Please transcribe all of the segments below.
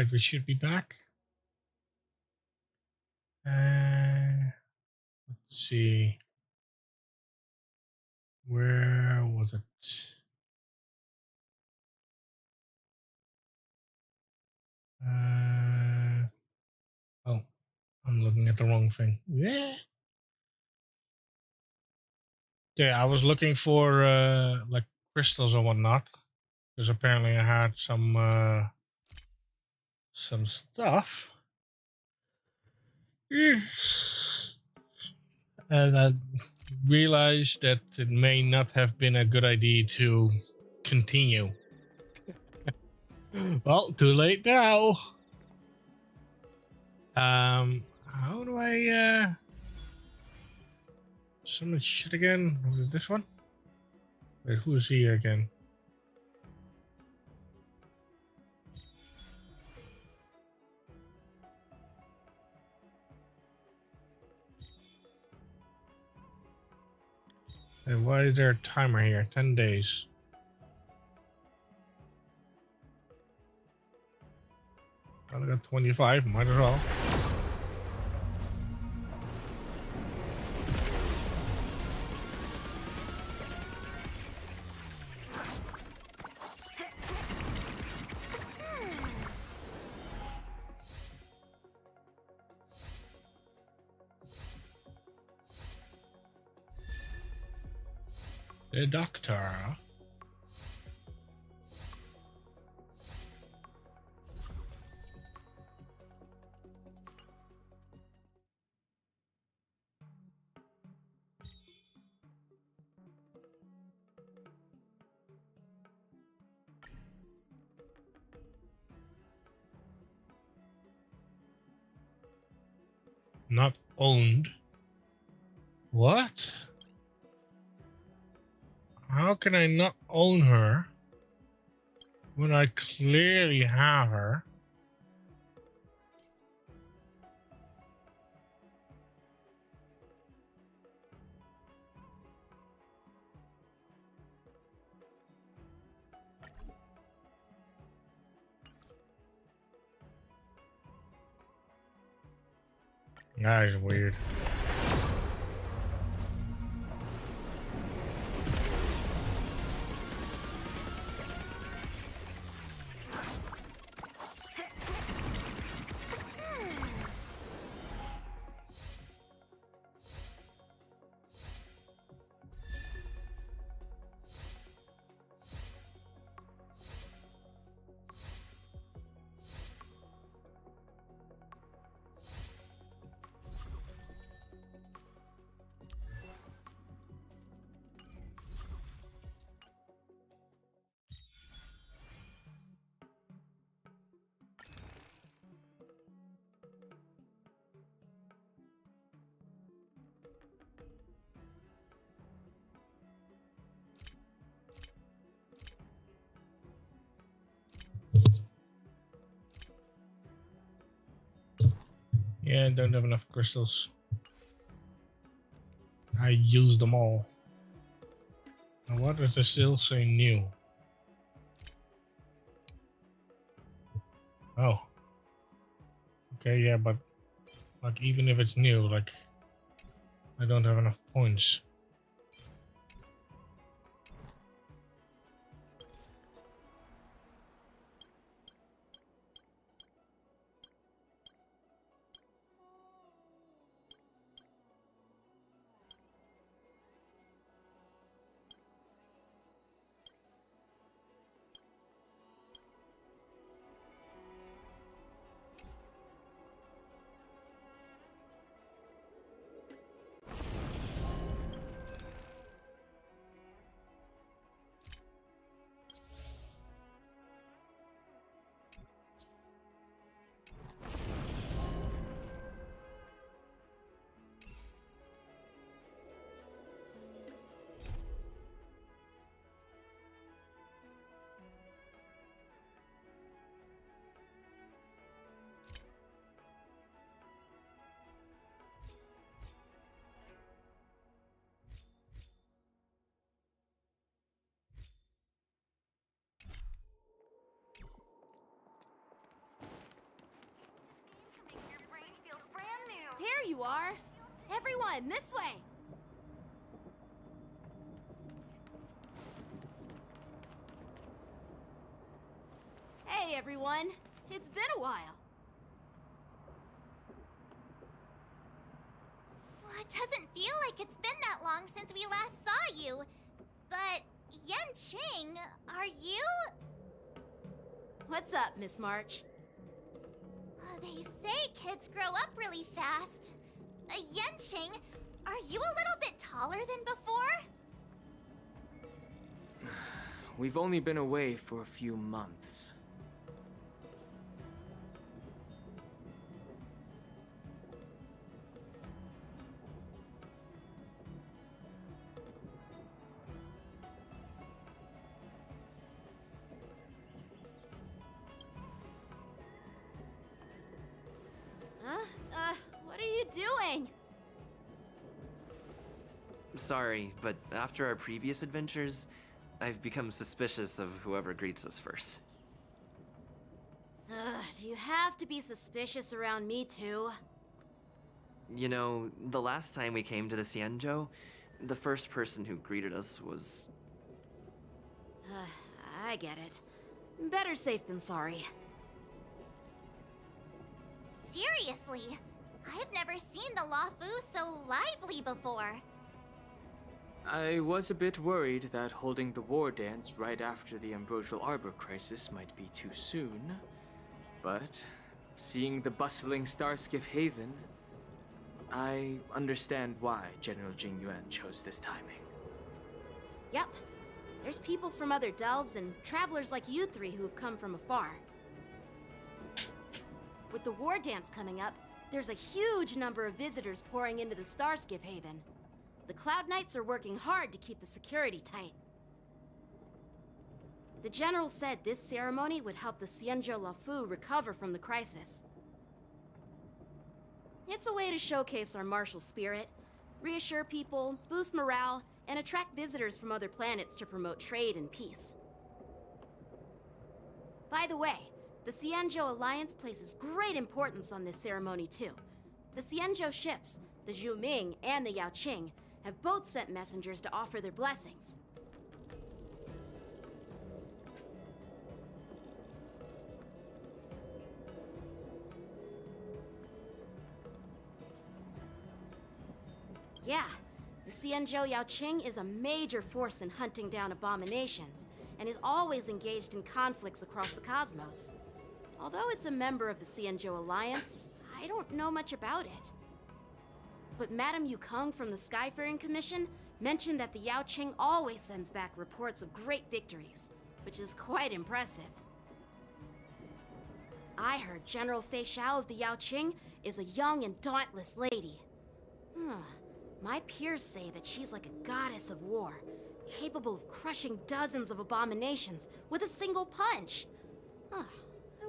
Alright, we should be back. Let's see. Where was it? Oh, I'm looking at the wrong thing. Yeah. Yeah, I was looking for like crystals or whatnot, because apparently I had some stuff. And I realized that it may not have been a good idea to continue. Well, too late now. How do I summon shit again? Was it this one? Wait, who is he again? And why is there a timer here? 10 days. Well, I got 25, might as well. The doctor. Not owned. What? How can I not own her when I clearly have her? That is weird. Yeah, I don't have enough crystals. I used them all. Now what does it still say new? Oh. Okay, yeah, but like even if it's new, like I don't have enough points. you are. Everyone, this way! Hey, everyone. It's been a while. Well, it doesn't feel like it's been that long since we last saw you. But, Yanqing, are you? What's up, Miss March? They say kids grow up really fast. Yanqing, are you a little bit taller than before? We've only been away for a few months. What are you doing? Sorry, but after our previous adventures, I've become suspicious of whoever greets us first. Do you have to be suspicious around me too? You know, the last time we came to the Xianzhou, the first person who greeted us was... I get it. Better safe than sorry. Seriously, I've never seen the Luofu so lively before. I was a bit worried that holding the war dance right after the Ambrosial Arbor crisis might be too soon. But seeing the bustling Starskiff Haven, I understand why General Jing Yuan chose this timing. Yep. There's people from other delves and travelers like you three who've come from afar. With the war dance coming up, there's a huge number of visitors pouring into the Starskiff Haven. The Cloud Knights are working hard to keep the security tight. The General said this ceremony would help the Xianzhou Luofu recover from the crisis. It's a way to showcase our martial spirit, reassure people, boost morale, and attract visitors from other planets to promote trade and peace. By the way, the Xianzhou Alliance places great importance on this ceremony too. The Xianzhou ships, the Zhuming and the Yaoqing, have both sent messengers to offer their blessings. Yeah, the Xianzhou Yaoqing is a major force in hunting down abominations, and is always engaged in conflicts across the cosmos. Although it's a member of the Xianzhou Alliance, I don't know much about it. But Madame Yukong from the Skyfaring Commission mentioned that the Yaoqing always sends back reports of great victories, which is quite impressive. I heard General Fei Xiao of the Yaoqing is a young and dauntless lady. My peers say that she's like a goddess of war, capable of crushing dozens of abominations with a single punch. I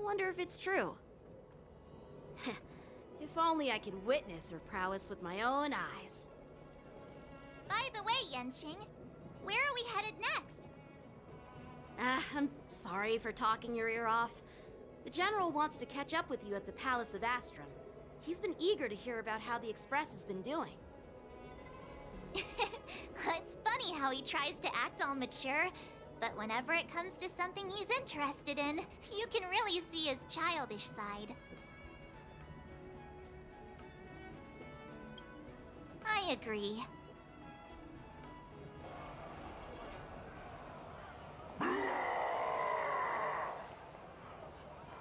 wonder if it's true. If only I could witness her prowess with my own eyes. By the way, Yanqing, where are we headed next? I'm sorry for talking your ear off. The General wants to catch up with you at the Palace of Astrum. He's been eager to hear about how the Express has been doing. It's funny how he tries to act all mature, but whenever it comes to something he's interested in, you can really see his childish side. I agree.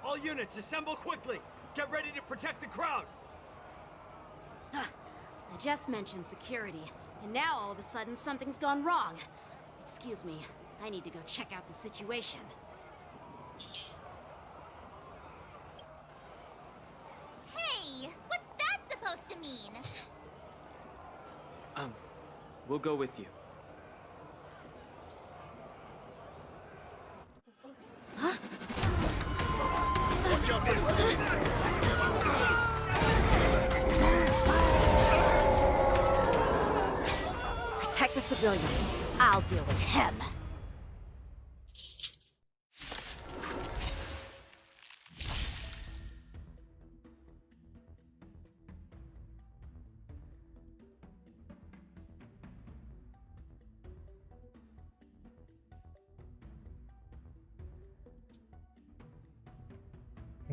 All units, assemble quickly! Get ready to protect the crowd! I just mentioned security, and now all of a sudden something's gone wrong. Excuse me, I need to go check out the situation. Hey, what's that supposed to mean? We'll go with you. Watch out for Protect the civilians. I'll deal with him.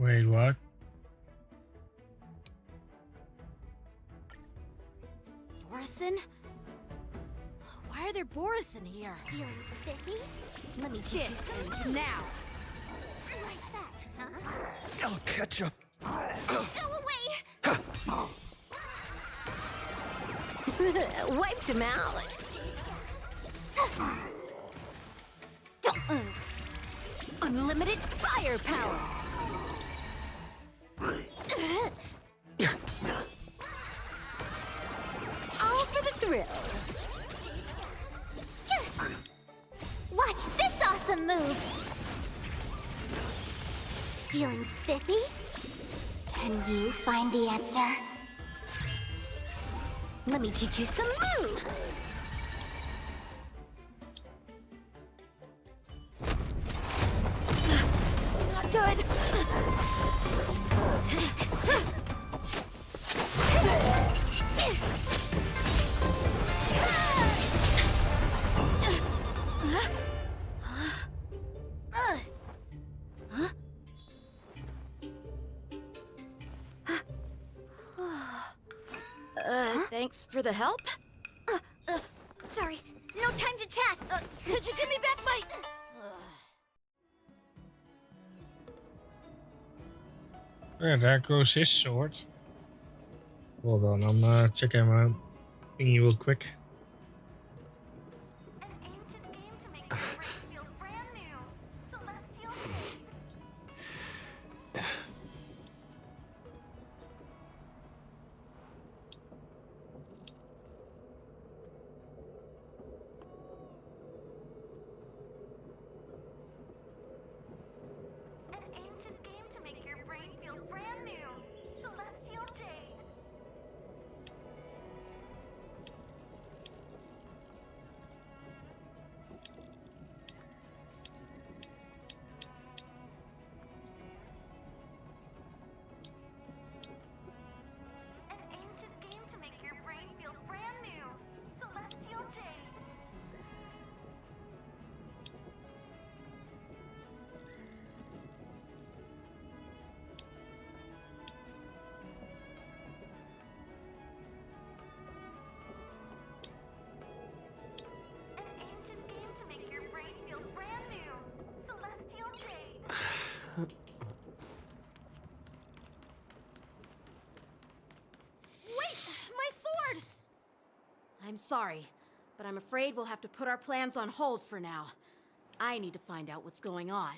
Wait, what? Borison? Why are there Borison here? Feeling spiffy? Let me teach you some now. Like that, huh? I'll catch up. Go away! Wiped him out. Unlimited firepower. All for the thrill. Watch this awesome move! Feeling spiffy? Can you find the answer? Let me teach you some moves. Not good. Thanks for the help. Sorry, no time to chat! Could you give me back my... Yeah, there goes his sword. Hold on, I'm checking my thingy real quick. An ancient game to make your brain feel brand new. Celestial Jade. An ancient game to make your brain feel brand new. Celestial Jade. An ancient game to make your brain feel brand new. Celestial Jade. An ancient game to make your brain feel brand new. Celestial Jade. Wait! My sword! I'm sorry, but I'm afraid we'll have to put our plans on hold for now. I need to find out what's going on.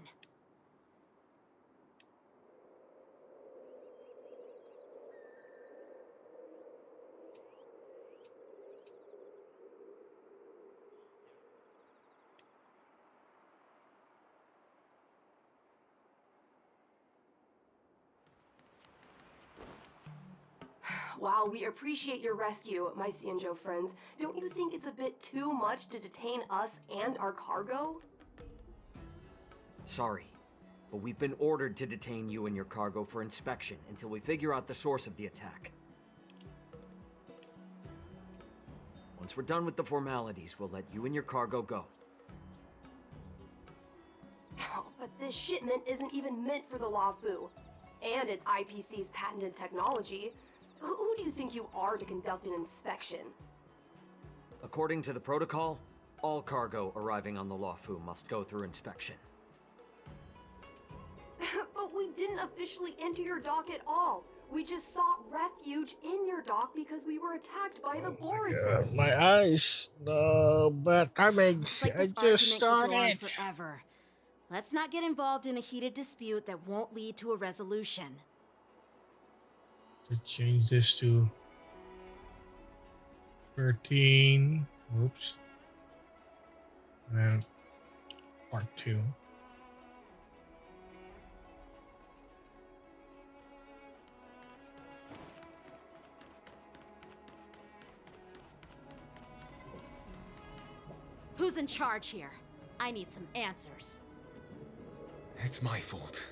While we appreciate your rescue, my Cianjo friends, don't you think it's a bit too much to detain us and our cargo? Sorry, but we've been ordered to detain you and your cargo for inspection until we figure out the source of the attack. Once we're done with the formalities, we'll let you and your cargo go. Oh, but this shipment isn't even meant for the Lafu. And it's IPC's patented technology. Who do you think you are to conduct an inspection? According to the protocol, all cargo arriving on the Lafu must go through inspection. But we didn't officially enter your dock at all. We just sought refuge in your dock because we were attacked by the Borison. My eyes. No, bad timing. Looks like I this just argument could go on started. forever. Let's not get involved in a heated dispute that won't lead to a resolution. To change this to 13. Whoops. And then part 2. Who's in charge here? I need some answers. It's my fault.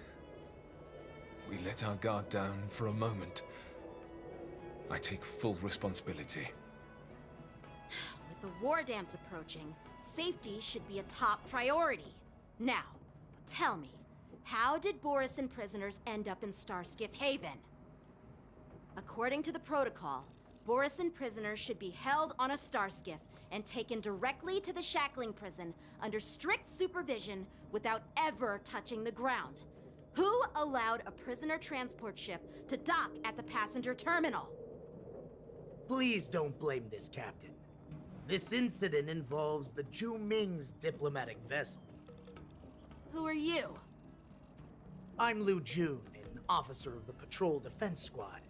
We let our guard down for a moment. I take full responsibility. With the war dance approaching, safety should be a top priority. Now, tell me, How did Borisin prisoners end up in Starskiff Haven? According to the protocol, Borisin prisoners should be held on a starskiff and taken directly to the shackling prison under strict supervision without ever touching the ground. Who allowed a prisoner transport ship to dock at the passenger terminal? Please don't blame this captain. This incident involves the Zhu Ming's diplomatic vessel. Who are you? I'm Liu Jun, an officer of the Patrol Defense Squad.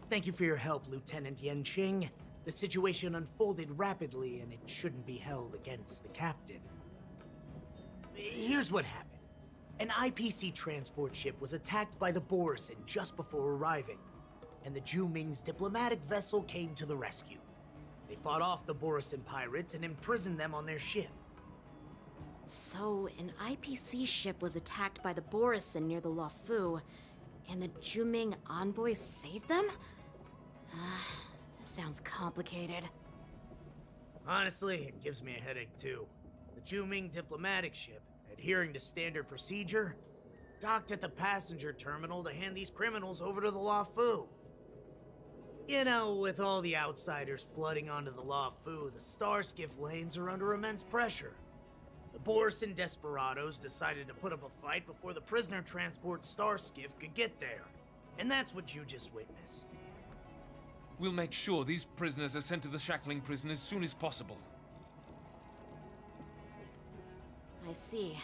Thank you for your help, Lieutenant Yanqing. The situation unfolded rapidly, and it shouldn't be held against the captain. Here's what happened. An IPC transport ship was attacked by the Borisin just before arriving, and the Zhu Ming's diplomatic vessel came to the rescue. They fought off the Borisin pirates and imprisoned them on their ship. So, an IPC ship was attacked by the Borisin near the Luofu, and the Zhu Ming envoys saved them? This sounds complicated. Honestly, it gives me a headache too. The Zhu Ming diplomatic ship, adhering to standard procedure, docked at the passenger terminal to hand these criminals over to the Luofu. You know, with all the outsiders flooding onto the Luofu, the Starskiff lanes are under immense pressure. The Borisin desperados decided to put up a fight before the prisoner transport Starskiff could get there. And that's what you just witnessed. We'll make sure these prisoners are sent to the shackling prison as soon as possible. I see.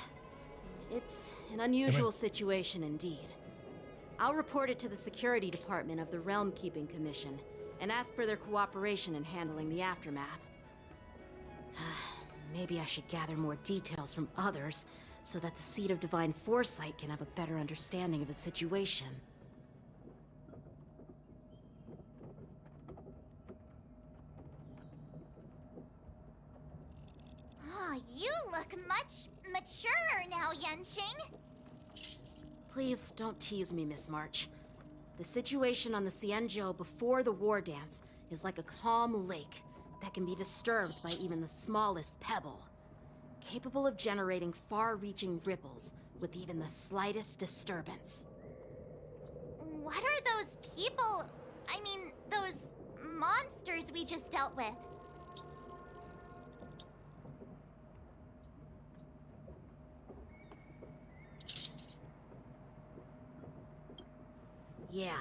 It's an unusual situation indeed. I'll report it to the security department of the Realm Keeping Commission and ask for their cooperation in handling the aftermath. Maybe I should gather more details from others so that the Seat of Divine Foresight can have a better understanding of the situation. Oh, you look much maturer now, Yanqing. Please don't tease me, Miss March. The situation on the Xianzhou before the war dance is like a calm lake that can be disturbed by even the smallest pebble, capable of generating far-reaching ripples with even the slightest disturbance. What are those people? I mean, those monsters we just dealt with? Yeah,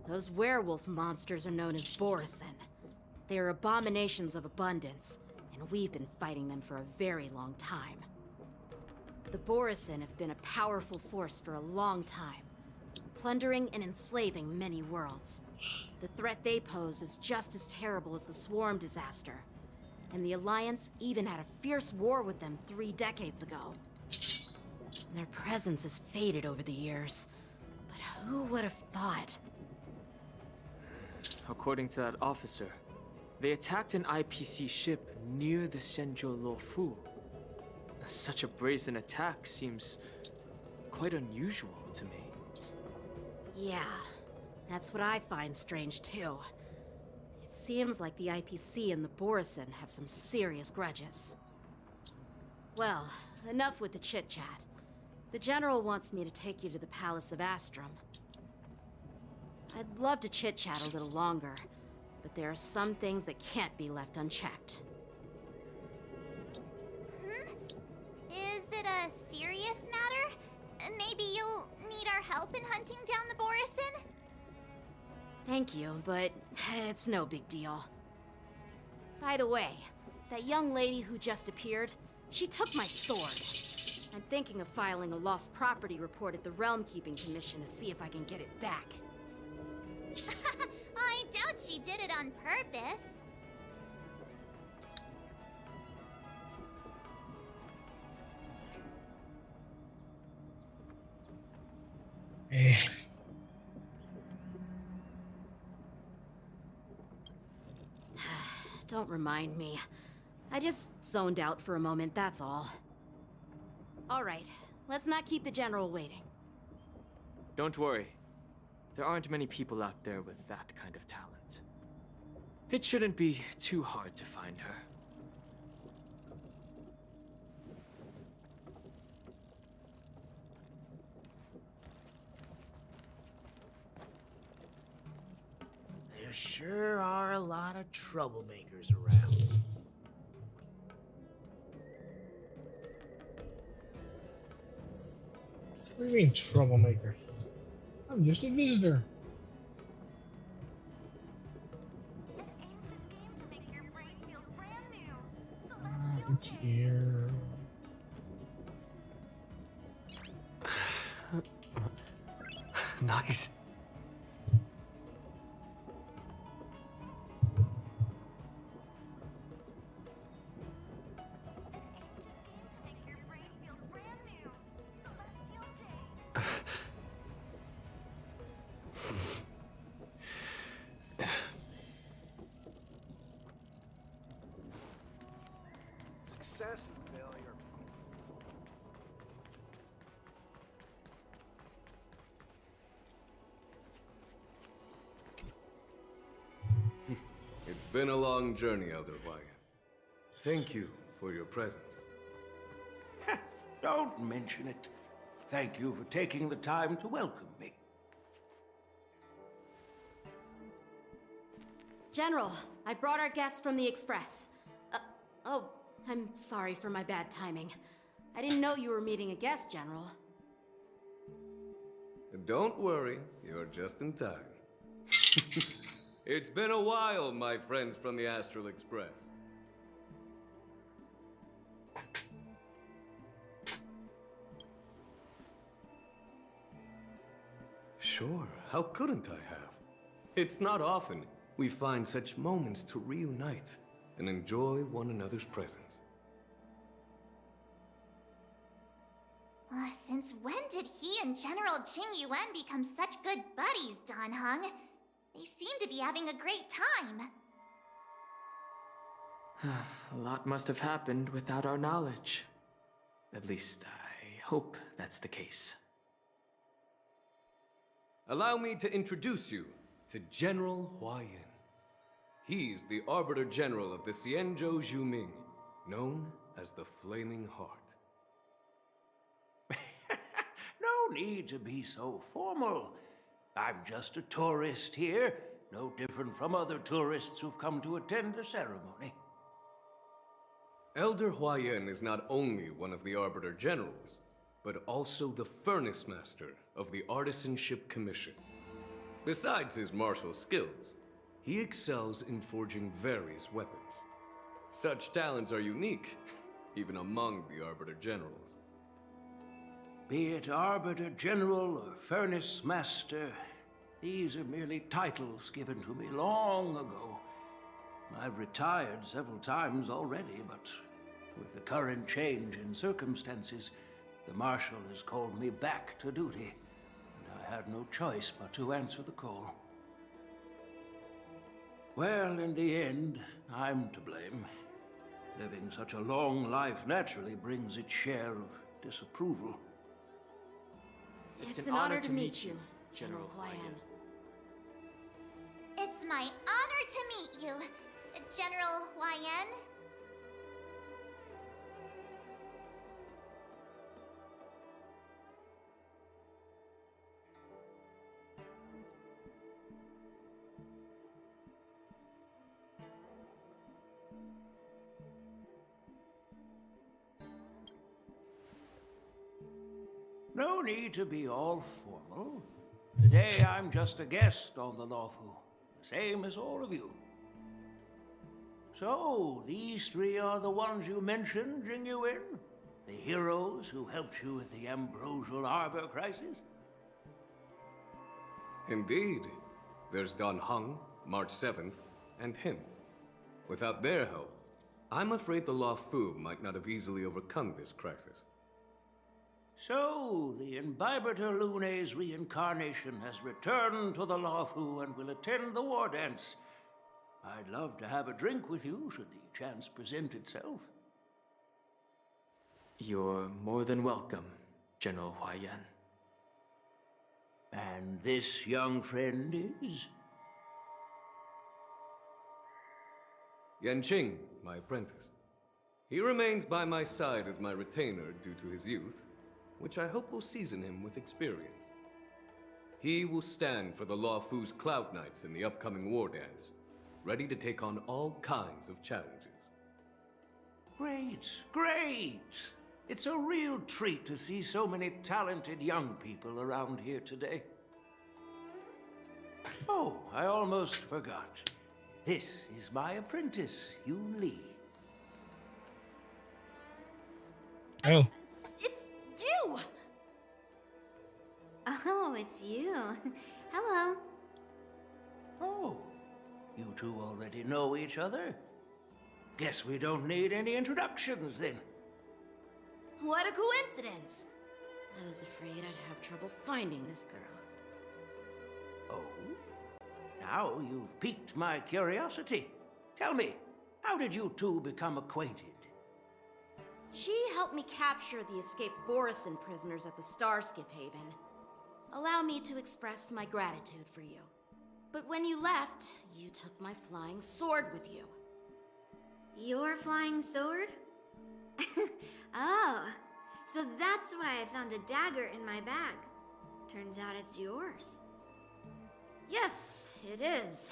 those werewolf monsters are known as Borisin. They are abominations of abundance, and we've been fighting them for a very long time. The Borisin have been a powerful force for a long time, plundering and enslaving many worlds. The threat they pose is just as terrible as the Swarm disaster, and the Alliance even had a fierce war with them 3 decades ago. Their presence has faded over the years, but who would have thought? According to that officer, they attacked an IPC ship near the Shenzhou Luofu. Such a brazen attack seems quite unusual to me. Yeah, that's what I find strange too. It seems like the IPC and the Borisin have some serious grudges. Well, enough with the chit-chat. The General wants me to take you to the Palace of Astrum. I'd love to chit-chat a little longer, but there are some things that can't be left unchecked. Is it a serious matter? Maybe you'll need our help in hunting down the Borisin? Thank you, but it's no big deal. By the way, that young lady who just appeared, she took my sword. I'm thinking of filing a lost property report at the Realm Keeping Commission to see if I can get it back. I doubt she did it on purpose. Don't remind me. I just zoned out for a moment, that's all. Alright, let's not keep the General waiting. Don't worry. There aren't many people out there with that kind of talent. It shouldn't be too hard to find her. There sure are a lot of troublemakers around. What do you mean, troublemaker? I'm just a visitor. It's here. Nice. Success and failure. It's been a long journey, Elder Wyatt. Thank you for your presence. Don't mention it. Thank you for taking the time to welcome me. General, I brought our guests from the Express. Oh, I'm sorry for my bad timing. I didn't know you were meeting a guest, General. Don't worry, you're just in time. It's been a while, my friends from the Astral Express. Sure, how couldn't I have? It's not often we find such moments to reunite and enjoy one another's presence. Since when did he and General Qing Yuan become such good buddies, Dan Heng? They seem to be having a great time. A lot must have happened without our knowledge. At least, I hope that's the case. Allow me to introduce you to General Huayan. He's the Arbiter General of the Xianzhou Zhuming, known as the Flaming Heart. No need to be so formal. I'm just a tourist here, no different from other tourists who've come to attend the ceremony. Elder Huayan is not only one of the Arbiter Generals, but also the Furnace Master of the Artisanship Commission. Besides his martial skills, he excels in forging various weapons. Such talents are unique, even among the Arbiter Generals. Be it Arbiter General or Furnace Master, these are merely titles given to me long ago. I've retired several times already, but with the current change in circumstances, the Marshal has called me back to duty, and I had no choice but to answer the call. Well, in the end, I'm to blame. Living such a long life naturally brings its share of disapproval. It's an honor to meet you, General Huayan. It's my honor to meet you, General Huayan. No need to be all formal. Today I'm just a guest on the Luofu, the same as all of you. So, these three are the ones you mentioned, Jing Yuan? The heroes who helped you with the Ambrosial Arbor crisis? Indeed. There's Dan Heng, March 7th, and him. Without their help, I'm afraid the Luofu might not have easily overcome this crisis. So, the Imbibitor Lune's reincarnation has returned to the Luofu and will attend the war dance. I'd love to have a drink with you, should the chance present itself. You're more than welcome, General Huayan. And this young friend is? Yanqing, my apprentice. He remains by my side as my retainer due to his youth, which I hope will season him with experience. He will stand for the Law Fu's Cloud Knights in the upcoming war dance, ready to take on all kinds of challenges. Great, great! It's a real treat to see so many talented young people around here today. Oh, I almost forgot. This is my apprentice, Yoon Lee. Oh. It's you! Oh, it's you. Hello. Oh, you two already know each other? Guess we don't need any introductions then. What a coincidence! I was afraid I'd have trouble finding this girl. Oh? Now you've piqued my curiosity. Tell me, how did you two become acquainted? She helped me capture the escaped Borison prisoners at the Starskiff Haven. Allow me to express my gratitude for you. But when you left, you took my flying sword with you. Your flying sword? Oh, so that's why I found a dagger in my bag. Turns out it's yours. Yes, it is.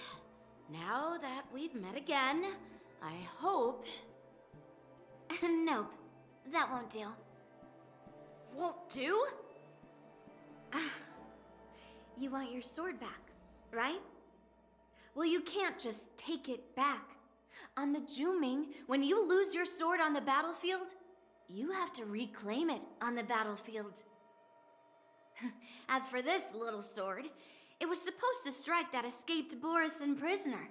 Now that we've met again, I hope... Nope, that won't do. Won't do? You want your sword back, right? Well, you can't just take it back. On the Juming, when you lose your sword on the battlefield, you have to reclaim it on the battlefield. As for this little sword, it was supposed to strike that escaped Borison prisoner.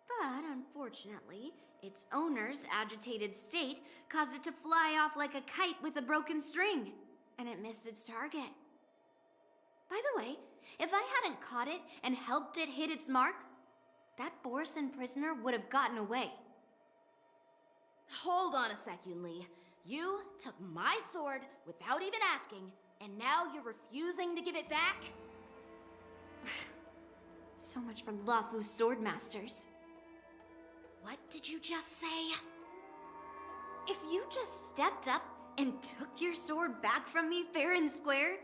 But unfortunately, its owner's agitated state caused it to fly off like a kite with a broken string, and it missed its target. By the way, if I hadn't caught it and helped it hit its mark, that Borison prisoner would have gotten away. Hold on a sec, Yoon Lee. You took my sword without even asking, and now you're refusing to give it back? So much for Lafu's swordmasters. What did you just say? If you just stepped up and took your sword back from me fair and square,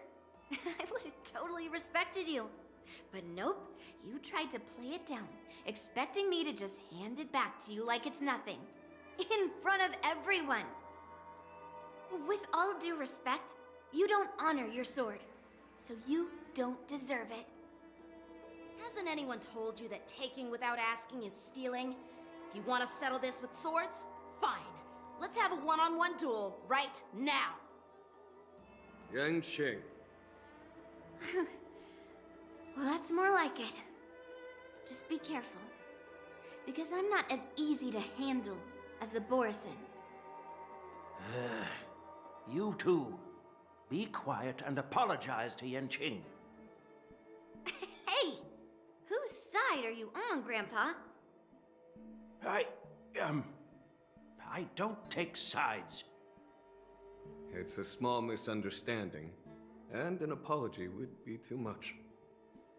I would have totally respected you. But nope, you tried to play it down, expecting me to just hand it back to you like it's nothing. In front of everyone. With all due respect, you don't honor your sword, so you don't deserve it. Hasn't anyone told you that taking without asking is stealing? If you want to settle this with swords, fine. Let's have a one-on-one duel right now. Yang Qing. Well, that's more like it. Just be careful, because I'm not as easy to handle as the Borison. You two, be quiet and apologize to Yan Qing. Hey! Whose side are you on, Grandpa? I don't take sides. It's a small misunderstanding, and an apology would be too much.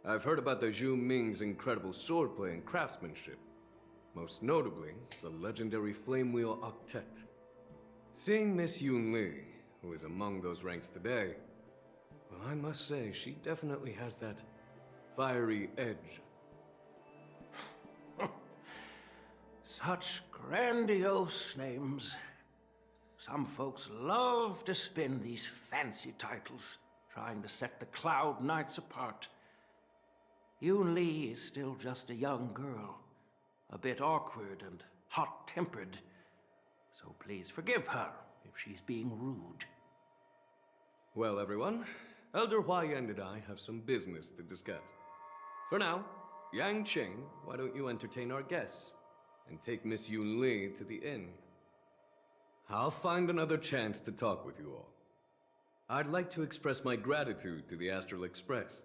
I've heard about the Zhu Ming's incredible swordplay and craftsmanship, most notably the legendary Flame Wheel Octet. Seeing Miss Yoon Lee, who is among those ranks today, well, I must say she definitely has that fiery edge. Such grandiose names. Some folks love to spin these fancy titles, trying to set the Cloud Knights apart. Yoon Lee is still just a young girl, a bit awkward and hot-tempered, so please forgive her if she's being rude. Well, everyone, Elder Huayan and I have some business to discuss. For now, Yang Qing, why don't you entertain our guests and take Miss Yoon Lee to the inn? I'll find another chance to talk with you all. I'd like to express my gratitude to the Astral Express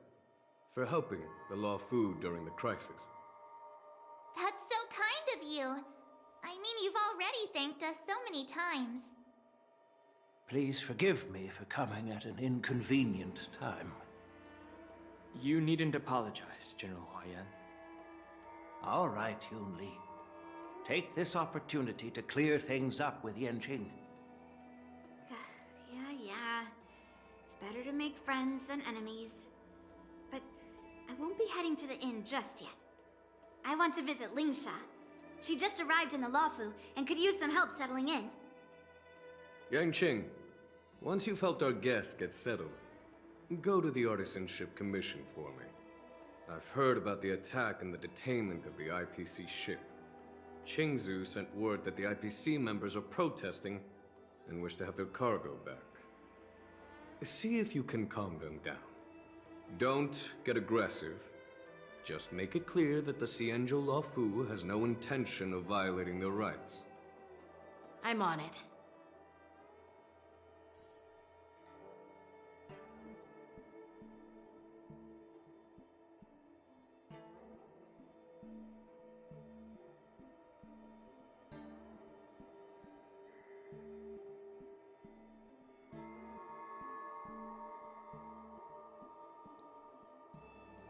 for helping the Law Fu during the crisis. That's so kind of you. I mean, you've already thanked us so many times. Please forgive me for coming at an inconvenient time. You needn't apologize, General Huayan. All right, Yoon Lee. Take this opportunity to clear things up with Yan Qing. Yeah. It's better to make friends than enemies. But I won't be heading to the inn just yet. I want to visit Lingsha. She just arrived in the Luofu and could use some help settling in. Yangqing, once you've helped our guest get settled, go to the Artisanship Commission for me. I've heard about the attack and the detainment of the IPC ship. Qingzu sent word that the IPC members are protesting and wish to have their cargo back. See if you can calm them down. Don't get aggressive. Just make it clear that the Xianzhou Luofu has no intention of violating their rights. I'm on it.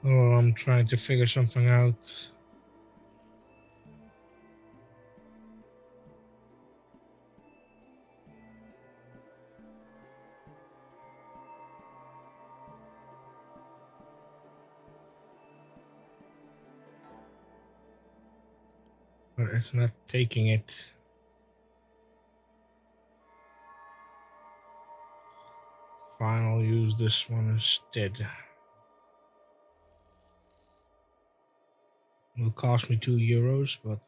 Oh, I'm trying to figure something out. But it's not taking it. Fine, I'll use this one instead. It'll cost me €2, but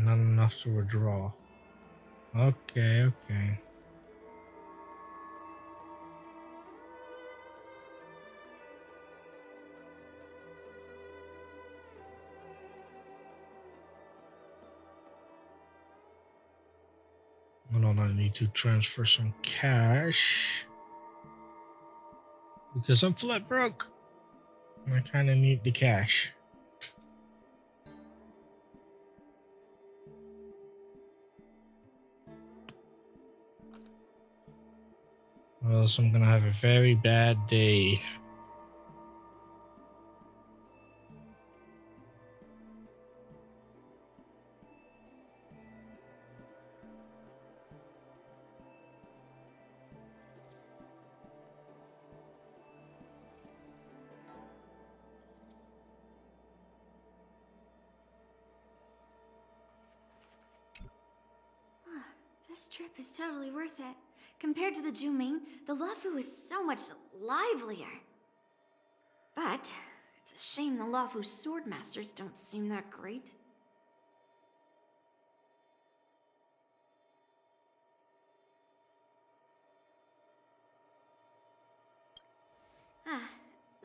not enough to withdraw. Okay. Hold on, I need to transfer some cash because I'm flat broke. I kind of need the cash. Or else I'm gonna have a very bad day. This trip is totally worth it. Compared to the Juming, the Luofu is so much livelier. But it's a shame the Luofu swordmasters don't seem that great.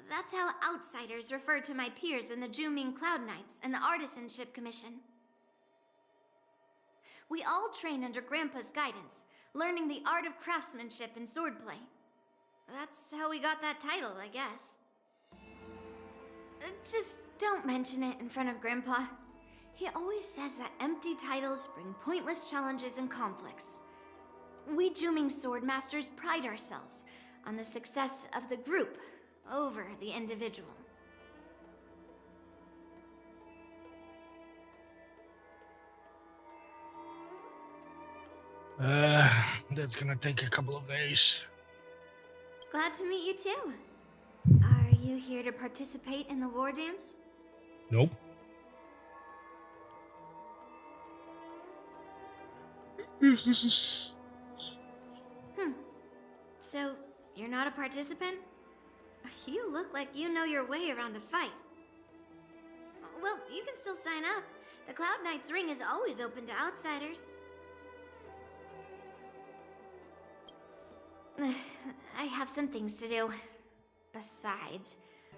That's how outsiders refer to my peers in the Juming Cloud Knights and the Artisanship Commission. We all train under Grandpa's guidance, learning the art of craftsmanship and swordplay. That's how we got that title, I guess. Just don't mention it in front of Grandpa. He always says that empty titles bring pointless challenges and conflicts. We Juming swordmasters pride ourselves on the success of the group over the individual. That's gonna take a couple of days. Glad to meet you too. Are you here to participate in the war dance? Nope. So, you're not a participant? You look like you know your way around a fight. Well, you can still sign up. The Cloud Knight's ring is always open to outsiders. I have some things to do. Besides,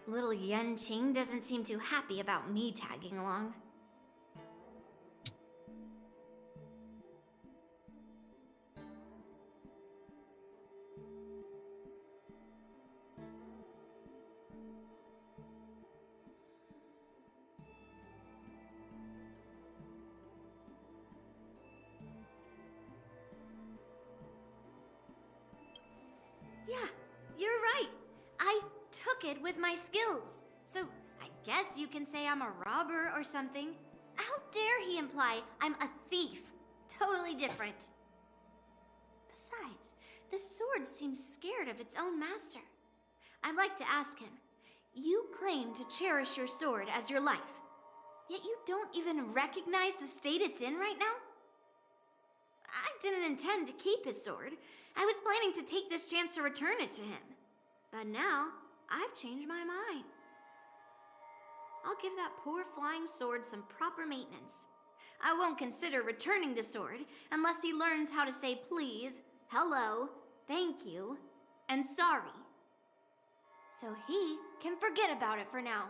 little Yanqing doesn't seem too happy about me tagging along. Yeah, you're right. I took it with my skills. So I guess you can say I'm a robber or something. How dare he imply I'm a thief? Totally different. Besides, the sword seems scared of its own master. I'd like to ask him, you claim to cherish your sword as your life, yet you don't even recognize the state it's in right now? I didn't intend to keep his sword. I was planning to take this chance to return it to him. But now, I've changed my mind. I'll give that poor flying sword some proper maintenance. I won't consider returning the sword unless he learns how to say please, hello, thank you, and sorry. So he can forget about it for now.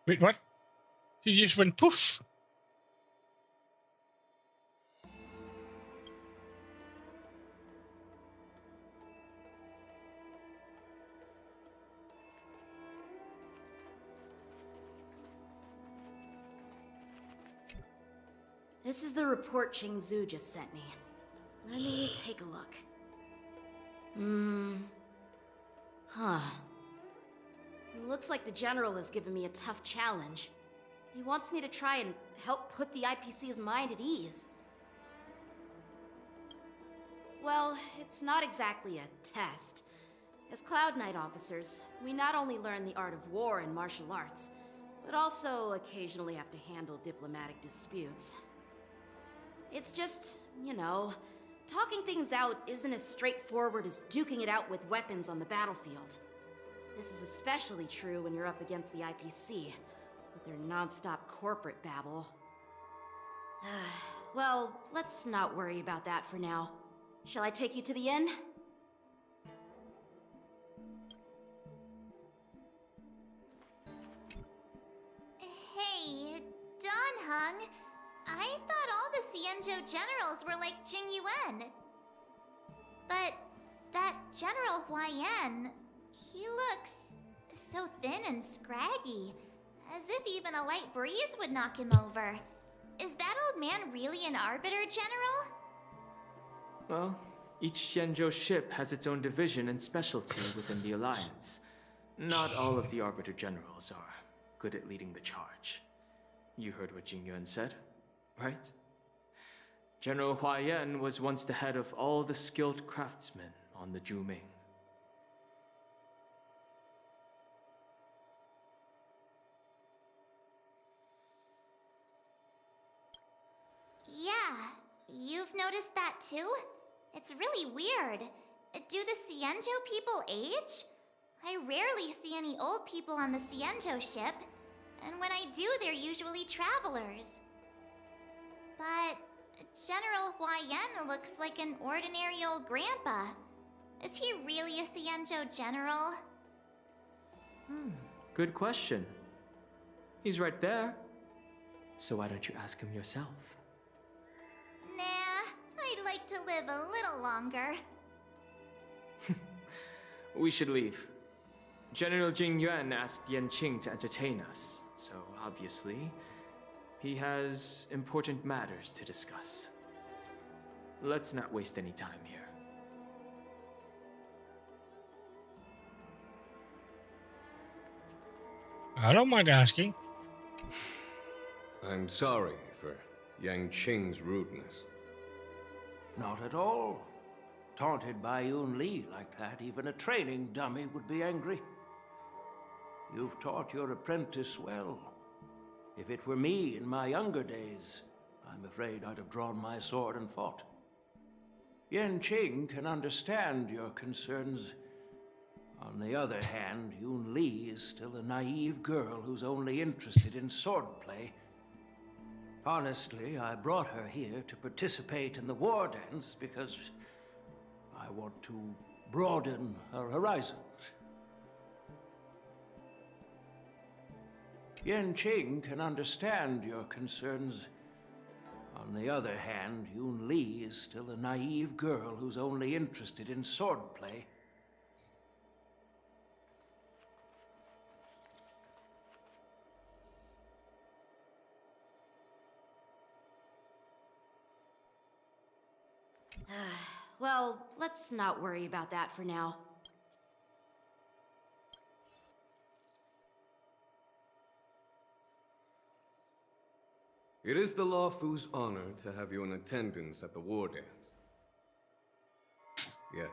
Wait, what? She just went poof. This is the report Qingzu just sent me. Let me take a look. Huh. It looks like the General has given me a tough challenge. He wants me to try and help put the IPC's mind at ease. Well, it's not exactly a test. As Cloud Knight officers, we not only learn the art of war and martial arts, but also occasionally have to handle diplomatic disputes. It's just, you know, talking things out isn't as straightforward as duking it out with weapons on the battlefield. This is especially true when you're up against the IPC, with their non-stop corporate babble. Well, let's not worry about that for now. Shall I take you to the inn? Hey, Don Hung. I thought all the Xianzhou generals were like Jing Yuan. But that General Huaiyan, he looks so thin and scraggy, as if even a light breeze would knock him over. Is that old man really an Arbiter General? Well, each Xianzhou ship has its own division and specialty within the Alliance. Not all of the Arbiter Generals are good at leading the charge. You heard what Jing Yuan said, right? General Huaiyan was once the head of all the skilled craftsmen on the Zhuming. Yeah, you've noticed that too? It's really weird. Do the Xianzhou people age? I rarely see any old people on the Xianzhou ship, and when I do, they're usually travelers. But General Huaiyan looks like an ordinary old grandpa. Is he really a Xianzhou general? Good question. He's right there. So why don't you ask him yourself? Nah, I'd like to live a little longer. We should leave. General Jing Yuan asked Yanqing to entertain us, so obviously, he has important matters to discuss. Let's not waste any time here. I don't mind asking. I'm sorry for Yang Qing's rudeness. Not at all. Taunted by Yun Li like that, even a training dummy would be angry. You've taught your apprentice well. If it were me in my younger days, I'm afraid I'd have drawn my sword and fought. Yanqing can understand your concerns, On the other hand, Yoon Lee is still a naive girl who's only interested in swordplay. Honestly, I brought her here to participate in the war dance because I want to broaden her horizons. Yanqing can understand your concerns. On the other hand, Yoon Lee is still a naive girl who's only interested in swordplay. Well, let's not worry about that for now. It is the Law Fu's honor to have you in attendance at the war dance. Yet,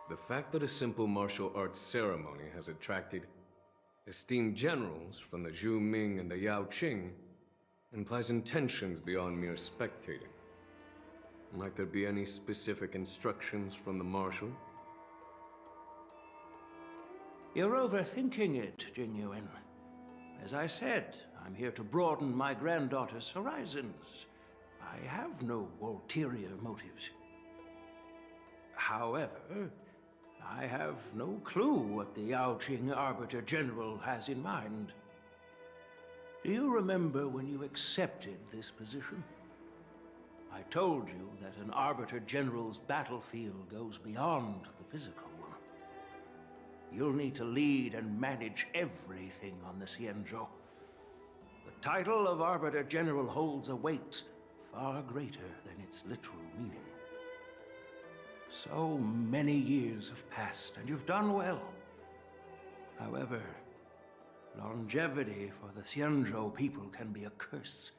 the fact that a simple martial arts ceremony has attracted esteemed generals from the Zhu Ming and the Yao Qing implies intentions beyond mere spectating. Might there be any specific instructions from the Marshal? You're overthinking it, Jingyuan. As I said, I'm here to broaden my granddaughter's horizons. I have no ulterior motives. However, I have no clue what the Yaoqing Arbiter General has in mind. Do you remember when you accepted this position? I told you that an Arbiter General's battlefield goes beyond the physical one. You'll need to lead and manage everything on the Xianzhou. The title of Arbiter General holds a weight far greater than its literal meaning. So many years have passed, and you've done well. However, longevity for the Xianzhou people can be a curse.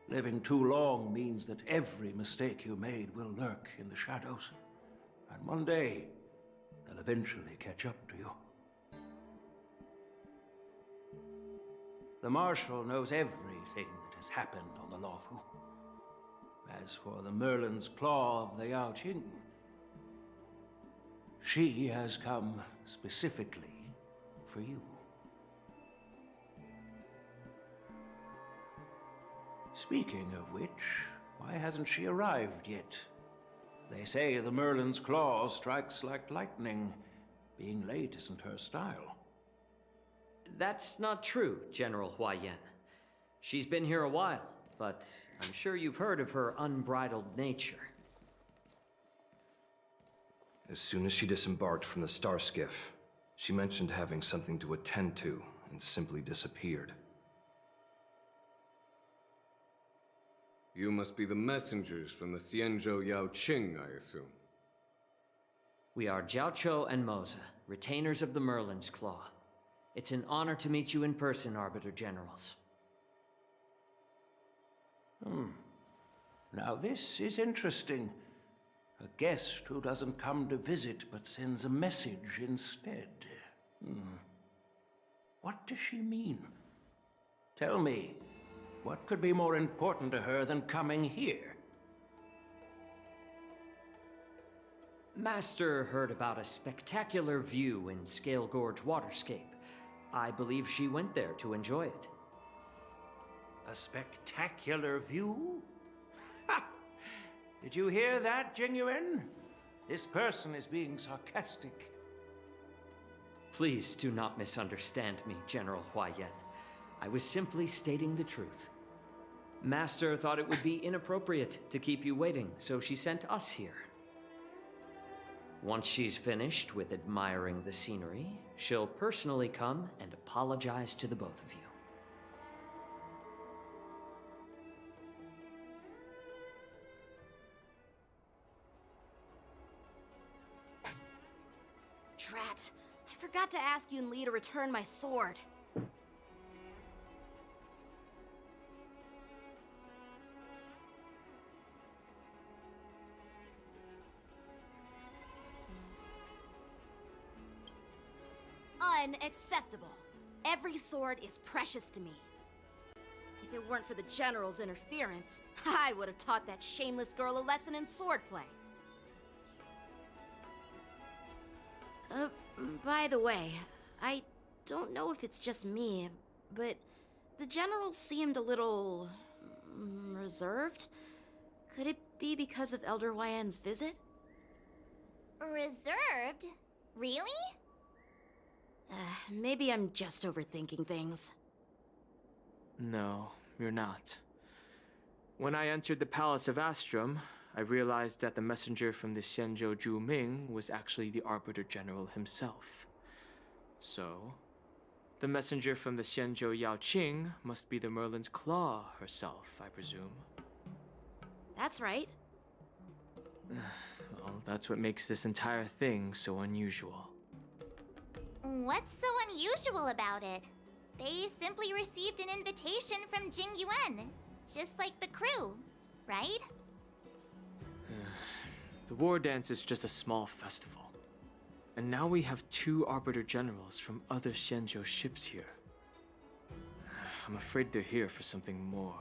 Living too long means that every mistake you made will lurk in the shadows. And one day, they'll eventually catch up to you. The Marshal knows everything that has happened on the Luofu. As for the Merlin's Claw of the Yaoqing, she has come specifically for you. Speaking of which, why hasn't she arrived yet? They say the Merlin's Claw strikes like lightning. Being late isn't her style. That's not true, General Huaiyan. She's been here a while, but I'm sure you've heard of her unbridled nature. As soon as she disembarked from the star skiff, she mentioned having something to attend to and simply disappeared. You must be the messengers from the Xianzhou Yaoqing, I assume. We are Jiaoqiu and Moza, retainers of the Merlin's Claw. It's an honor to meet you in person, Arbiter Generals. Now this is interesting. A guest who doesn't come to visit but sends a message instead. What does she mean? Tell me, what could be more important to her than coming here? Master heard about a spectacular view in Scale Gorge Waterscape. I believe she went there to enjoy it. A spectacular view? Ha! Did you hear that, Jingyuan? This person is being sarcastic. Please do not misunderstand me, General Huaiyan. I was simply stating the truth. Master thought it would be inappropriate to keep you waiting, so she sent us here. Once she's finished with admiring the scenery, she'll personally come and apologize to the both of you. Drat. I forgot to ask Yoon Lee to return my sword. Unacceptable. Every sword is precious to me. If it weren't for the General's interference, I would have taught that shameless girl a lesson in swordplay. By the way, I don't know if it's just me, but the general seemed a little reserved. Could it be because of Elder YN's visit? Reserved? Really? Maybe I'm just overthinking things. No, you're not. When I entered the Palace of Astrum, I realized that the messenger from the Xianzhou Zhu Ming was actually the Arbiter General himself. So, the messenger from the Xianzhou Yao Qing must be the Merlin's Claw herself, I presume. That's right. Well, that's what makes this entire thing so unusual. What's so unusual about it? They simply received an invitation from Jing Yuan, just like the crew, right? The war dance is just a small festival. And now we have 2 Arbiter Generals from other Xianzhou ships here. I'm afraid they're here for something more.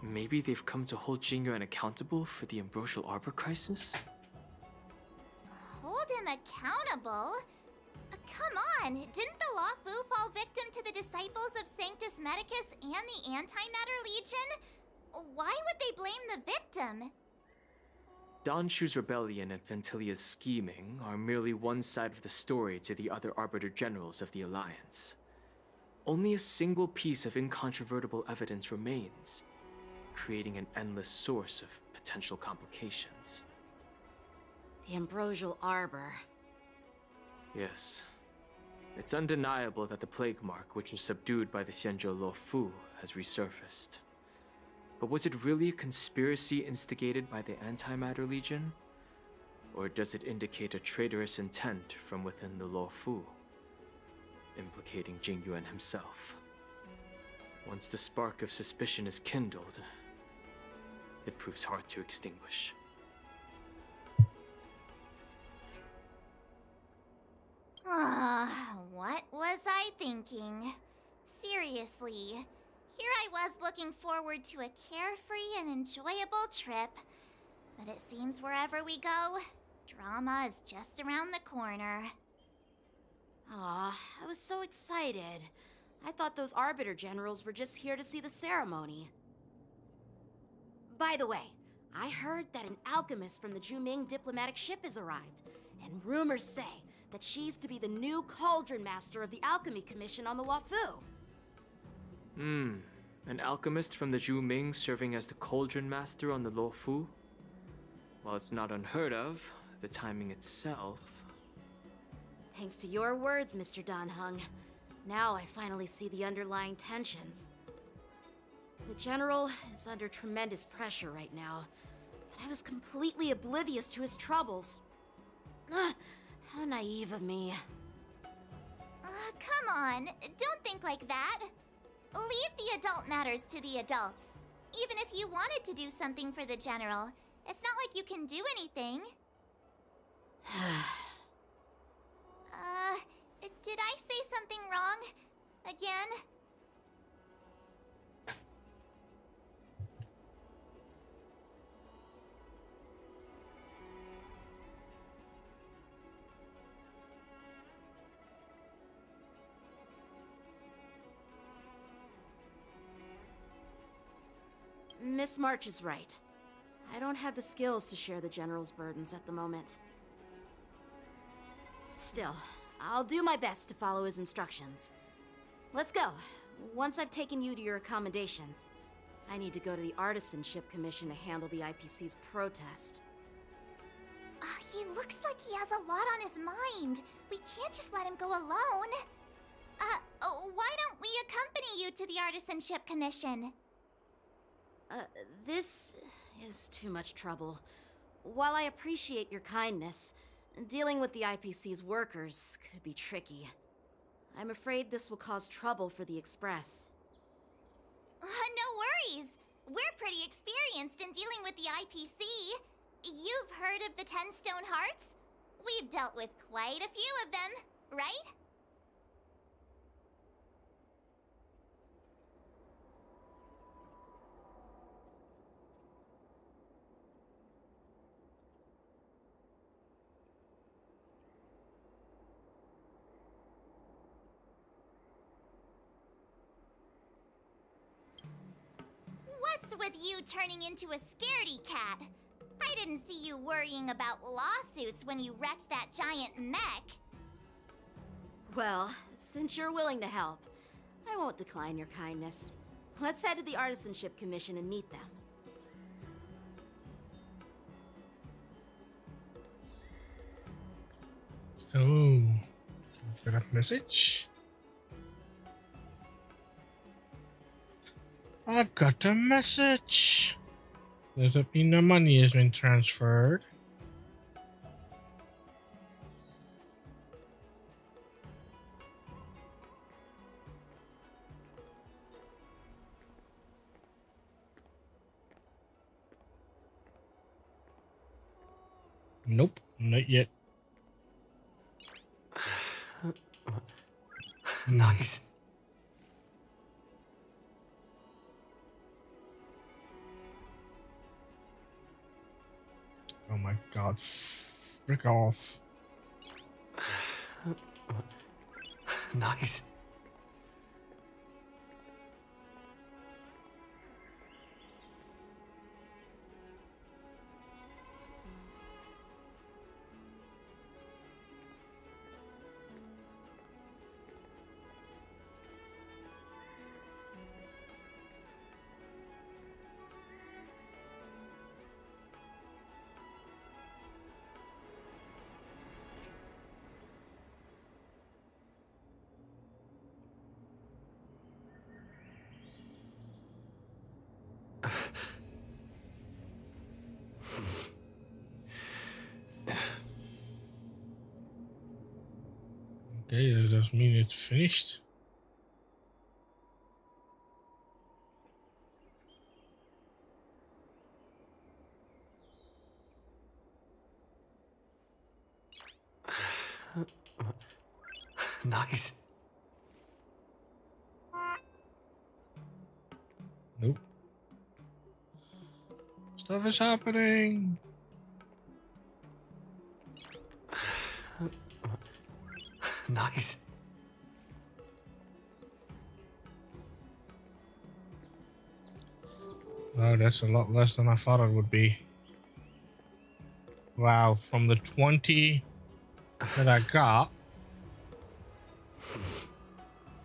Maybe they've come to hold Jingyuan accountable for the Ambrosial Arbor crisis? Hold him accountable? Come on, didn't the Luofu fall victim to the disciples of Sanctus Medicus and the Antimatter Legion? Why would they blame the victim? Don Shu's rebellion and Ventilia's scheming are merely one side of the story to the other Arbiter Generals of the Alliance. Only a single piece of incontrovertible evidence remains, creating an endless source of potential complications. The Ambrosial Arbor. Yes. It's undeniable that the plague mark, which was subdued by the Xianzhou Luofu, has resurfaced. But was it really a conspiracy instigated by the Antimatter Legion? Or does it indicate a traitorous intent from within the Luofu, implicating Jingyuan himself? Once the spark of suspicion is kindled, it proves hard to extinguish. What was I thinking? Seriously, here I was looking forward to a carefree and enjoyable trip. But it seems wherever we go, drama is just around the corner. Aw, I was so excited. I thought those Arbiter Generals were just here to see the ceremony. By the way, I heard that an alchemist from the Zhuming diplomatic ship has arrived, and rumors say that she's to be the new Cauldron Master of the Alchemy Commission on the Luofu. An alchemist from the Zhu Ming serving as the Cauldron Master on the Luofu? While it's not unheard of, the timing itself... Thanks to your words, Mr. Danheng. Now I finally see the underlying tensions. The General is under tremendous pressure right now, but I was completely oblivious to his troubles. How naive of me. Come on, don't think like that. Leave the adult matters to the adults. Even if you wanted to do something for the General, it's not like you can do anything. Did I say something wrong? Again? Miss March is right. I don't have the skills to share the General's burdens at the moment. Still, I'll do my best to follow his instructions. Let's go. Once I've taken you to your accommodations, I need to go to the Artisanship Commission to handle the IPC's protest. He looks like he has a lot on his mind. We can't just let him go alone. Why don't we accompany you to the Artisanship Commission? This is too much trouble. While I appreciate your kindness, dealing with the IPC's workers could be tricky. I'm afraid this will cause trouble for the Express. No worries. We're pretty experienced in dealing with the IPC. You've heard of the 10 Stone Hearts? We've dealt with quite a few of them, right? with you turning into a scaredy cat. I didn't see you worrying about lawsuits when you wrecked that giant mech. Well, since you're willing to help, I won't decline your kindness. Let's head to the Artisanship Commission and meet them. So, get a message. I got a message. Does it mean the money has been transferred? Nope, not yet. Nice. Oh my god, frick off. Nice. Okay, does that mean it's finished? Nice. Nope. Stuff is happening. Nice. Oh, that's a lot less than I thought it would be. Wow, from the 20 that I got,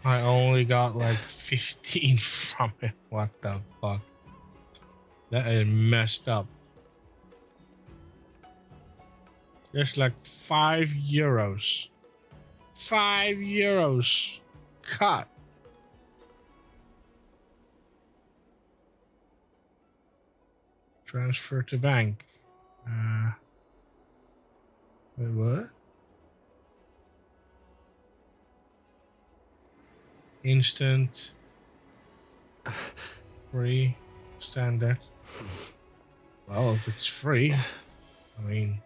I only got like 15 from it. What the fuck? That is messed up. There's like €5. €5 cut. Transfer to bank. Wait, what? Instant. Free. Standard. Well, if it's free, I mean.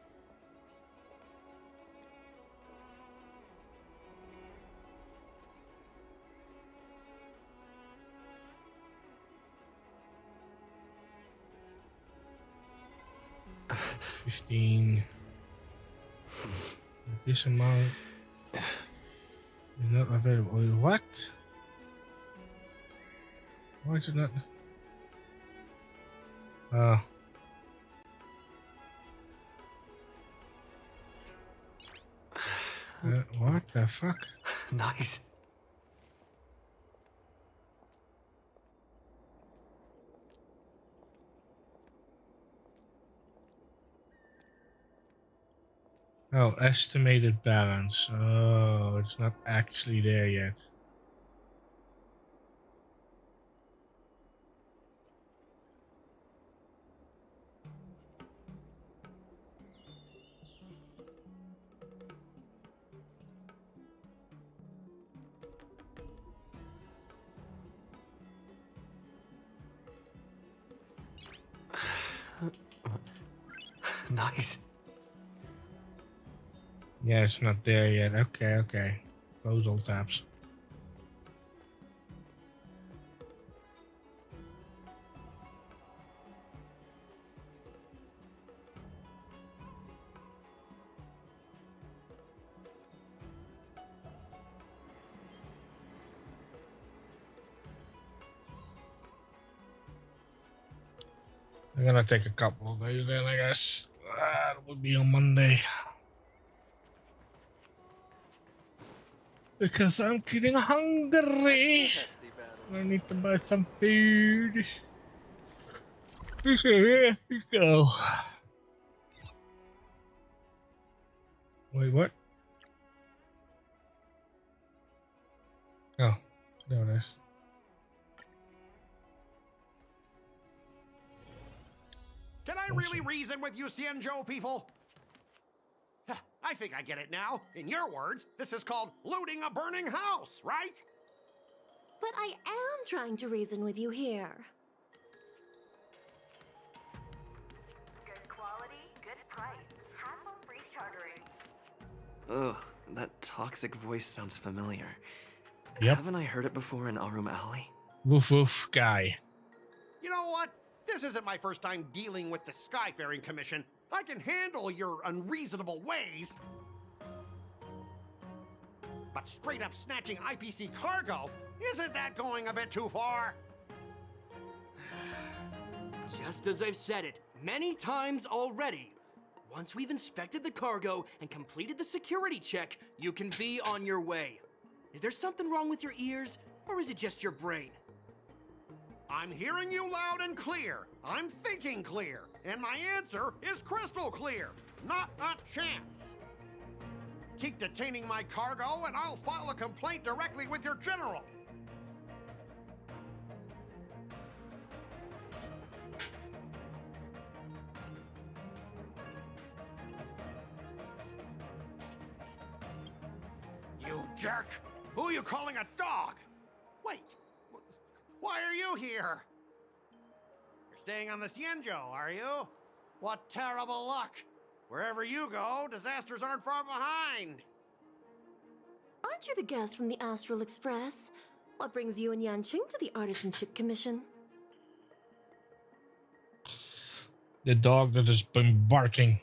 $15. This amount is not available. What? Why is it not? What the fuck? Nice. Oh, estimated balance. Oh, it's not actually there yet. Nice. Yeah, it's not there yet. Okay, okay. Close all tabs. I'm gonna take a couple of days then, I guess. That would be on Monday. Because I'm getting hungry. I need to buy some food. Here we go. Wait, what? Oh, there it is. Can I really reason with you Cienjo people? I think I get it now. In your words, this is called looting a burning house, right? But I am trying to reason with you here. Good quality, good price. Hassle-free chartering. Ugh, that toxic voice sounds familiar. Yep. Haven't I heard it before in Arum Alley? Woof woof guy. You know what? This isn't my first time dealing with the Skyfaring Commission. I can handle your unreasonable ways. But straight up snatching IPC cargo, isn't that going a bit too far? Just as I've said it many times already, once we've inspected the cargo and completed the security check, you can be on your way. Is there something wrong with your ears, or is it just your brain? I'm hearing you loud and clear. I'm thinking clear. And my answer is crystal clear. Not a chance. Keep detaining my cargo and I'll file a complaint directly with your general. You jerk! Who are you calling a dog? Wait, why are you here? You're staying on the Cienjo, are you? What terrible luck! Wherever you go, disasters aren't far behind. Aren't you the guest from the Astral Express? What brings you and Yanqing to the Artisanship Commission? The dog that has been barking.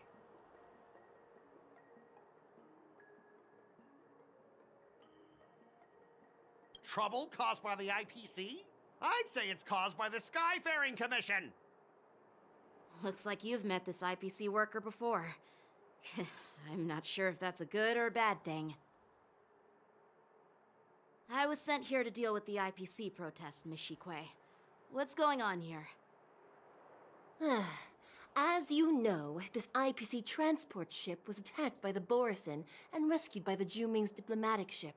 Trouble caused by the IPC? I'd say it's caused by the Skyfaring Commission. Looks like you've met this IPC worker before. I'm not sure if that's a good or a bad thing. I was sent here to deal with the IPC protest, Miss Shikwe. What's going on here? As you know, this IPC transport ship was attacked by the Borisin and rescued by the Juming's diplomatic ship.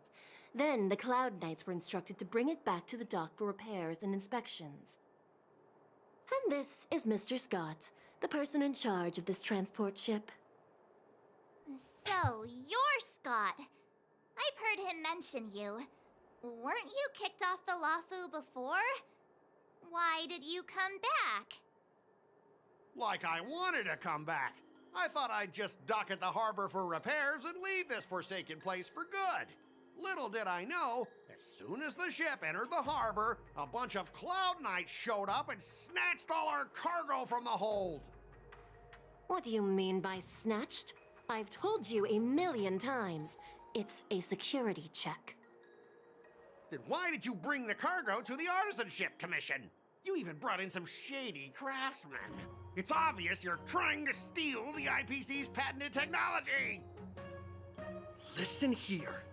Then the Cloud Knights were instructed to bring it back to the dock for repairs and inspections. And this is Mr. Scott, the person in charge of this transport ship. So, you're Scott. I've heard him mention you. Weren't you kicked off the Lafu before? Why did you come back? Like I wanted to come back. I thought I'd just dock at the harbor for repairs and leave this forsaken place for good. Little did I know, as soon as the ship entered the harbor, a bunch of Cloud Knights showed up and snatched all our cargo from the hold. What do you mean by snatched? I've told you 1,000,000 times. It's a security check. Then why did you bring the cargo to the Artisanship Commission? You even brought in some shady craftsmen. It's obvious you're trying to steal the IPC's patented technology. Listen here.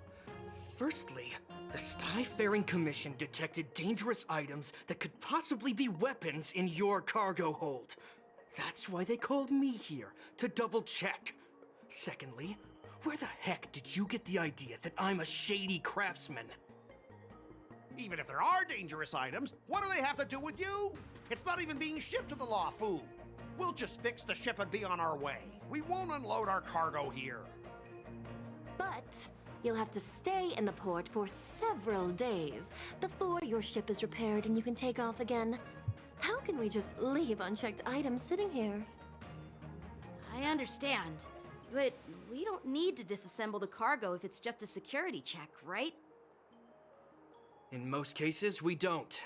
Firstly, the Skyfaring Commission detected dangerous items that could possibly be weapons in your cargo hold. That's why they called me here, to double check. Secondly, where the heck did you get the idea that I'm a shady craftsman? Even if there are dangerous items, what do they have to do with you? It's not even being shipped to the Lafu. We'll just fix the ship and be on our way. We won't unload our cargo here. But you'll have to stay in the port for several days before your ship is repaired and you can take off again. How can we just leave unchecked items sitting here? I understand, but we don't need to disassemble the cargo if it's just a security check, right? In most cases, we don't.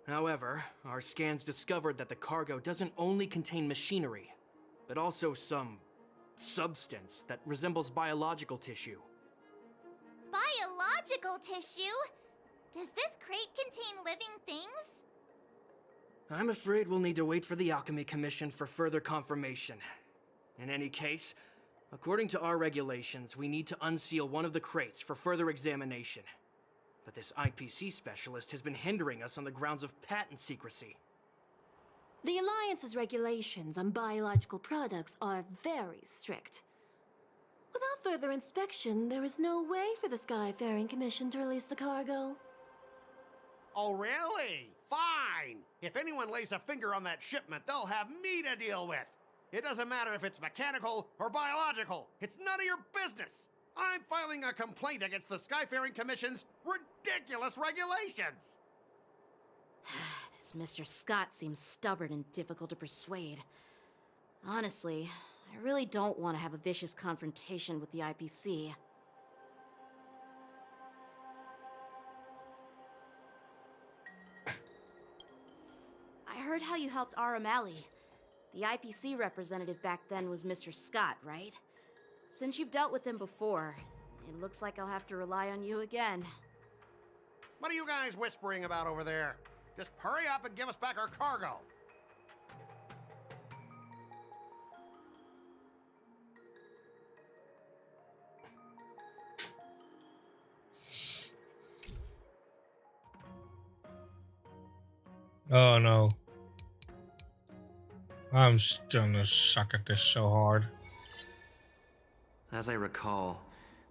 However, our scans discovered that the cargo doesn't only contain machinery, but also some substance that resembles biological tissue. Biological tissue? Does this crate contain living things? I'm afraid we'll need to wait for the Alchemy Commission for further confirmation. In any case, according to our regulations, we need to unseal one of the crates for further examination. But this IPC specialist has been hindering us on the grounds of patent secrecy. The Alliance's regulations on biological products are very strict. Without further inspection, there is no way for the Skyfaring Commission to release the cargo. Oh, really? Fine! If anyone lays a finger on that shipment, they'll have me to deal with. It doesn't matter if it's mechanical or biological. It's none of your business. I'm filing a complaint against the Skyfaring Commission's ridiculous regulations. This Mr. Scott seems stubborn and difficult to persuade. Honestly, I really don't want to have a vicious confrontation with the IPC. I heard how you helped Aramali. The IPC representative back then was Mr. Scott, right? Since you've dealt with him before, it looks like I'll have to rely on you again. What are you guys whispering about over there? Just hurry up and give us back our cargo. Oh no. I'm just gonna suck at this so hard. As I recall,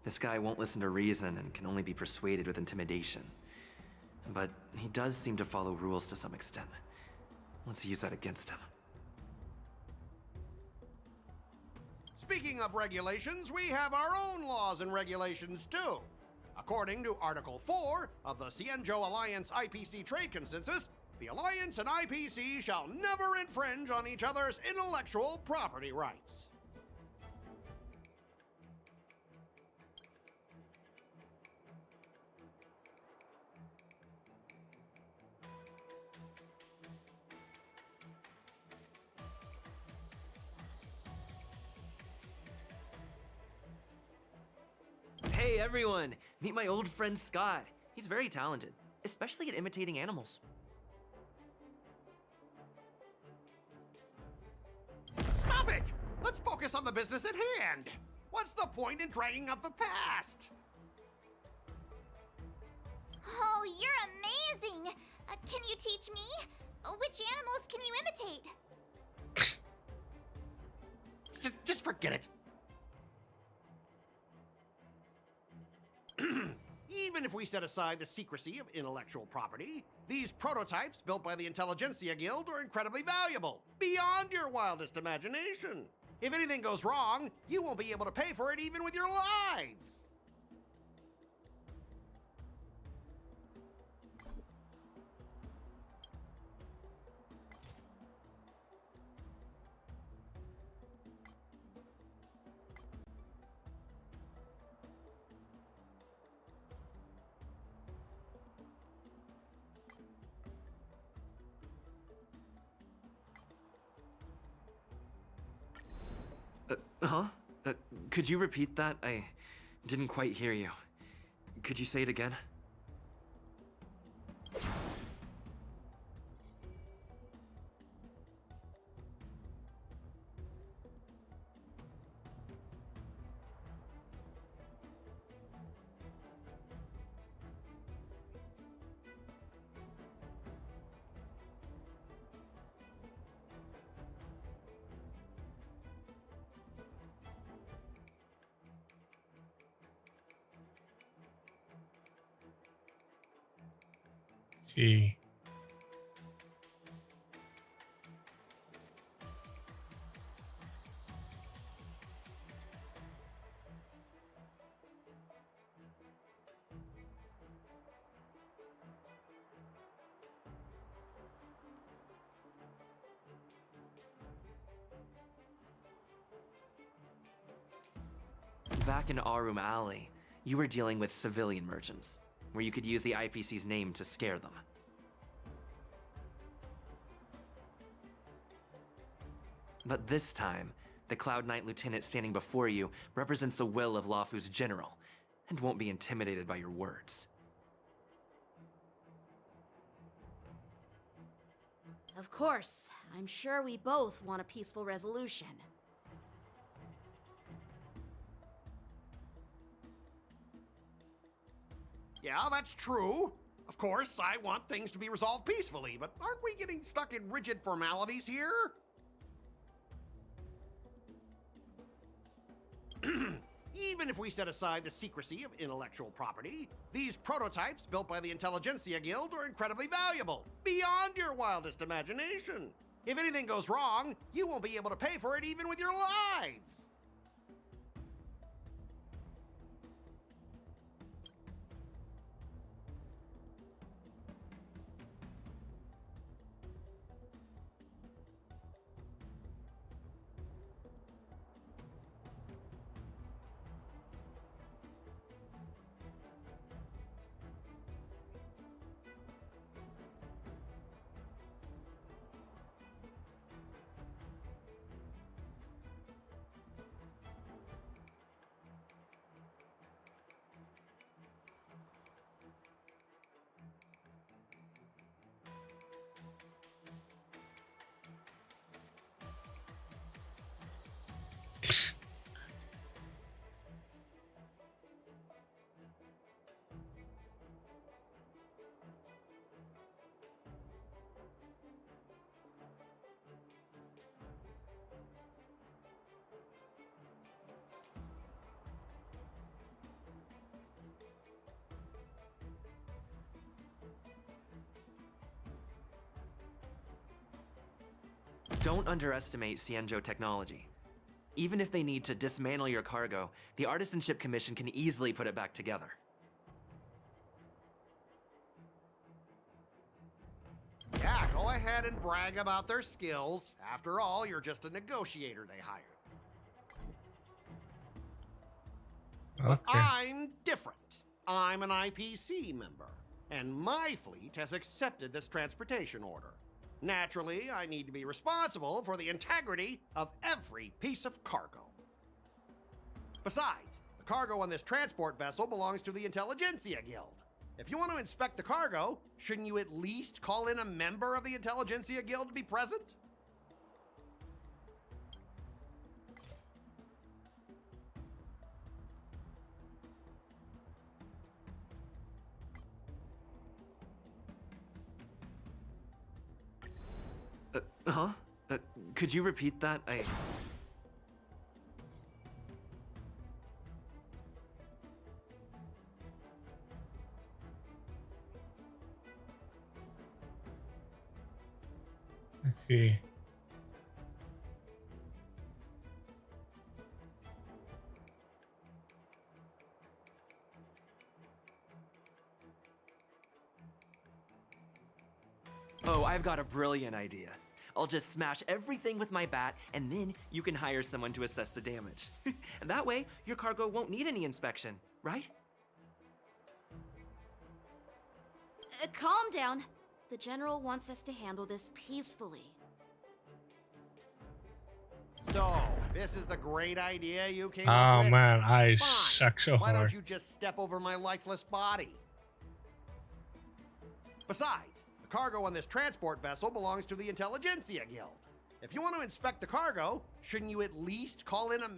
this guy won't listen to reason and can only be persuaded with intimidation. But he does seem to follow rules to some extent. Let's use that against him. Speaking of regulations, we have our own laws and regulations too. According to Article 4 of the Cienjo Alliance IPC Trade Consensus, the Alliance and IPC shall never infringe on each other's intellectual property rights. Hey everyone! Meet my old friend Scott. He's very talented, especially at imitating animals. Stop it! Let's focus on the business at hand. What's the point in dragging up the past? Oh, you're amazing! Can you teach me? Which animals can you imitate? Just forget it. Even if we set aside the secrecy of intellectual property, these prototypes built by the Intelligentsia Guild are incredibly valuable, beyond your wildest imagination. If anything goes wrong, you won't be able to pay for it even with your lives. Could you repeat that? I didn't quite hear you. Could you say it again? See. Back in Arum Alley, you were dealing with civilian merchants, where you could use the IPC's name to scare them. But this time, the Cloud Knight Lieutenant standing before you represents the will of Lafu's general, and won't be intimidated by your words. Of course, I'm sure we both want a peaceful resolution. Yeah, that's true. Of course, I want things to be resolved peacefully, but aren't we getting stuck in rigid formalities here? Even if we set aside the secrecy of intellectual property, these prototypes built by the Intelligentsia Guild are incredibly valuable, beyond your wildest imagination. If anything goes wrong, you won't be able to pay for it even with your lives. Don't underestimate Cienjo technology. Even if they need to dismantle your cargo, the Artisanship Commission can easily put it back together. Yeah, go ahead and brag about their skills. After all, you're just a negotiator they hired. But I'm different. I'm an IPC member, and my fleet has accepted this transportation order. Naturally, I need to be responsible for the integrity of every piece of cargo. Besides, the cargo on this transport vessel belongs to the Intelligentsia Guild. If you want to inspect the cargo, shouldn't you at least call in a member of the Intelligentsia Guild to be present? Could you repeat that? Let's see. Oh, I've got a brilliant idea. I'll just smash everything with my bat, and then you can hire someone to assess the damage. And that way, your cargo won't need any inspection, right? Calm down. The General wants us to handle this peacefully. So, this is the great idea you came up Oh with? man, I Fine. suck so Why hard. don't you just step over my lifeless body? Besides, the cargo on this transport vessel belongs to the Intelligentsia Guild. If you want to inspect the cargo, shouldn't you at least call in a...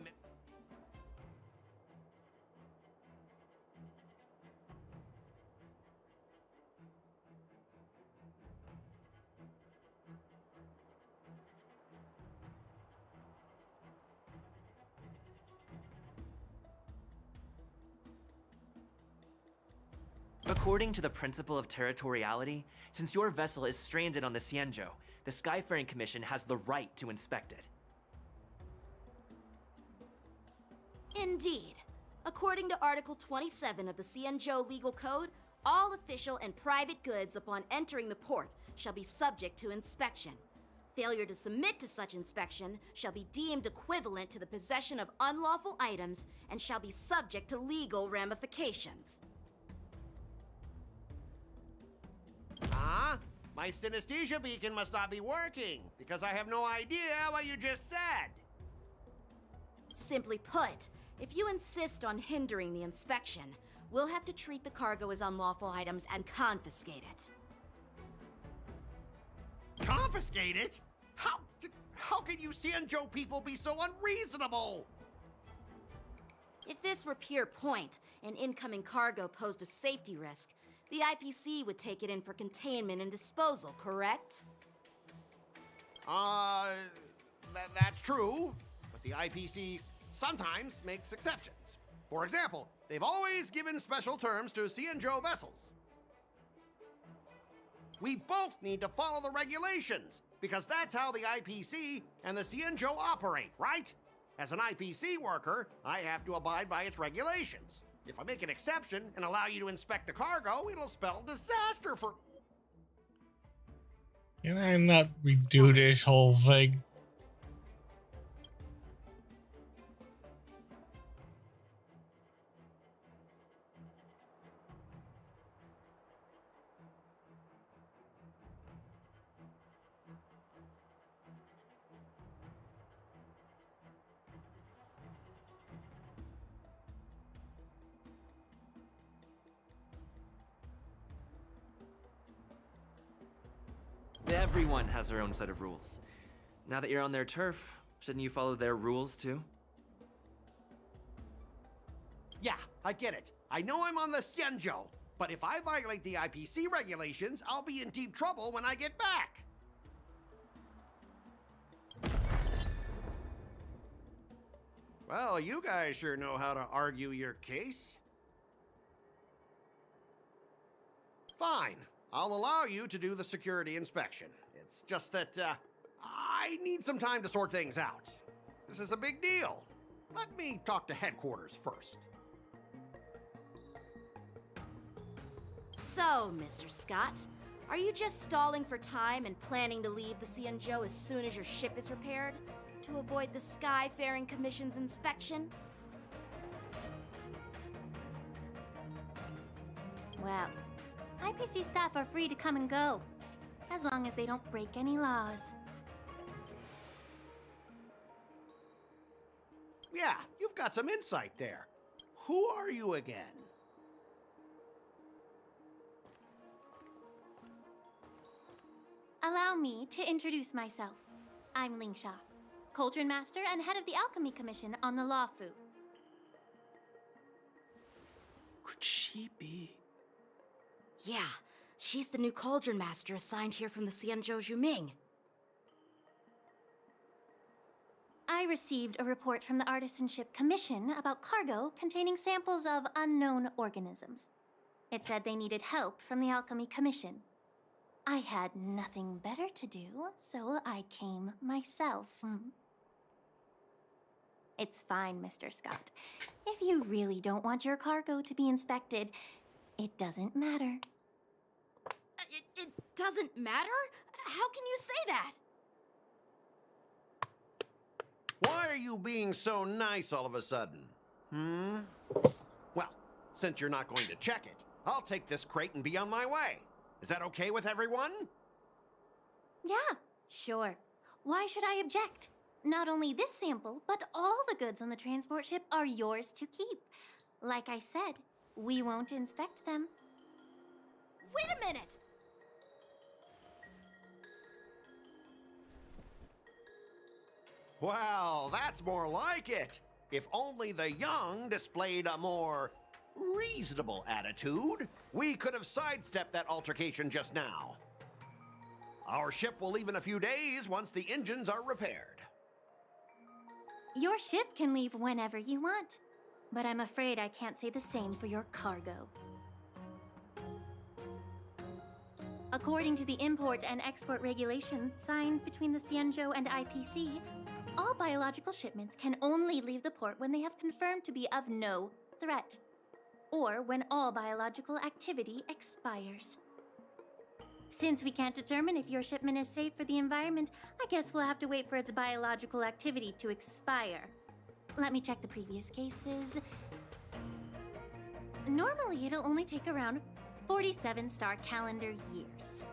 According to the principle of territoriality, since your vessel is stranded on the Cienjo, the Skyfaring Commission has the right to inspect it. Indeed. According to Article 27 of the Cienjo Legal Code, all official and private goods upon entering the port shall be subject to inspection. Failure to submit to such inspection shall be deemed equivalent to the possession of unlawful items and shall be subject to legal ramifications. Huh? My synesthesia beacon must not be working, because I have no idea what you just said. Simply put, if you insist on hindering the inspection, we'll have to treat the cargo as unlawful items and confiscate it. Confiscate it? How can you Xianzhou people be so unreasonable? If this were Pier Point and incoming cargo posed a safety risk, the IPC would take it in for containment and disposal, correct? That's true, but the IPC sometimes makes exceptions. For example, they've always given special terms to Xianzhou vessels. We both need to follow the regulations, because that's how the IPC and the Xianzhou operate, right? As an IPC worker, I have to abide by its regulations. If I make an exception and allow you to inspect the cargo, it'll spell disaster for... Can I not redo this whole thing? Everyone has their own set of rules. Now that you're on their turf, shouldn't you follow their rules too? Yeah, I get it. I know I'm on the Xianzhou, but if I violate the IPC regulations, I'll be in deep trouble when I get back. Well, you guys sure know how to argue your case. Fine. I'll allow you to do the security inspection. It's just that, I need some time to sort things out. This is a big deal. Let me talk to headquarters first. So, Mr. Scott, are you just stalling for time and planning to leave the Xianzhou as soon as your ship is repaired? To avoid the Skyfaring Commission's inspection? Well, IPC staff are free to come and go, as long as they don't break any laws. Yeah, you've got some insight there. Who are you again? Allow me to introduce myself. I'm Lingsha, Cauldron Master and head of the Alchemy Commission on the Lawfu. Could she be? Yeah, she's the new Cauldron Master assigned here from the Xianzhou Zhuming. I received a report from the Artisanship Commission about cargo containing samples of unknown organisms. It said they needed help from the Alchemy Commission. I had nothing better to do, so I came myself. It's fine, Mr. Scott. If you really don't want your cargo to be inspected, it doesn't matter. It doesn't matter? How can you say that? Why are you being so nice all of a sudden? Well, since you're not going to check it, I'll take this crate and be on my way. Is that okay with everyone? Yeah, sure. Why should I object? Not only this sample, but all the goods on the transport ship are yours to keep. Like I said, we won't inspect them. Wait a minute! Well, that's more like it. If only the young displayed a more reasonable attitude, we could have sidestepped that altercation just now. Our ship will leave in a few days once the engines are repaired. Your ship can leave whenever you want, but I'm afraid I can't say the same for your cargo. According to the import and export regulation signed between the Xianzhou and IPC, all biological shipments can only leave the port when they have confirmed to be of no threat, or when all biological activity expires. Since we can't determine if your shipment is safe for the environment, I guess we'll have to wait for its biological activity to expire. Let me check the previous cases. Normally, it'll only take around 47 star calendar years.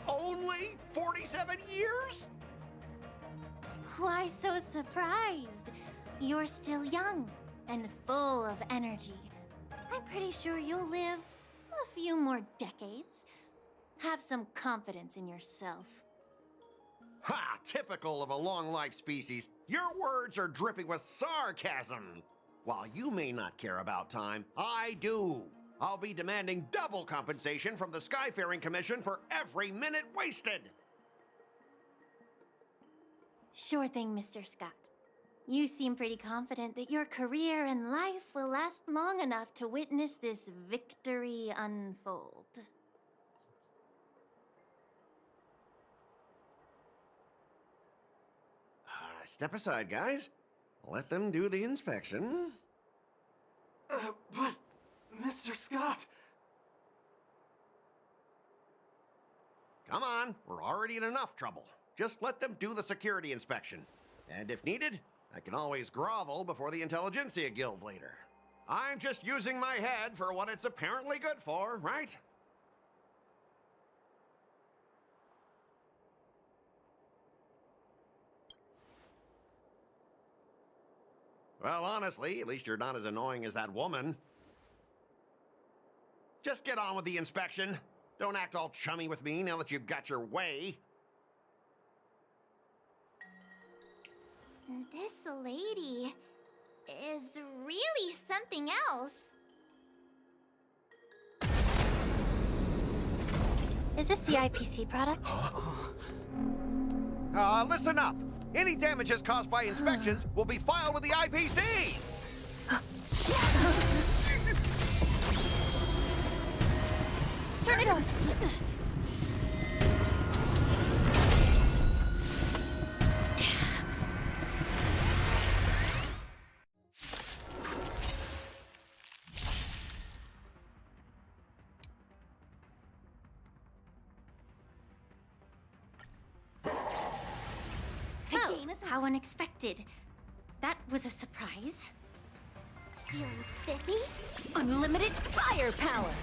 Only 47 years? Why so surprised? You're still young and full of energy. I'm pretty sure you'll live a few more decades. Have some confidence in yourself. Ha! Typical of a long-life species. Your words are dripping with sarcasm. While you may not care about time, I do. I'll be demanding double compensation from the Skyfaring Commission for every minute wasted. Sure thing, Mr. Scott. You seem pretty confident that your career and life will last long enough to witness this victory unfold. Step aside, guys. Let them do the inspection. But, Mr. Scott... Come on, we're already in enough trouble. Just let them do the security inspection. And if needed, I can always grovel before the Intelligentsia Guild later. I'm just using my head for what it's apparently good for, right? Well, honestly, at least you're not as annoying as that woman. Just get on with the inspection. Don't act all chummy with me now that you've got your way. This lady is really something else. Is this the IPC product? Listen up. Any damages caused by inspections will be filed with the IPC. Turn it off. How unexpected. That was a surprise. Feeling spiffy? Unlimited firepower!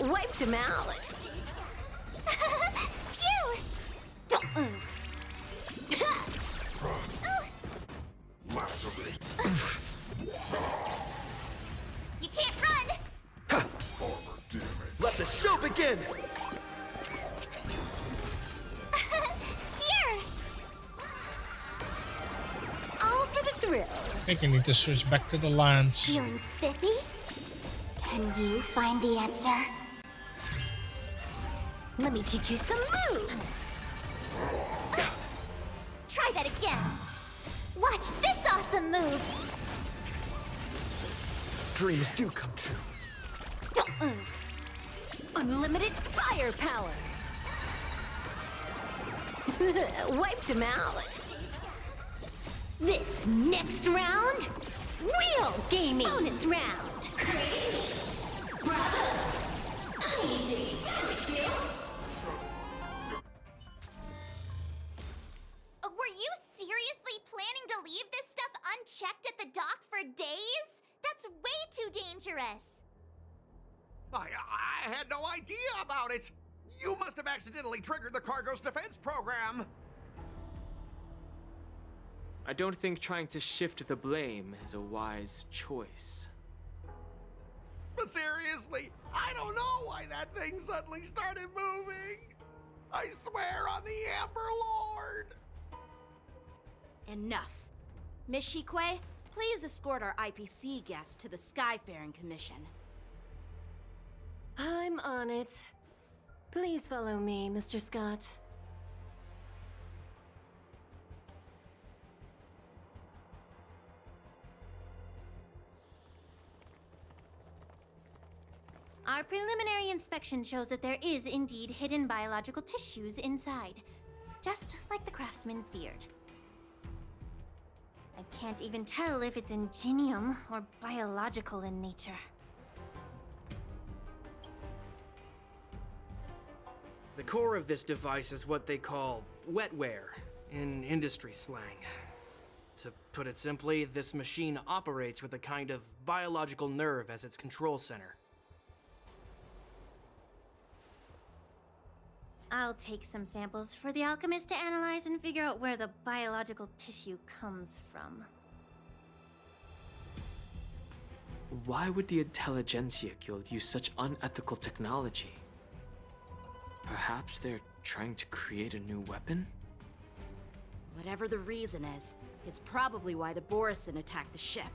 Wiped him out. Phew! You can't run! Let the show begin! Here! All for the thrill. I think I need to switch back to the lands. Feeling spiffy? Can you find the answer? Let me teach you some moves. Try that again. Watch this awesome move. Dreams do come true. Unlimited firepower. Wiped him out. This next round, real gaming. Bonus round. Crazy. Bravo. Easy. Skills. Were you seriously planning to leave this stuff unchecked at the dock for days? That's way too dangerous. I had no idea about it. You must have accidentally triggered the cargo's defense program. I don't think trying to shift the blame is a wise choice. But seriously, I don't know why that thing suddenly started moving. I swear on the Amber Lord. Enough. Miss Shikwe, please escort our IPC guest to the Skyfaring Commission. I'm on it. Please follow me, Mr. Scott. Our preliminary inspection shows that there is indeed hidden biological tissues inside, just like the craftsman feared. I can't even tell if it's ingenium or biological in nature. The core of this device is what they call wetware in industry slang. To put it simply, this machine operates with a kind of biological nerve as its control center. I'll take some samples for the alchemist to analyze and figure out where the biological tissue comes from. why would the Intelligentsia Guild use such unethical technology? Perhaps they're trying to create a new weapon? Whatever the reason is, it's probably why the Borison attacked the ship.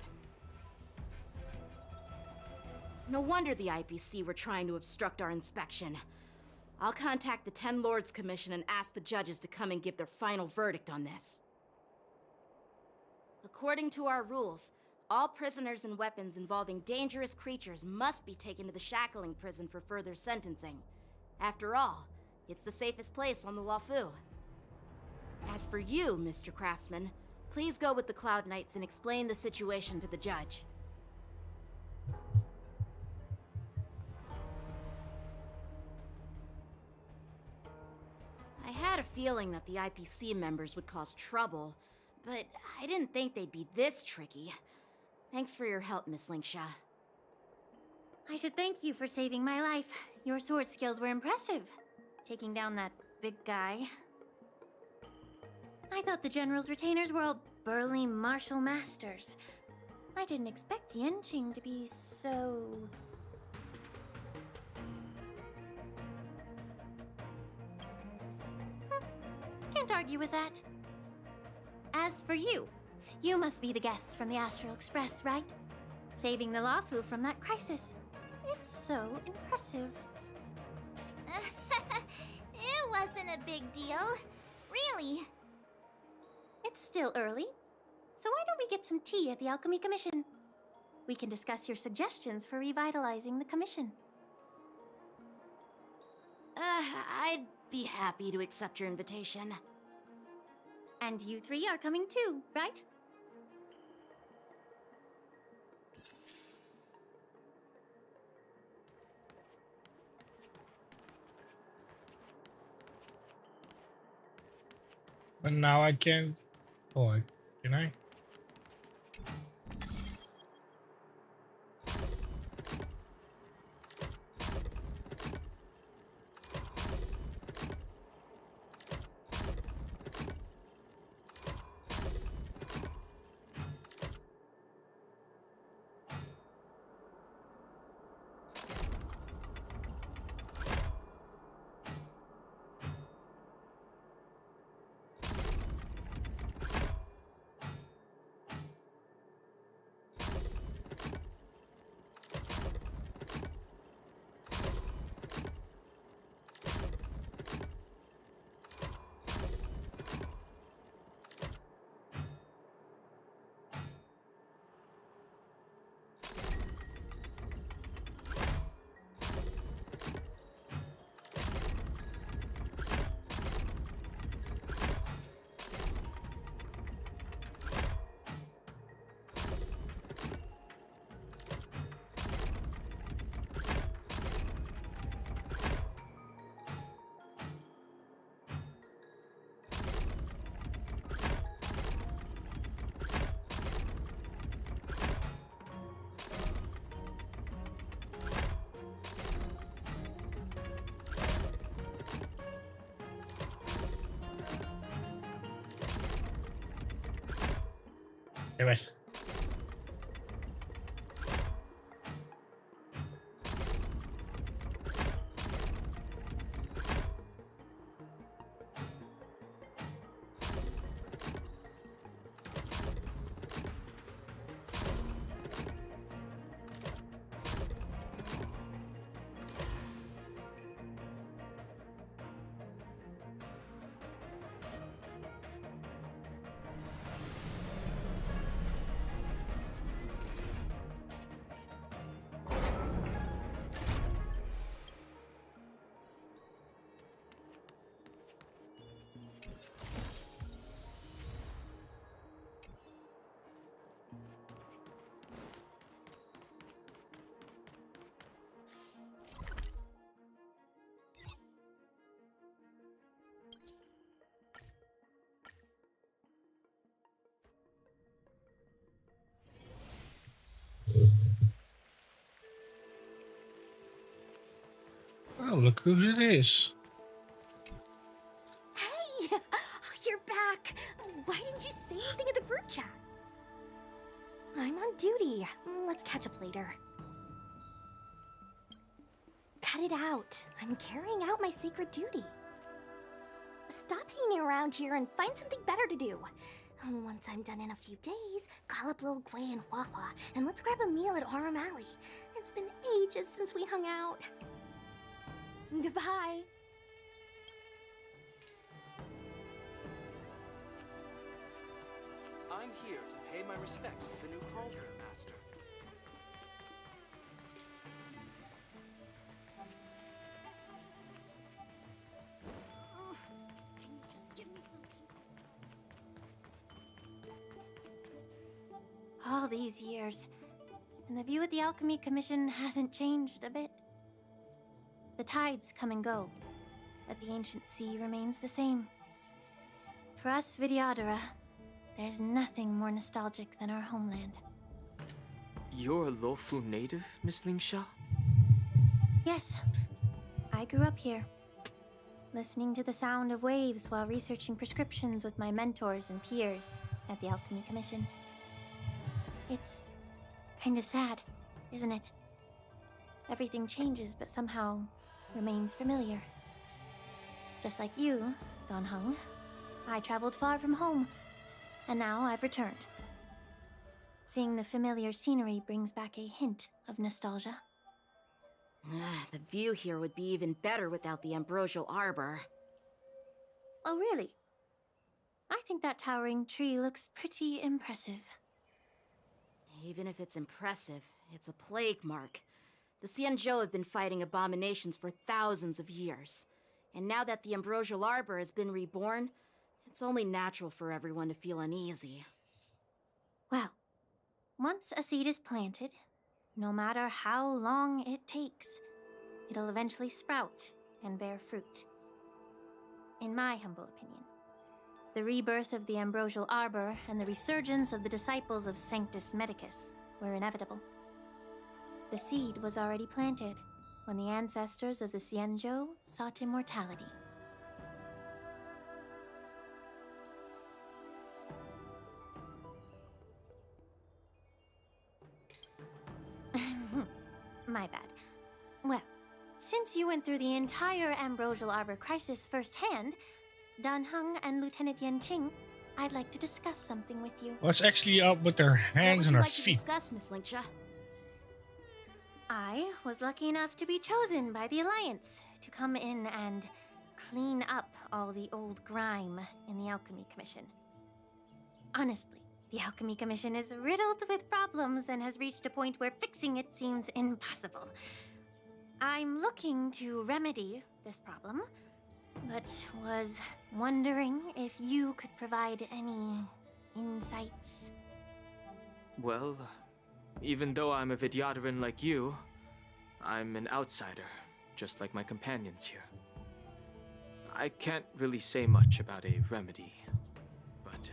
No wonder the IPC were trying to obstruct our inspection. I'll contact the Ten Lords Commission and ask the judges to come and give their final verdict on this. According to our rules, all prisoners and weapons involving dangerous creatures must be taken to the shackling prison for further sentencing. After all, it's the safest place on the Luofu. As for you, Mr. Craftsman, please go with the Cloud Knights and explain the situation to the judge. I had a feeling that the IPC members would cause trouble, but I didn't think they'd be this tricky. Thanks for your help, Miss Linksha. I should thank you for saving my life. Your sword skills were impressive. Taking down that big guy. I thought the General's retainers were all burly martial masters. I didn't expect Yenqing to be so... Can't argue with that. As for you, you must be the guests from the Astral Express, right? Saving the Luofu from that crisis. It's so impressive. It wasn't a big deal. Really. It's still early, so why don't we get some tea at the Alchemy Commission? We can discuss your suggestions for revitalizing the commission. I'd be happy to accept your invitation. And you three are coming too, right? But now I can't. Oh, can I? ¿Qué ves? Oh, look who it is. Hey! Oh, you're back! Why didn't you say anything in the group chat? I'm on duty. let's catch up later. Cut it out. I'm carrying out my sacred duty. Stop hanging around here and find something better to do. Once I'm done in a few days, call up Lil Gwei and Hua Hua, and let's grab a meal at Aurum Alley. It's been ages since we hung out. Goodbye. I'm here to pay my respects to the new Cauldron Master. Can you just give me some peace? All these years, and the view of the Alchemy Commission hasn't changed a bit. The tides come and go, but the ancient sea remains the same. For us Vidyadhara, there's nothing more nostalgic than our homeland. You're a Luofu native, Miss Lingsha? Yes, I grew up here, listening to the sound of waves while researching prescriptions with my mentors and peers at the Alchemy Commission. It's kind of sad, isn't it? Everything changes, but somehow remains familiar. Just like you, Dan Heng, I traveled far from home, and now I've returned. Seeing the familiar scenery brings back a hint of nostalgia. The view here would be even better without the ambrosial arbor. Oh, really? I think that towering tree looks pretty impressive. Even if it's impressive, it's a plague mark. The Xianzhou have been fighting abominations for thousands of years. And now that the ambrosial arbor has been reborn, it's only natural for everyone to feel uneasy. Well, once a seed is planted, no matter how long it takes, it'll eventually sprout and bear fruit. In my humble opinion, the rebirth of the ambrosial arbor and the resurgence of the disciples of Sanctus Medicus were inevitable. The seed was already planted when the ancestors of the Xianzhou sought immortality. My bad. Well, since you went through the entire Ambrosial Arbor crisis firsthand, Dan Heng and Lieutenant Yanqing, I'd like to discuss something with you. What's actually up with their hands and What her would you like to feet? discuss, Miss Lingsha? I was lucky enough to be chosen by the Alliance to come in and clean up all the old grime in the Alchemy Commission. Honestly, the Alchemy Commission is riddled with problems and has reached a point where fixing it seems impossible. I'm looking to remedy this problem, but was wondering if you could provide any insights. Well, even though I'm a Vidyadharan like you, I'm an outsider, just like my companions here. I can't really say much about a remedy, but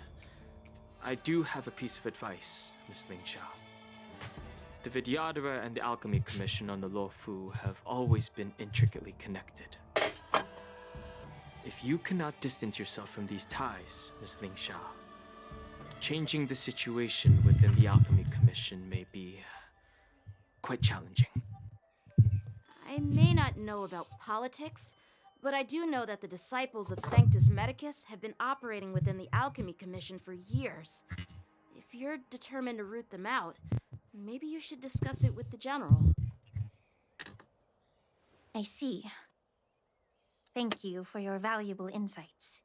I do have a piece of advice, Miss Lingsha. The Vidyadhara and the Alchemy Commission on the Luofu have always been intricately connected. If you cannot distance yourself from these ties, Miss Lingsha, changing the situation within the Alchemy Commission may be quite challenging. I may not know about politics, but I do know that the disciples of Sanctus Medicus have been operating within the Alchemy Commission for years. If you're determined to root them out, maybe you should discuss it with the General. I see. Thank you for your valuable insights.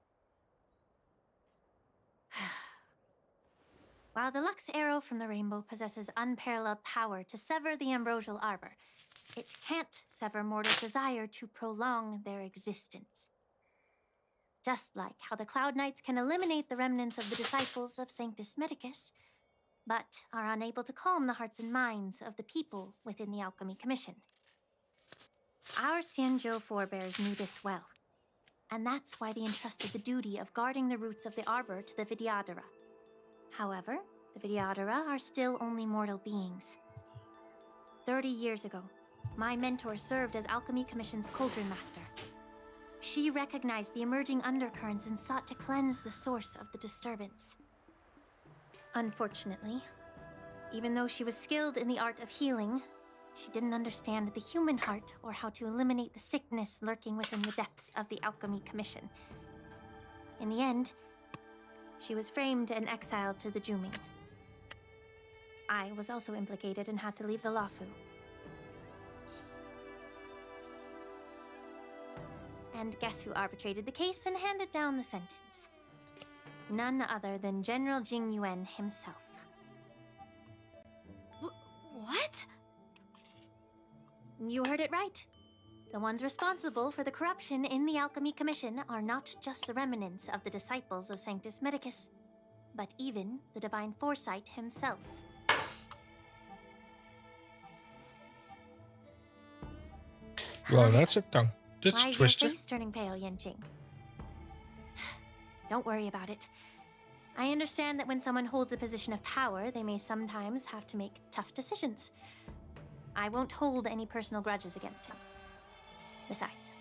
While the Lux Arrow from the Rainbow possesses unparalleled power to sever the Ambrosial Arbor, it can't sever mortals' desire to prolong their existence. Just like how the Cloud Knights can eliminate the remnants of the disciples of Sanctus Medicus, but are unable to calm the hearts and minds of the people within the Alchemy Commission. Our Xianzhou forebears knew this well, and that's why they entrusted the duty of guarding the roots of the Arbor to the Vidyadhara. However, the Vidyadhara are still only mortal beings. 30 years ago, my mentor served as Alchemy Commission's Cauldron Master. She recognized the emerging undercurrents and sought to cleanse the source of the disturbance. Unfortunately, Even though she was skilled in the art of healing, she didn't understand the human heart or how to eliminate the sickness lurking within the depths of the Alchemy Commission. In the end, she was framed and exiled to the Juming. I was also implicated and had to leave the Lafu. And guess who arbitrated the case and handed down the sentence? None other than General Jing Yuan himself. What? You heard it right. The ones responsible for the corruption in the Alchemy Commission are not just the remnants of the disciples of Sanctus Medicus, but even the Divine Foresight himself. Well, that's a tongue. That's Why is twister. your face turning pale, Yanqing? Don't worry about it. I understand that when someone holds a position of power, they may sometimes have to make tough decisions. I won't hold any personal grudges against him. Besides,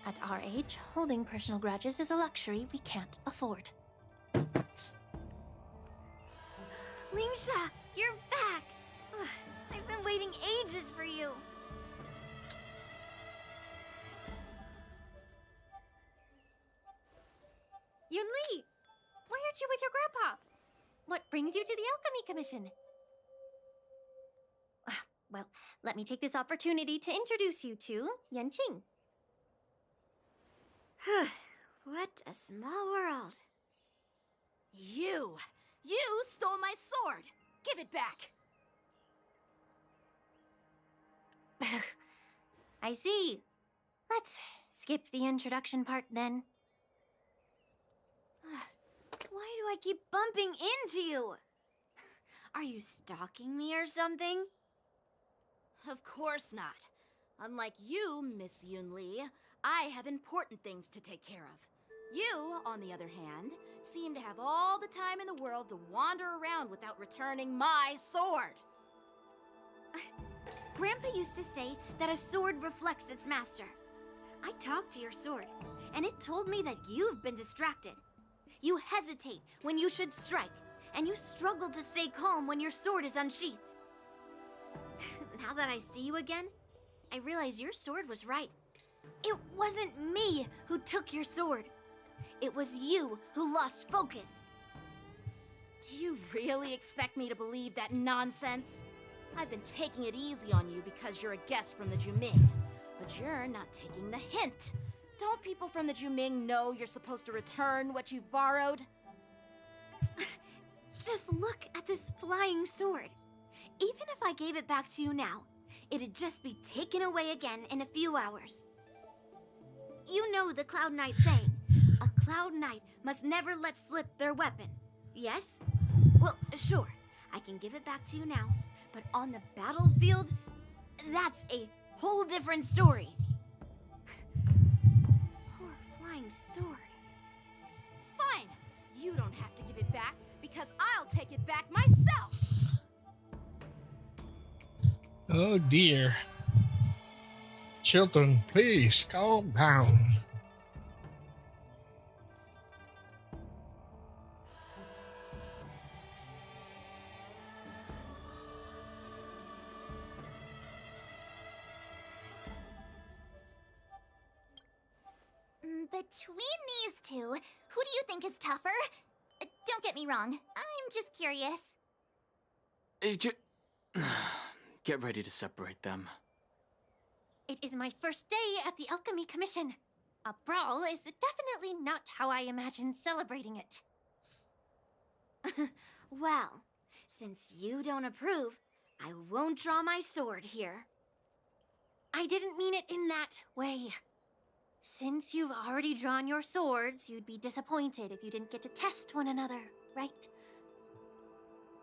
at our age, holding personal grudges is a luxury we can't afford. Lingsha, you're back! Ugh, I've been waiting ages for you. Yunli! Why aren't you with your grandpa? What brings you to the Alchemy Commission? Well, let me take this opportunity to introduce you to Yanqing. What a small world. You stole my sword! Give it back! I see. Let's skip the introduction part then. Why do I keep bumping into you? Are you stalking me or something? Of course not. Unlike you, Miss Yunli, I have important things to take care of. You, on the other hand, seem to have all the time in the world to wander around without returning my sword. Grandpa used to say that a sword reflects its master. I talked to your sword, and it told me that you've been distracted. You hesitate when you should strike, and you struggle to stay calm when your sword is unsheathed. Now that I see you again, I realize your sword was right. It wasn't me who took your sword. It was you who lost focus. Do you really expect me to believe that nonsense? I've been taking it easy on you because you're a guest from the Juming, but you're not taking the hint. Don't people from the Juming know you're supposed to return what you've borrowed? Just look at this flying sword. Even if I gave it back to you now, it'd just be taken away again in a few hours. You know the Cloud Knight saying, a Cloud Knight must never let slip their weapon, yes? Well, sure, I can give it back to you now, but on the battlefield, that's a whole different story. Poor flying sword. Fine! You don't have to give it back, because I'll take it back myself! Oh dear. Children, please calm down. Between these two, who do you think is tougher? Don't get me wrong, I'm just curious. Get ready to separate them. It is my first day at the Alchemy Commission. A brawl is definitely not how I imagined celebrating it. Well, since you don't approve, I won't draw my sword here. I didn't mean it in that way. Since you've already drawn your swords, you'd be disappointed if you didn't get to test one another, right?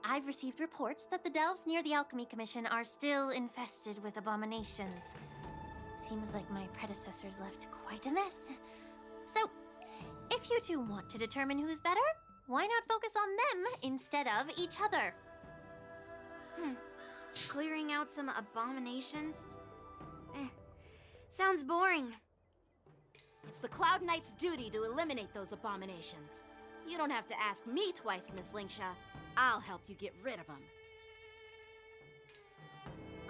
I've received reports that the delves near the Alchemy Commission are still infested with abominations. Seems like my predecessors left quite a mess. So, if you two want to determine who's better, why not focus on them instead of each other? Clearing out some abominations? Sounds boring. It's the Cloud Knight's duty to eliminate those abominations. You don't have to ask me twice, Miss Lingsha. I'll help you get rid of them.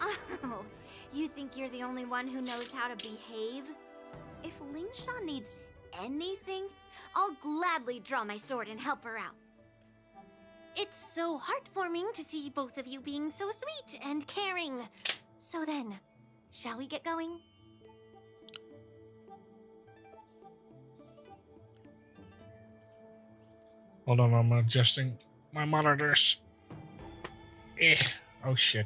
Oh, you think you're the only one who knows how to behave? If Lingsha needs anything, I'll gladly draw my sword and help her out. It's so heartwarming to see both of you being so sweet and caring. So then, shall we get going? Hold on, I'm adjusting my monitors. Oh shit.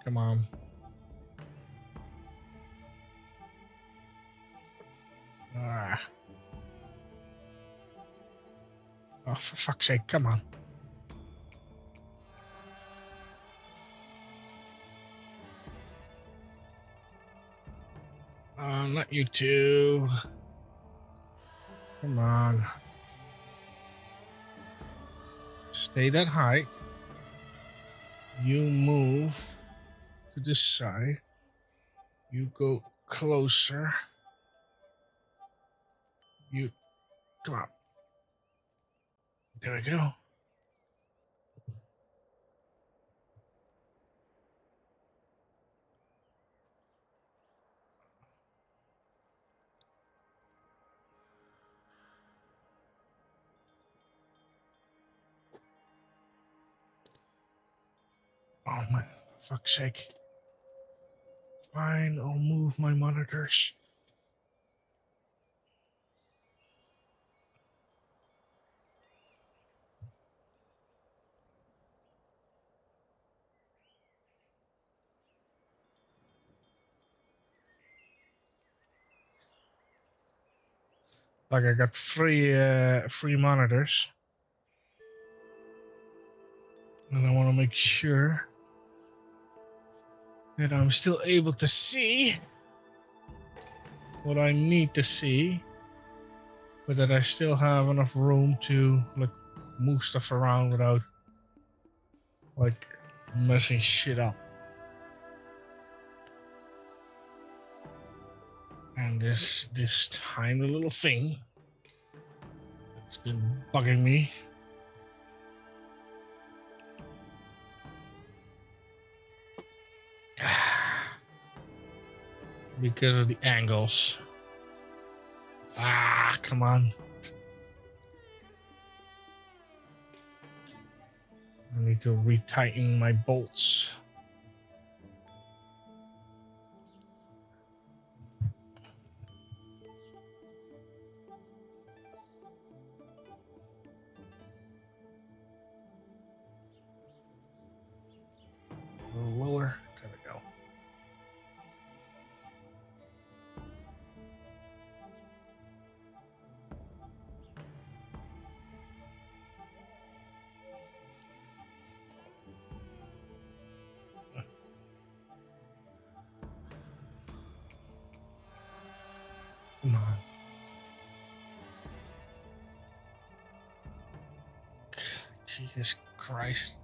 Come on. Oh, for fuck's sake, come on. Not you two. Come on. Stay that height. You move to this side. You go closer. You, come on. There we go. Oh my, for fuck's sake. Fine, I'll move my monitors. Like I got three monitors. And I want to make sure that I'm still able to see what I need to see, but that I still have enough room to like move stuff around without like messing shit up. And this tiny little thing that's been bugging me. Because of the angles. Come on. I need to retighten my bolts. A little lower. There we go. Come on. Jesus Christ.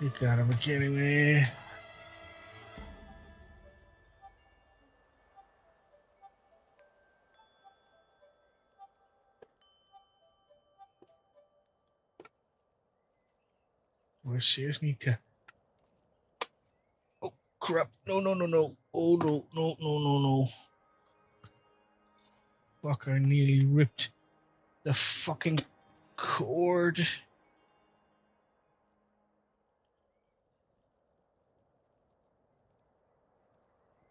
You gotta be kidding me. We seriously need to. Oh crap. No. Oh no. Fuck, I nearly ripped the fucking cord.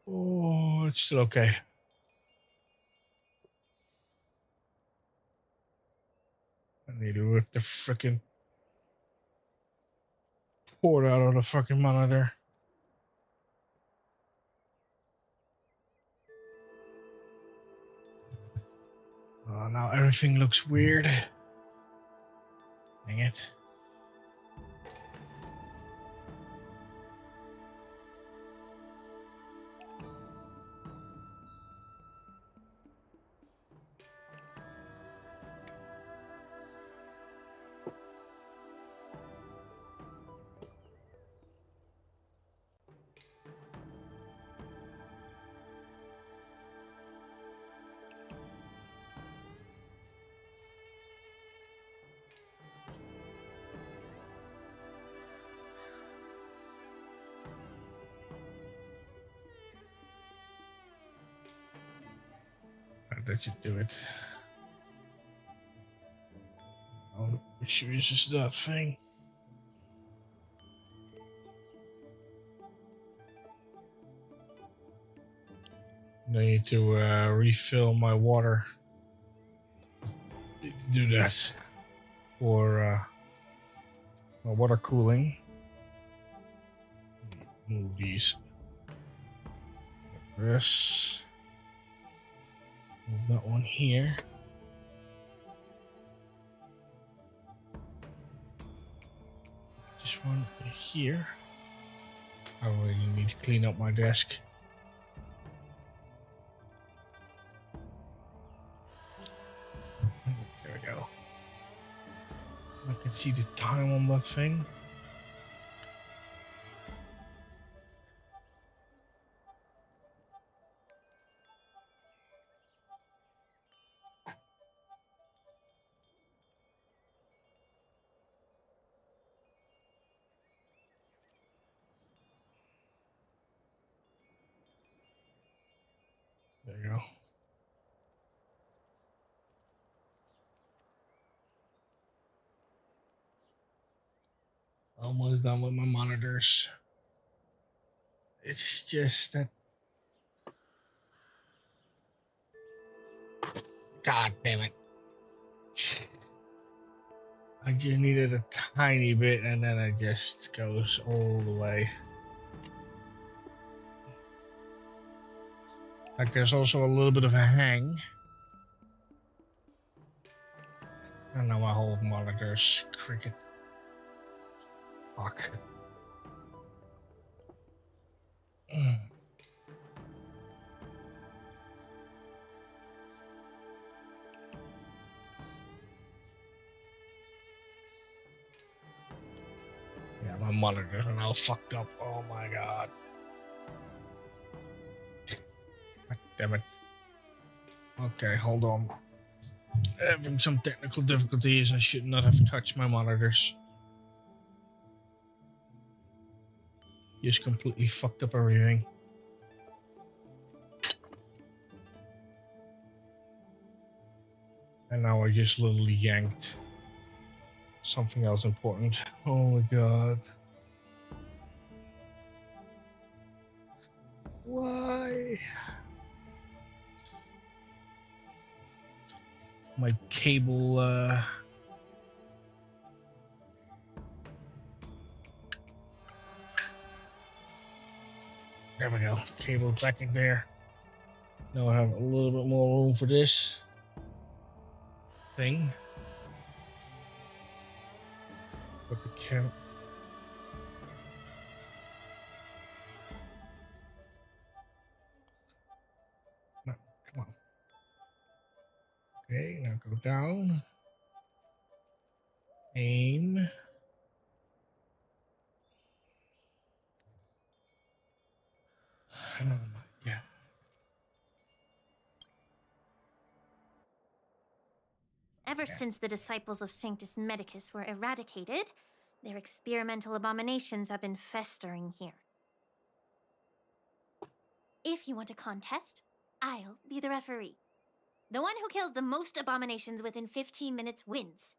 Oh, it's still okay. I need to rip the freaking port out of the fucking monitor. Oh, now everything looks weird. Dang it. that should do it. Oh, make sure it's just that thing. I need to refill my water. Need to do that for my water cooling. Move these. This. Move that one here. This one here. I really need to clean up my desk. There we go. I can see the time on that thing. There you go. Almost done with my monitors. It's just that. God damn it. I just needed a tiny bit and then it just goes all the way. Like there's also a little bit of a hang. And now my whole monitor's cricket. Fuck. Yeah, my monitors are now fucked up. Oh my god. God damn it. Okay, hold on. Having some technical difficulties. I should not have touched my monitors. Just completely fucked up everything. And now I just literally yanked something else important. Oh my god. Why? My cable, there we go. Cable back in there. Now I have a little bit more room for this thing. Put the cam. No, come on. Okay, now go down. Aim. Oh my god. Ever since the disciples of Sanctus Medicus were eradicated, their experimental abominations have been festering here. If you want a contest, I'll be the referee. The one who kills the most abominations within 15 minutes wins.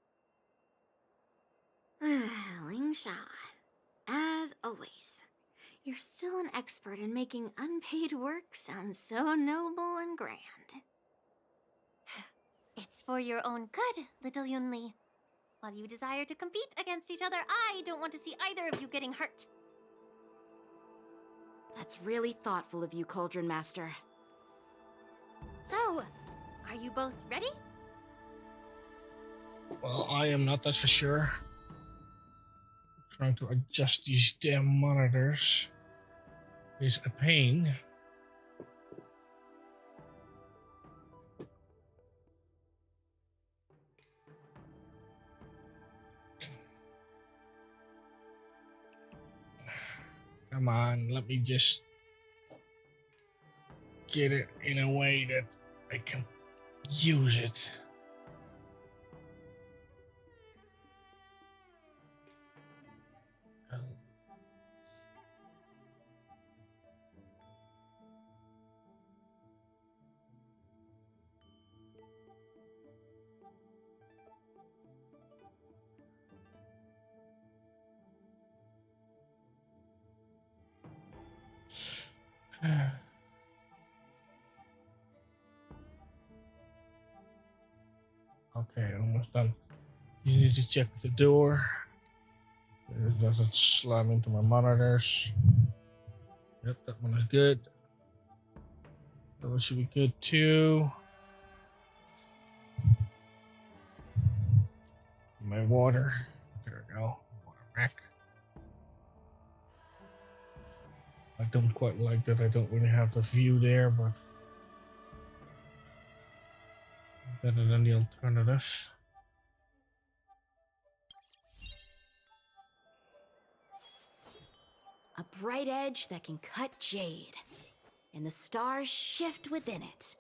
Lingsha, as always, you're still an expert in making unpaid work sound so noble and grand. It's for your own good, little Yunli. While you desire to compete against each other, I don't want to see either of you getting hurt. That's really thoughtful of you, Cauldron Master. So, are you both ready? Well, I am not, that's for sure. Trying to adjust these damn monitors is a pain. Come on, let me just get it in a way that I can use it. Okay, almost done. You need to check the door. It doesn't slam into my monitors. Yep, that one is good. That one should be good too. My water. There we go. Water rack. I don't quite like that I don't really have the view there, but better than the alternative. A bright edge that can cut jade, and the stars shift within it.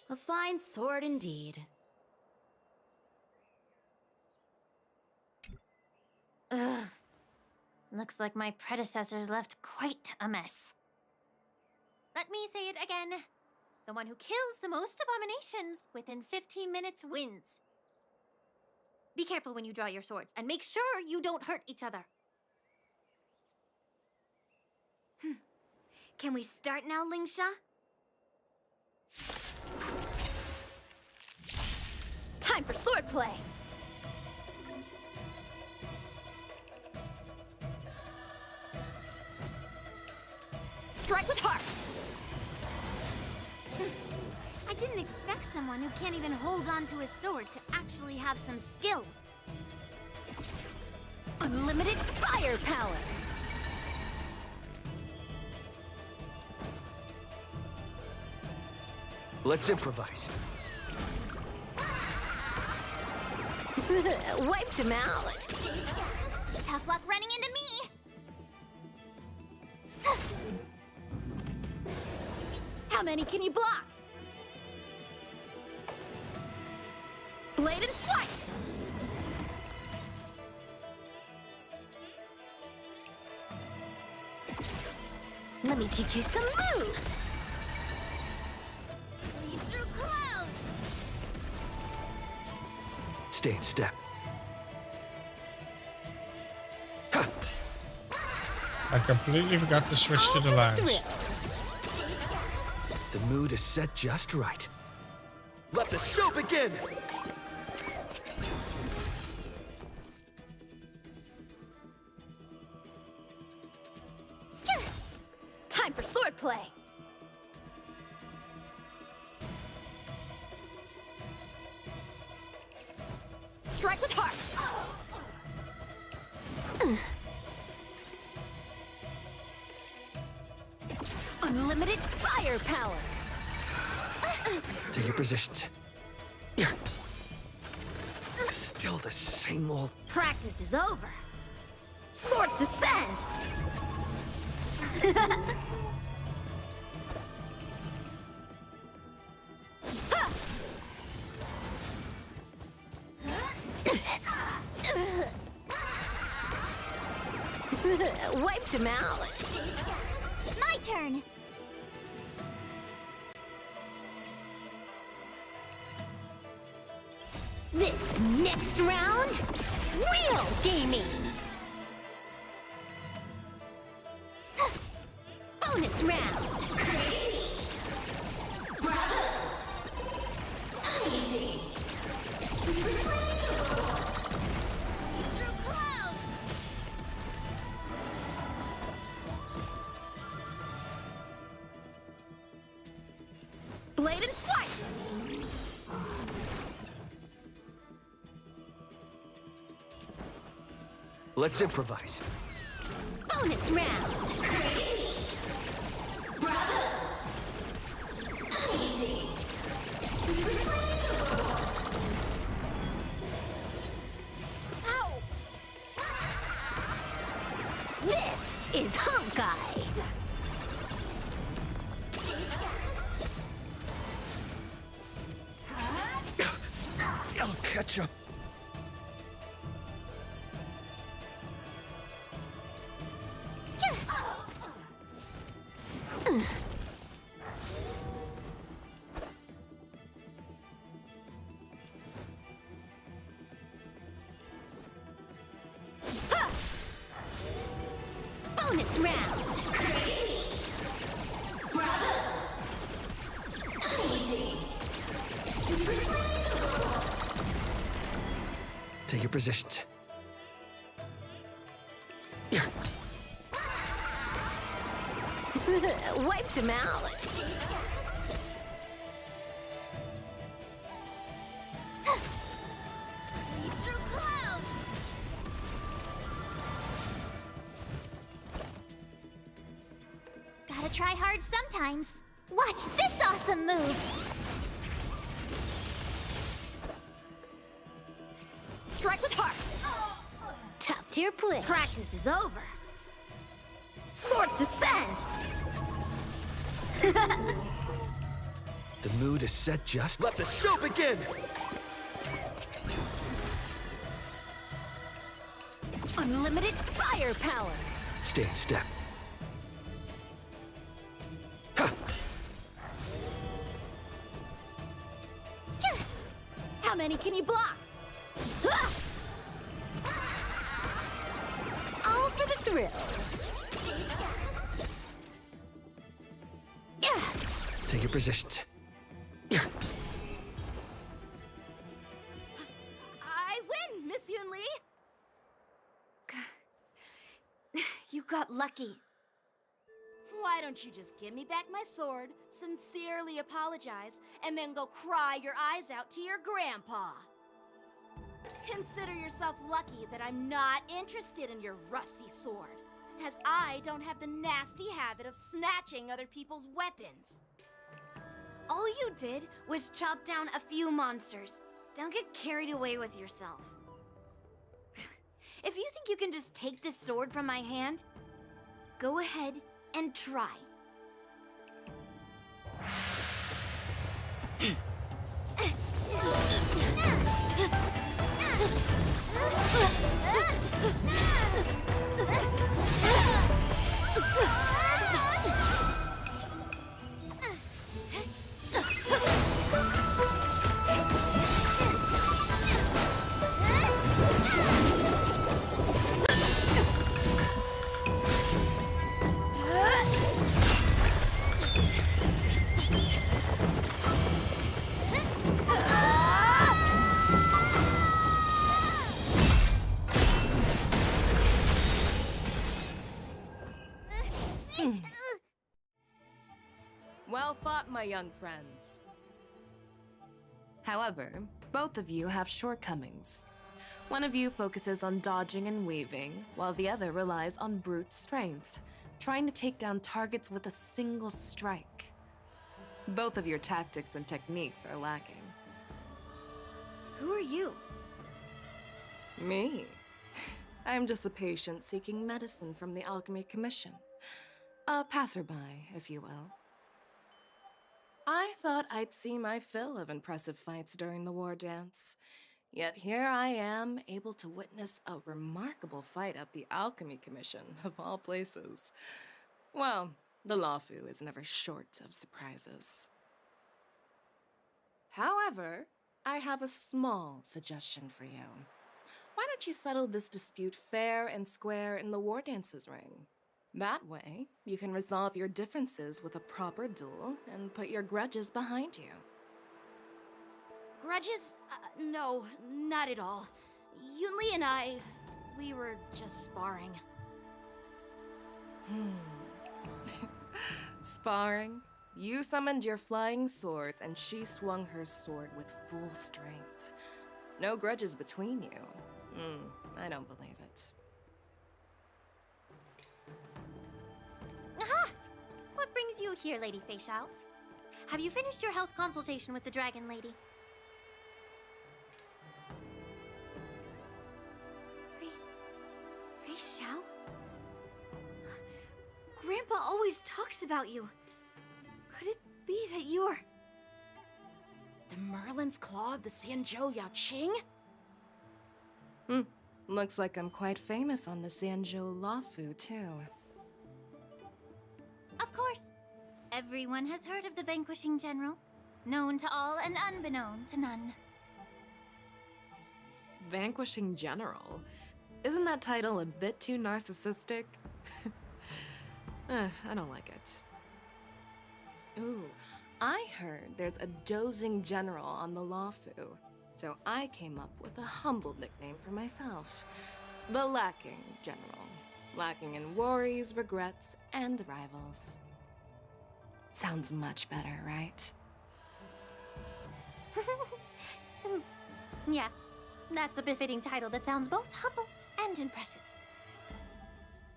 A fine sword indeed. Ugh. Looks like my predecessors left quite a mess. Let me say it again. The one who kills the most abominations within 15 minutes wins. Be careful when you draw your swords, and make sure you don't hurt each other. Can we start now, Lingsha? Time for swordplay! Strike with heart! I didn't expect someone who can't even hold on to his sword to actually have some skill. Unlimited firepower! Let's improvise. Wiped him out. Tough luck running into me! How many can you block? Blade and flight! Let me teach you some moves! Stay in step. I completely forgot to switch to the lines. The mood is set just right. Let the show begin! Time for swordplay! Strike with heart! Unlimited firepower! Take your positions. Still the same old... Practice is over. Swords descend! Wiped him out. My turn! This next round, real gaming! Bonus round! Crazy! Bravo! Easy! Super Blade and flight! Let's improvise. Bonus round! Crazy! Bravo! Easy! Ow! This is Honkai! I'll catch up. Bonus round! Crazy! Bravo! Easy! Super Take your positions. Wiped him out. Gotta try hard sometimes. Watch this awesome move! Strike with heart. Top tier play. Practice is over. Swords descend. The mood is set just. Let the show begin! Unlimited firepower. Stay in step. How many can you block? All for the thrill. Take your positions. I win, Miss Yun Li. You got lucky. Why don't you just give me back my sword, sincerely apologize, and then go cry your eyes out to your grandpa? Consider yourself lucky that I'm not interested in your rusty sword, as I don't have the nasty habit of snatching other people's weapons. All you did was chop down a few monsters. Don't get carried away with yourself. If you think you can just take this sword from my hand, go ahead and try. Well fought, my young friends. However, both of you have shortcomings. One of you focuses on dodging and weaving, while the other relies on brute strength, trying to take down targets with a single strike. Both of your tactics and techniques are lacking. Who are you? Me? I'm just a patient seeking medicine from the Alchemy Commission. A passerby, if you will. I thought I'd see my fill of impressive fights during the war dance. Yet here I am, able to witness a remarkable fight at the Alchemy Commission, of all places. Well, the Lawfu is never short of surprises. However, I have a small suggestion for you. Why don't you settle this dispute fair and square in the war dance's ring? That way, you can resolve your differences with a proper duel and put your grudges behind you. Grudges? No, not at all. Yun Li and I, we were just sparring. Sparring? You summoned your flying swords and she swung her sword with full strength. No grudges between you. I don't believe it. Aha! What brings you here, Lady Fei Xiao? Have you finished your health consultation with the Dragon Lady? Fei Xiao? Grandpa always talks about you. Could it be that you're... The Merlin's Claw of the Xianzhou Yaoqing? Looks like I'm quite famous on the Xianzhou Lawfu, too. Of course. Everyone has heard of the Vanquishing General. Known to all and unbeknown to none. Vanquishing General? Isn't that title a bit too narcissistic? I don't like it. Ooh, I heard there's a dozing general on the Lawfu. So I came up with a humble nickname for myself. The Lacking General. Lacking in worries, regrets, and rivals. Sounds much better, right? Yeah, that's a befitting title that sounds both humble and impressive.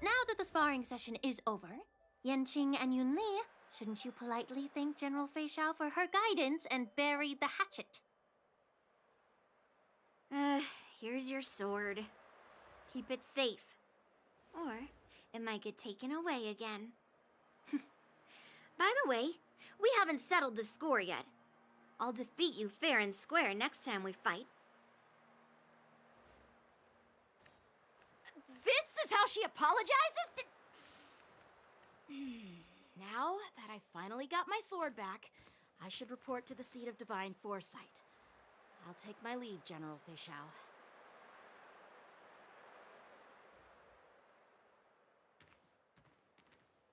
Now that the sparring session is over, Yanqing and Yunli, shouldn't you politely thank General Fei Xiao for her guidance and bury the hatchet? Here's your sword. Keep it safe. Or it might get taken away again. By the way, we haven't settled the score yet. I'll defeat you fair and square next time we fight. This is how she apologizes? Now that I finally got my sword back, I should report to the seat of divine foresight. I'll take my leave, General Fei Xiao.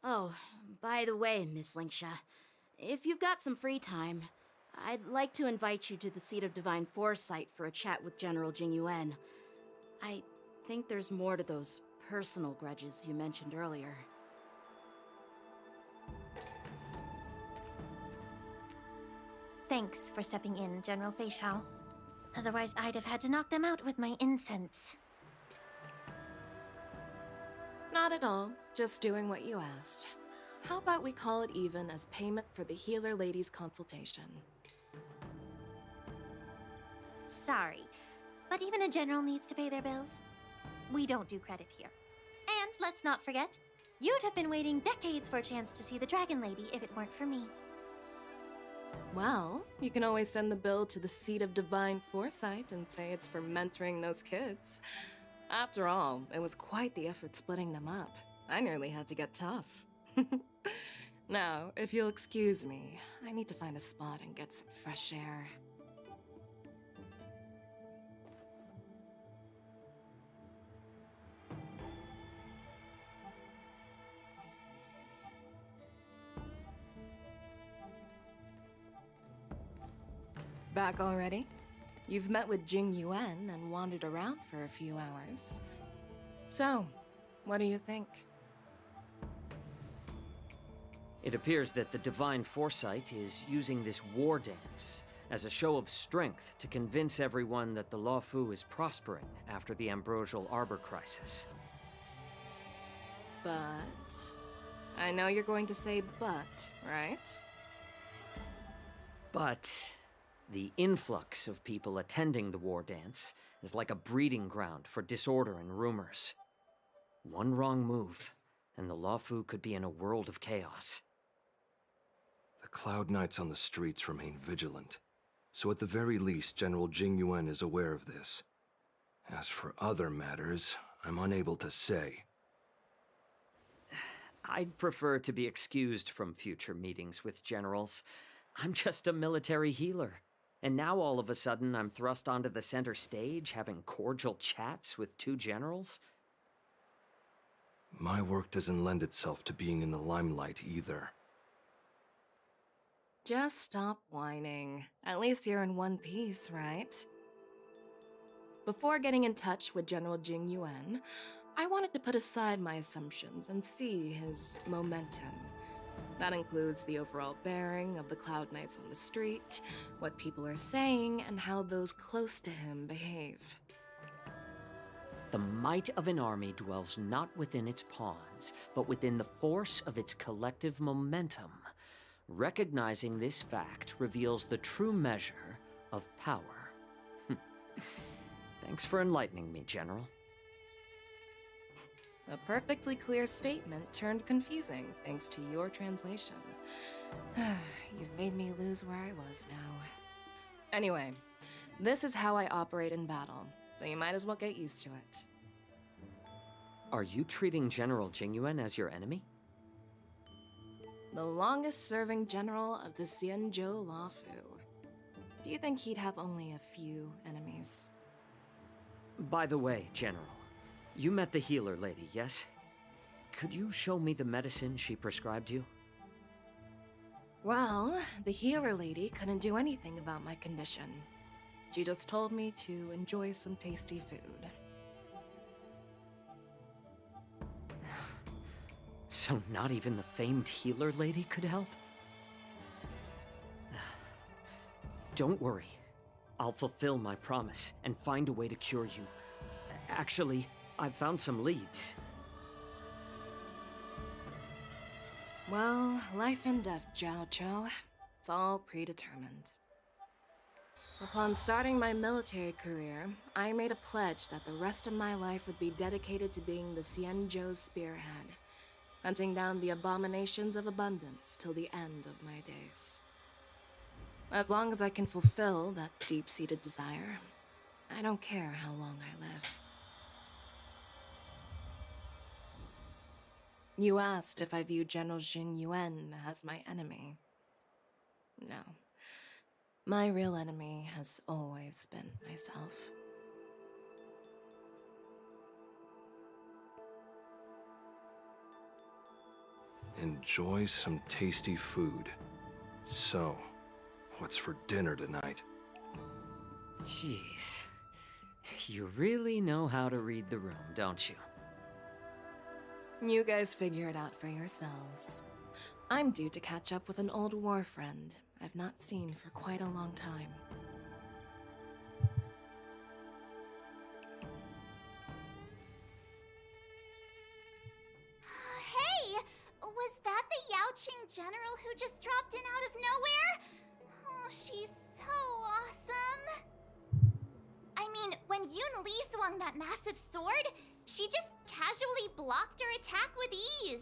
Oh, by the way, Miss Linksha, if you've got some free time, I'd like to invite you to the seat of divine foresight for a chat with General Jingyuan. I think there's more to those personal grudges you mentioned earlier. Thanks for stepping in, General Fei Xiao. Otherwise, I'd have had to knock them out with my incense. Not at all. Just doing what you asked. How about we call it even as payment for the healer lady's consultation? Sorry, but even a general needs to pay their bills. We don't do credit here. And let's not forget, you'd have been waiting decades for a chance to see the Dragon Lady if it weren't for me. Well, you can always send the bill to the seat of divine foresight and say it's for mentoring those kids. After all, it was quite the effort splitting them up. I nearly had to get tough. Now, if you'll excuse me, I need to find a spot and get some fresh air. Back already? You've met with Jing Yuan and wandered around for a few hours. So, what do you think? It appears that the Divine Foresight is using this war dance as a show of strength to convince everyone that the Luofu is prospering after the Ambrosial Arbor crisis. But... I know you're going to say but, right? But the influx of people attending the war dance is like a breeding ground for disorder and rumors. One wrong move, and the Luofu could be in a world of chaos. The Cloud Knights on the streets remain vigilant, so at the very least, General Jing Yuan is aware of this. As for other matters, I'm unable to say. I'd prefer to be excused from future meetings with generals. I'm just a military healer. And now all of a sudden I'm thrust onto the center stage having cordial chats with two generals? My work doesn't lend itself to being in the limelight either. Just stop whining. At least you're in one piece, right? Before getting in touch with General Jing Yuan, I wanted to put aside my assumptions and see his momentum. That includes the overall bearing of the Cloud Knights on the street, what people are saying, and how those close to him behave. The might of an army dwells not within its pawns, but within the force of its collective momentum. Recognizing this fact reveals the true measure of power. Thanks for enlightening me, General. A perfectly clear statement turned confusing thanks to your translation. You've made me lose where I was now. Anyway, this is how I operate in battle, so you might as well get used to it. Are you treating General Jingyuan as your enemy? The longest-serving general of the Xianzhou Luofu. Do you think he'd have only a few enemies? By the way, General, you met the healer lady, yes? Could you show me the medicine she prescribed you? Well, the healer lady couldn't do anything about my condition. She just told me to enjoy some tasty food. So not even the famed healer lady could help? Don't worry. I'll fulfill my promise and find a way to cure you. Actually, I've found some leads. Well, life and death, Jiao Cho. It's all predetermined. Upon starting my military career, I made a pledge that the rest of my life would be dedicated to being the Xianzhou's spearhead, hunting down the abominations of abundance till the end of my days. As long as I can fulfill that deep-seated desire, I don't care how long I live. You asked if I view General Jing Yuan as my enemy. No. My real enemy has always been myself. Enjoy some tasty food. So, what's for dinner tonight? Jeez. You really know how to read the room, don't you? You guys figure it out for yourselves. I'm due to catch up with an old war friend I've not seen for quite a long time. Hey! Was that the Yaoqing general who just dropped in out of nowhere? Oh, she's so awesome! I mean, when Yun Li swung that massive sword, she just casually blocked her attack with ease.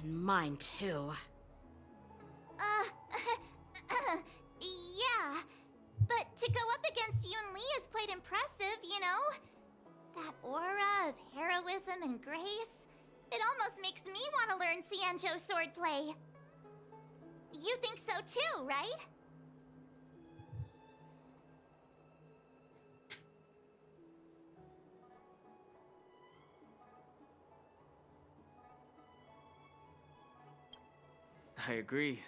And mine too. Yeah. But to go up against Yun Li is quite impressive, you know? That aura of heroism and grace, it almost makes me want to learn Xianzhou swordplay. You think so too, right? I agree.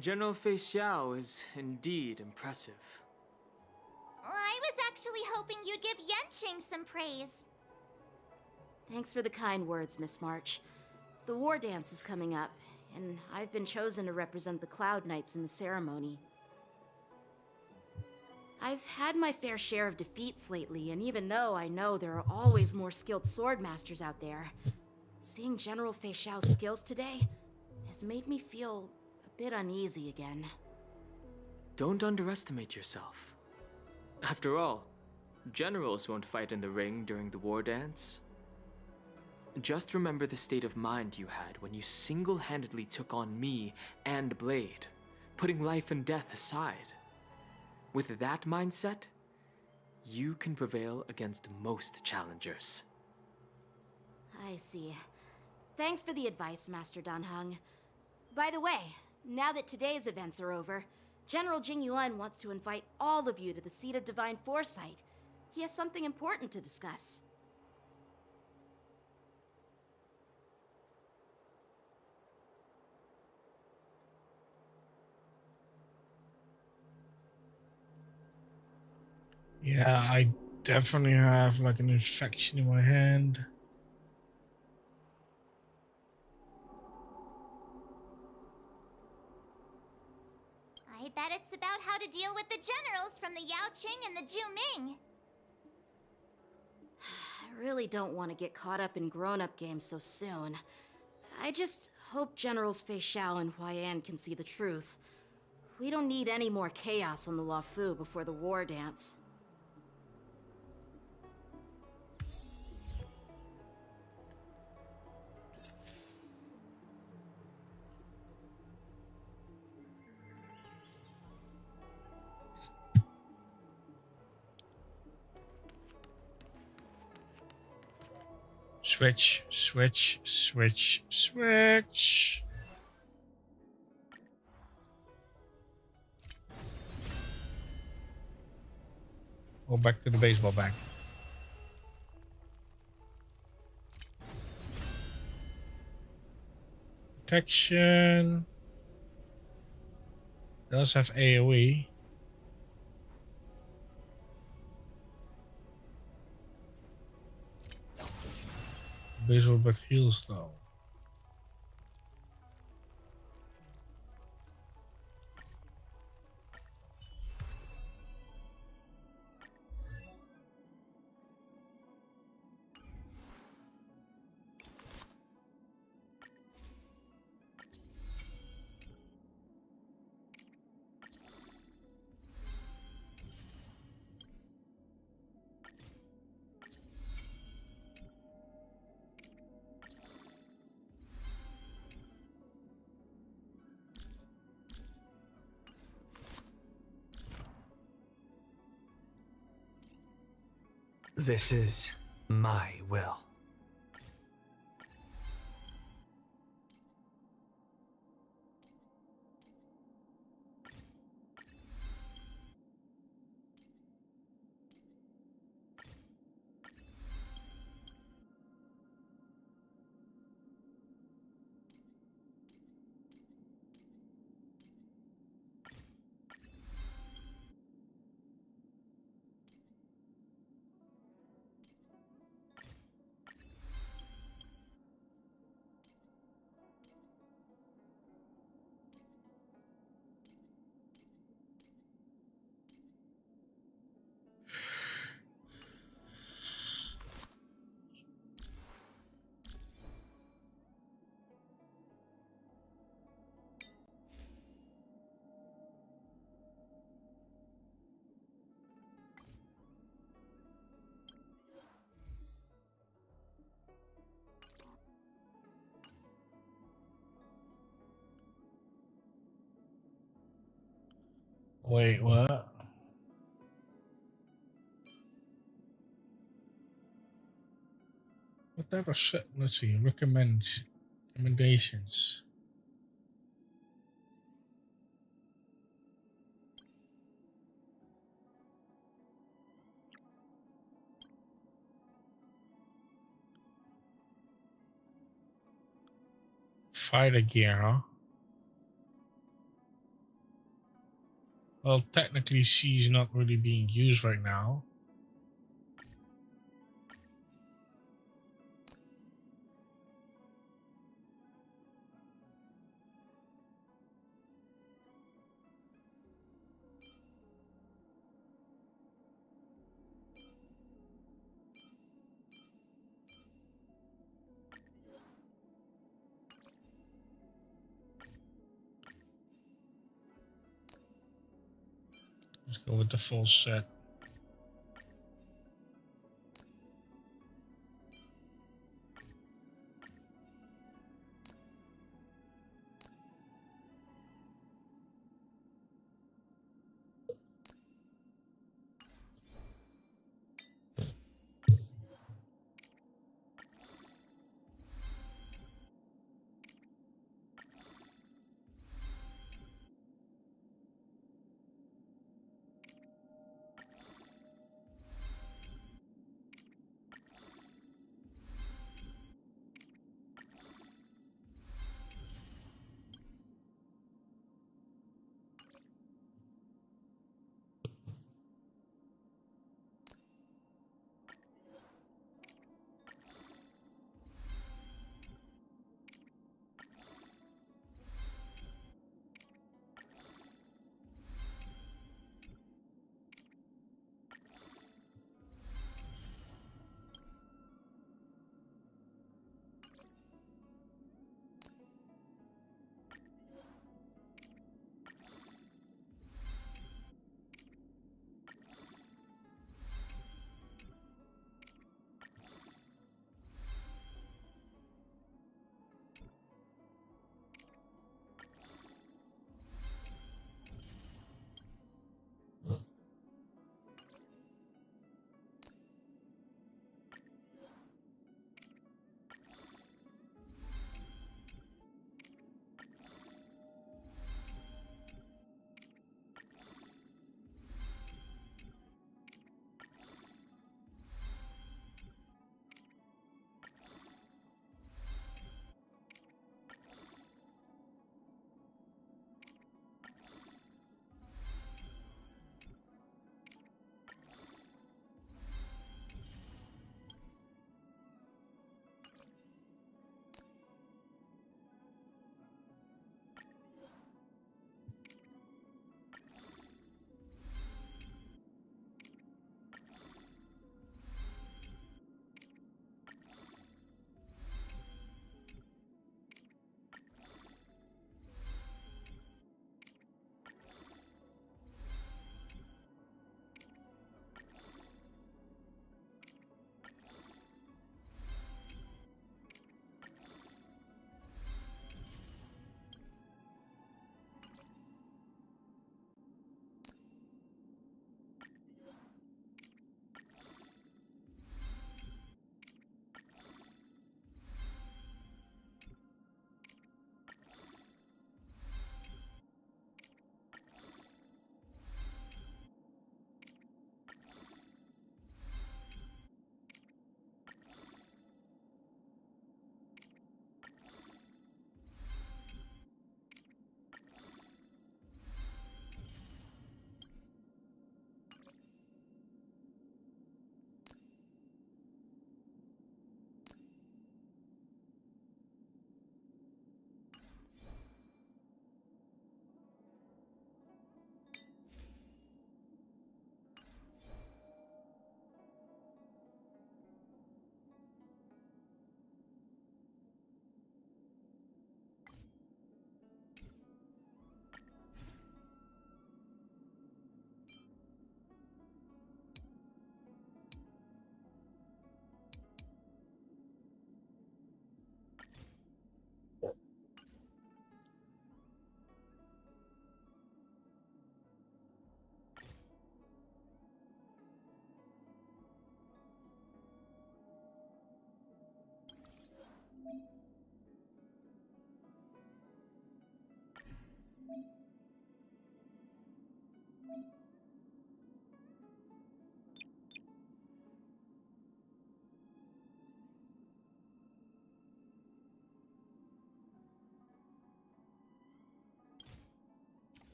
General Fei Xiao is indeed impressive. I was actually hoping you'd give Yanqing some praise. Thanks for the kind words, Miss March. The war dance is coming up, and I've been chosen to represent the Cloud Knights in the ceremony. I've had my fair share of defeats lately, and even though I know there are always more skilled swordmasters out there, seeing General Fei Xiao's skills today has made me feel a bit uneasy again. Don't underestimate yourself. After all, generals won't fight in the ring during the war dance. Just remember the state of mind you had when you single-handedly took on me and Blade, putting life and death aside. With that mindset, you can prevail against most challengers. I see. Thanks for the advice, Master Dan Heng. By the way, now that today's events are over, General Jing Yuan wants to invite all of you to the Seat of Divine Foresight. He has something important to discuss. Yeah, I definitely have like an infection in my hand. I bet it's about how to deal with the generals from the Yaoqing and the Zhuming. I really don't want to get caught up in grown-up games so soon. I just hope Generals Fei Xiao and Huaiyan can see the truth. We don't need any more chaos on the Luofu before the war dance. Switch, switch, switch, switch. Go back to the baseball bat. Protection. Does have AoE. baseball bat heals though. This is my will. Wait, what? What type of shit? Let's see. Recommendations. Fighter gear, huh? Well, technically, she's not really being used right now. Let's go with the full set.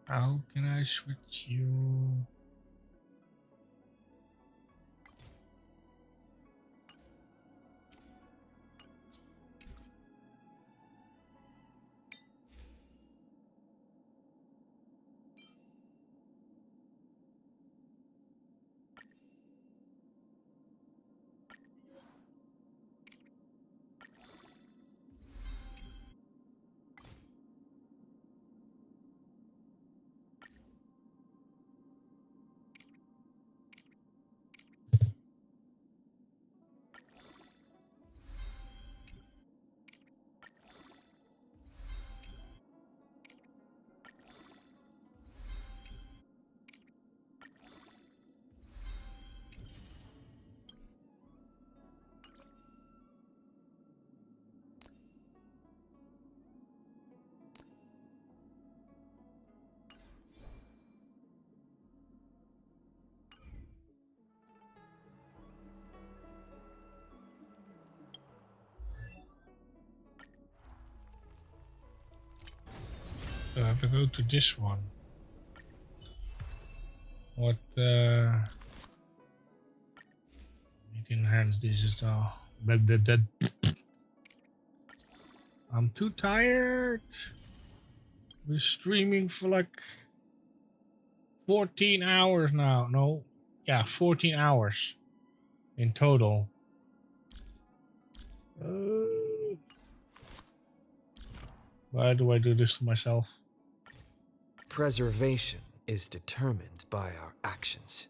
How can I switch you? So I have to go to this one. What need to enhance this as well. But I'm too tired. We're streaming for like 14 hours now. No, yeah, 14 hours in total. Why do I do this to myself? Preservation is determined by our actions.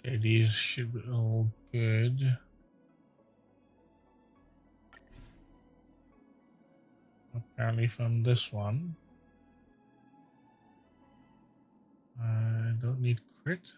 Okay, these should be all good. Apparently from this one. I don't need crit.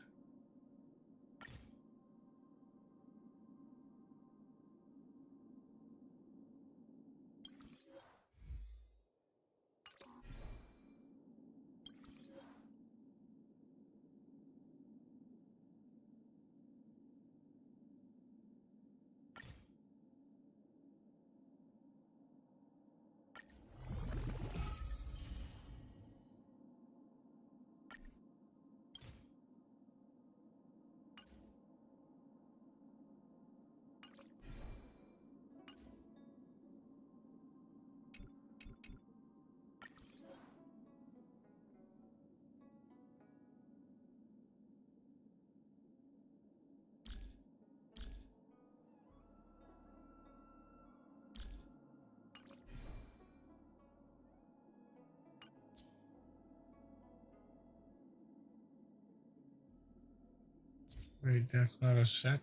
Wait, that's not a set.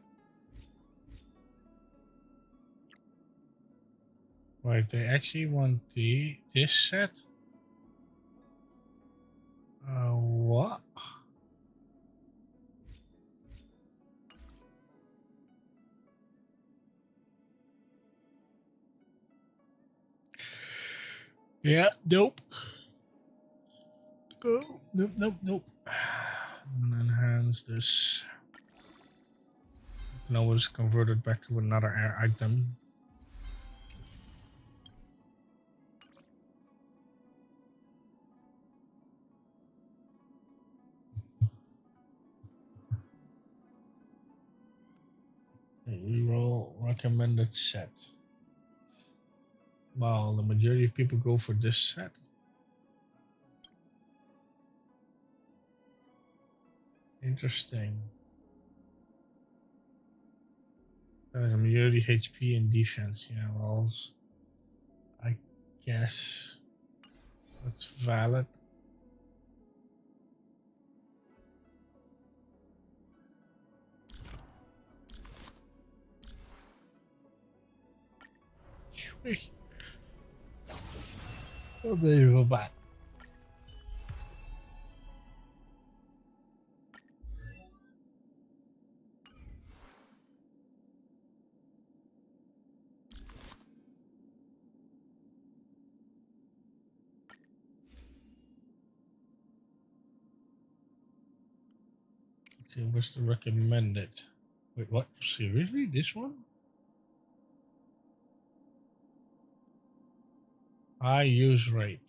Wait, they actually want this set? What? Yeah, nope. Nope. I'm gonna enhance this. Now it's converted back to another item. Reroll recommended set. Well, the majority of people go for this set. Interesting. There's a majority HP and defense. Yeah, well, I guess that's valid. Unbelievable. See, what's the recommended? Wait, what? Seriously? This one? High use rate.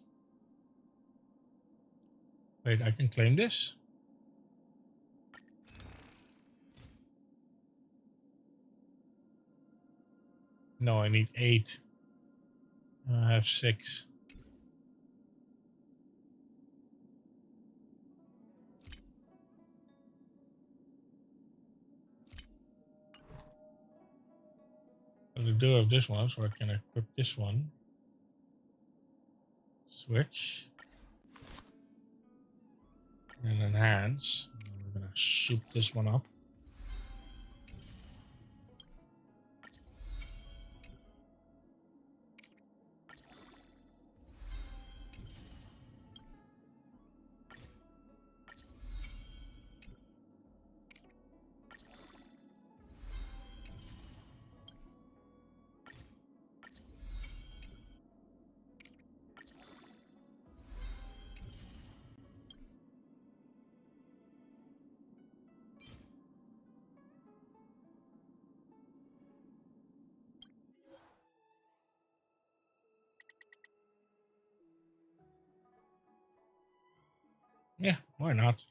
Wait, I can claim this? No, I need 8. I have 6. But I do have this one, so I can equip this one. Switch. And enhance. We're gonna soup this one up. Yeah, why not?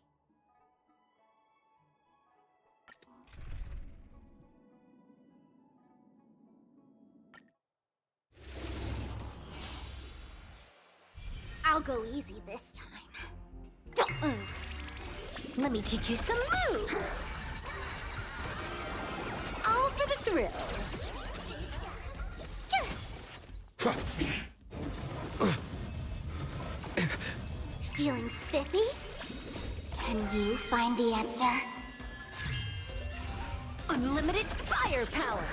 I'll go easy this time. Let me teach you some moves. All for the thrill. Feeling spiffy? Can you find the answer? Unlimited firepower.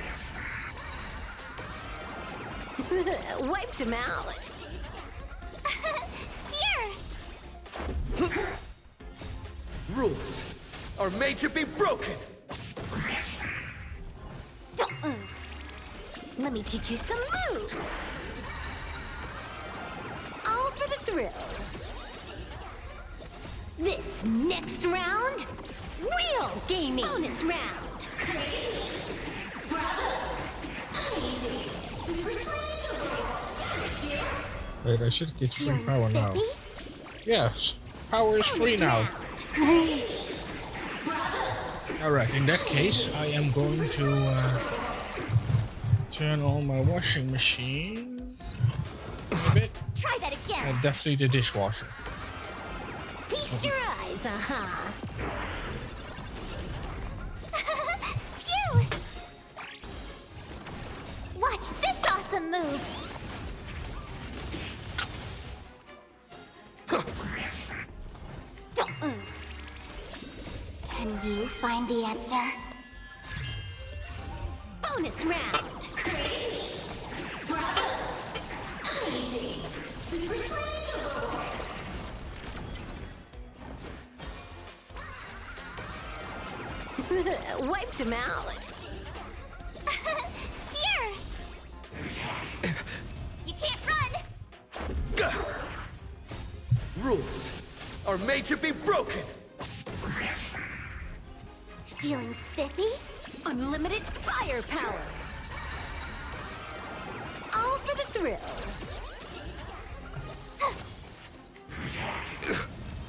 Wiped him out. Here! Rules are made to be broken. Let me teach you some moves. All for the thrill. This next round, real gaming. Bonus round. Crazy. Bravo. Amazing. Super Wait, I should get free power now. Yes, power is free now. Alright, in that case, I am going to turn on my washing machine a bit. Try that again. And definitely the dishwasher. Feast your eyes, Phew! Watch this awesome move. Can you find the answer? Bonus round. Crazy. Bravo. Amazing. Super Wiped him out. Here! You can't run! Rules are made to be broken. Feeling spiffy? Unlimited firepower. All for the thrill.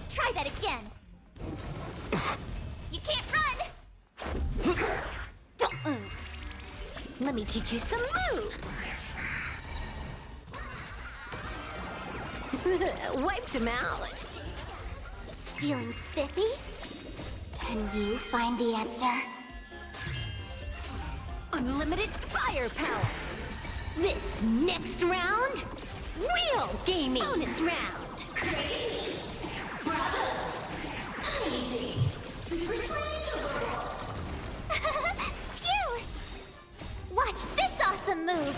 Try that again. You can't run! Let me teach you some moves. Wiped him out. Feeling spiffy? Can you find the answer? Unlimited firepower. This next round, real gaming. Bonus round. Crazy. Bravo. Amazing. Super Phew! Watch this awesome move.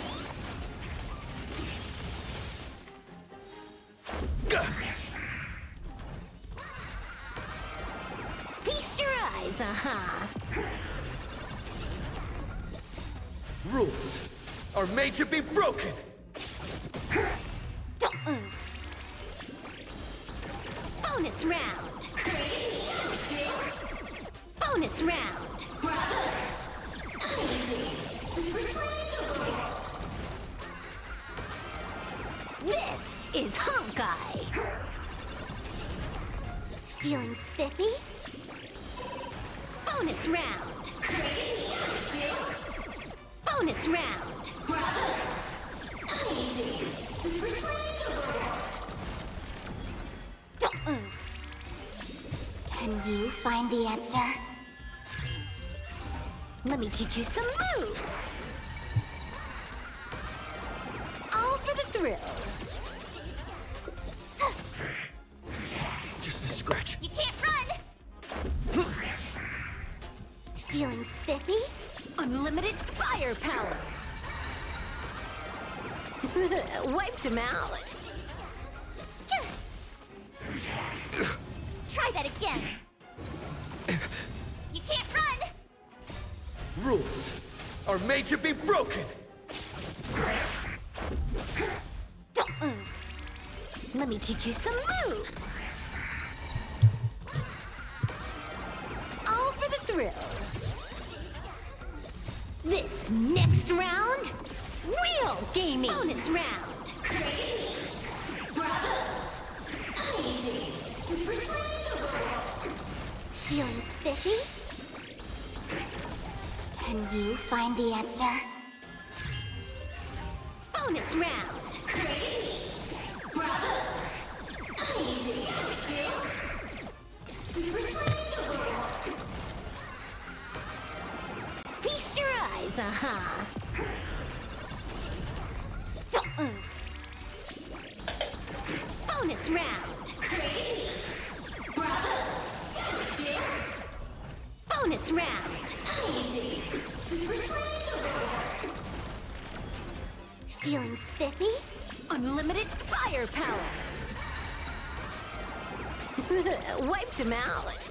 Feast your eyes, Rules are made to be broken. Bonus round. Bonus round. This is Honkai. Feeling spiffy? Bonus round. Bonus round. Can you find the answer? Let me teach you some moves. All for the thrill. Just a scratch. You can't run! Feeling spiffy? Unlimited firepower. Wiped him out. Try that again. You can't run! Rules are made to be broken. Let me teach you some moves. All for the thrill. This next round, real gaming. Bonus round. Crazy. Bravo. Easy. Feeling spiffy? Can you find the answer? Bonus round. Crazy. Bravo. Easy. Feast your eyes, Bonus round. Crazy. Bravo. Bonus round. Easy. Feeling spiffy? Unlimited firepower. Wiped him out.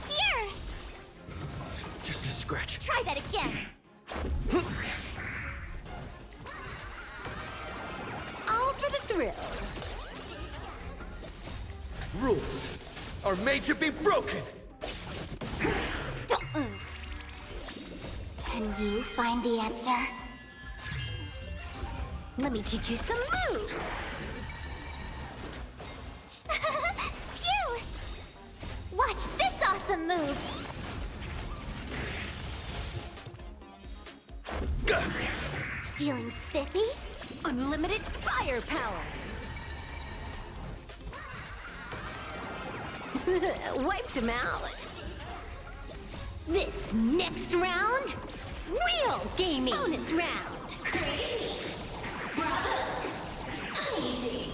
Here! Just a scratch. Try that again. All for the thrill. Rules are made to be broken. Can you find the answer? Let me teach you some moves. Phew! Watch this awesome move! Feeling spiffy? Unlimited firepower. Wiped him out. This next round, real gaming. Bonus round. Crazy. Bravo. Easy.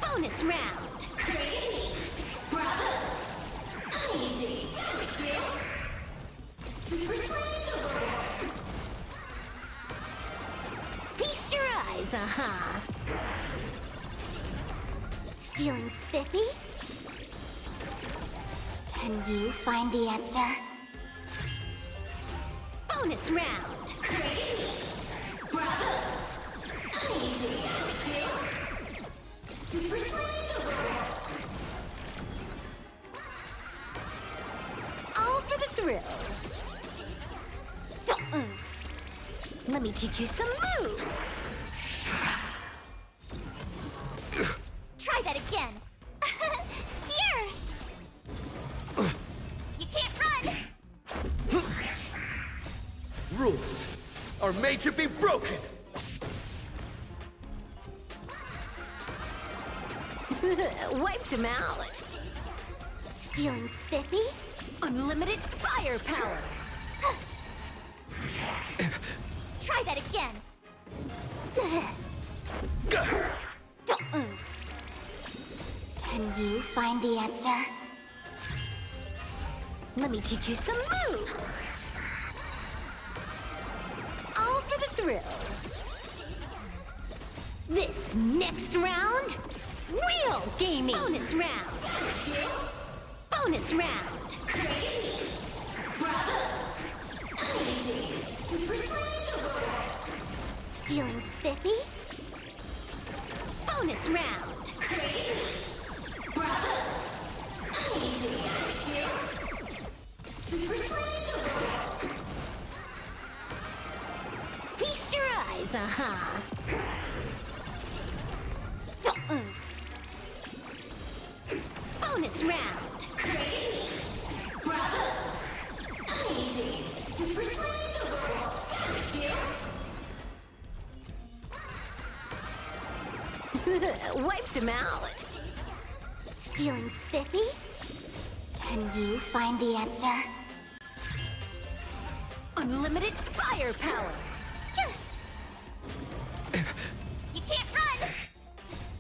Bonus round. Crazy. Bravo. Easy. Feast your eyes, Feeling spiffy? Can you find the answer? Bonus round. Crazy. Bravo. Easy. All for the thrill. Let me teach you some moves. Try that again. Here! You can't run! Rules are made to be broken. Wiped him out. Feeling spiffy? Unlimited firepower. Try that again. Can you find the answer? Let me teach you some moves. All for the thrill. This next round, real gaming. Bonus round. Bonus round. Crazy. Bravo. Easy. Feeling spiffy? Bonus round. Crazy. Bravo. Easy. Super slice. Feast your eyes, Bonus round. Crazy. Bravo. Easy. Super slice. Wiped him out. Feeling spiffy? Can you find the answer? Unlimited firepower! You can't run!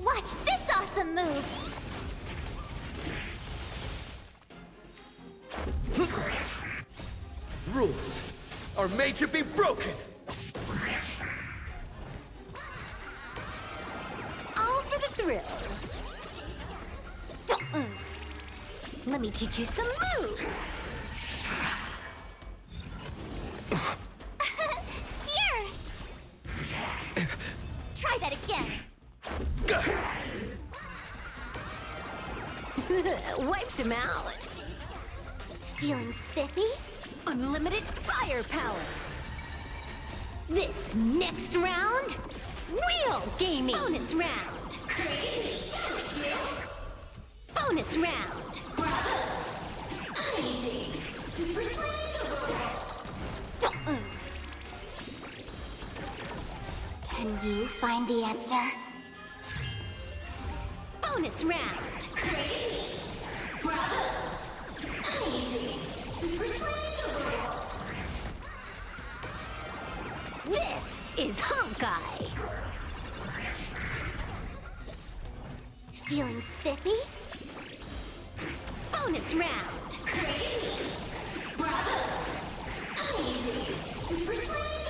Watch this awesome move! Rules are made to be broken! All for the thrill. Let me teach you some moves. Here! Try that again. Wiped him out. Feeling spiffy? Unlimited firepower. This next round, real gaming. Bonus round. Crazy. Bonus round. Bravo. Easy. Super slice. Can you find the answer? Bonus round. Crazy. Bravo. Easy. Super slice. This is Honkai. Feeling spiffy? Bonus round. Crazy. Bravo. Easy. Super slice.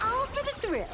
All for the thrill.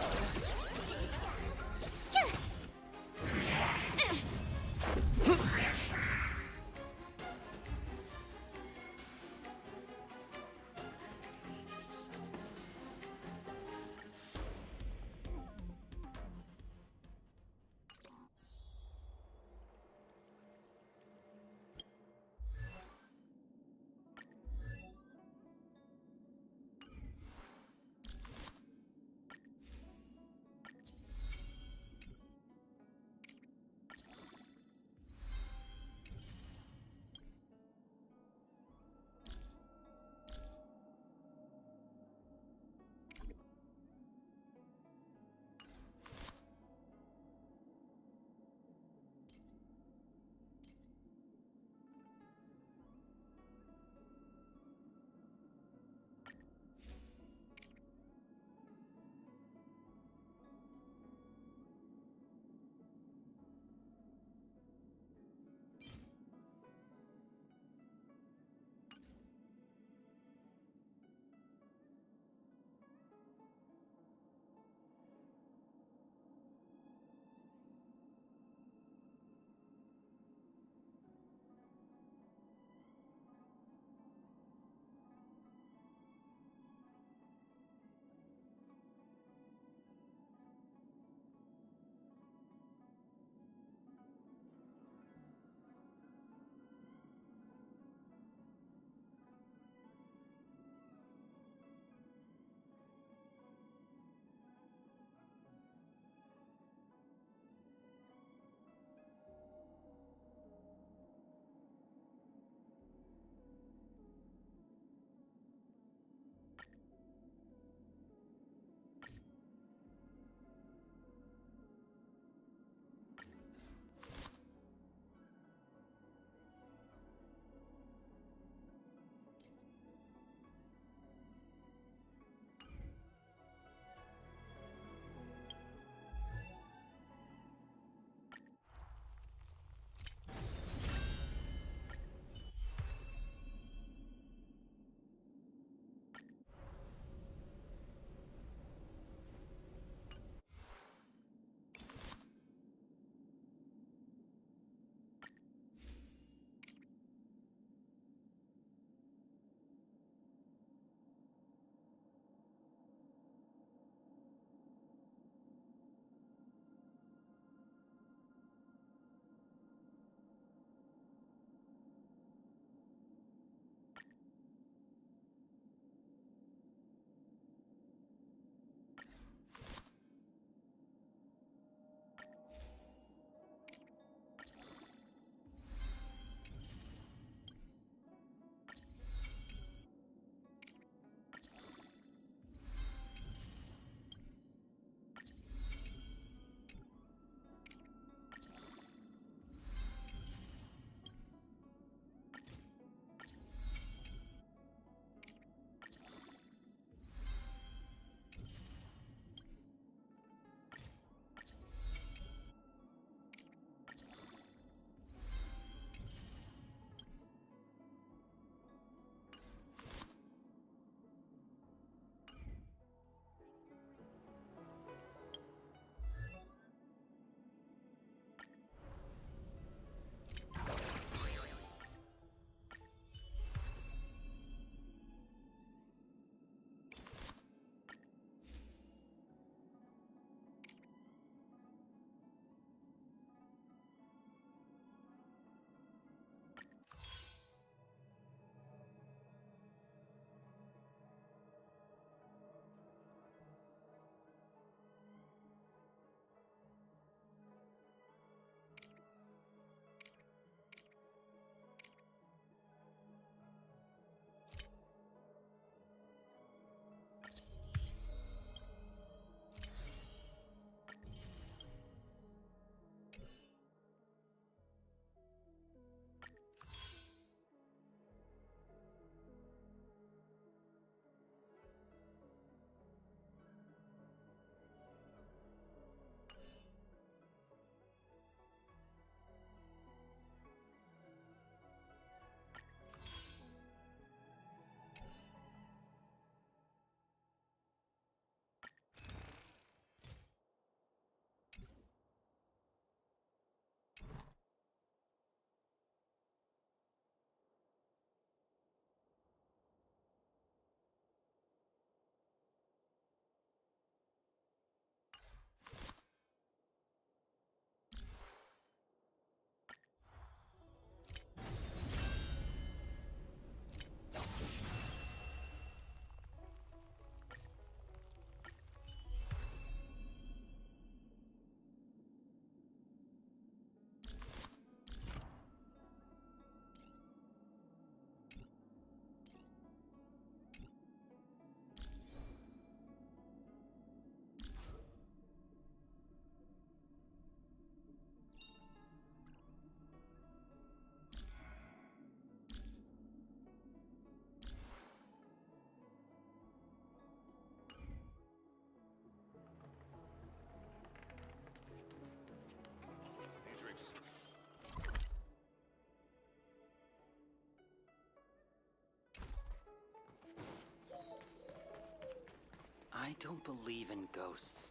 don't believe in ghosts.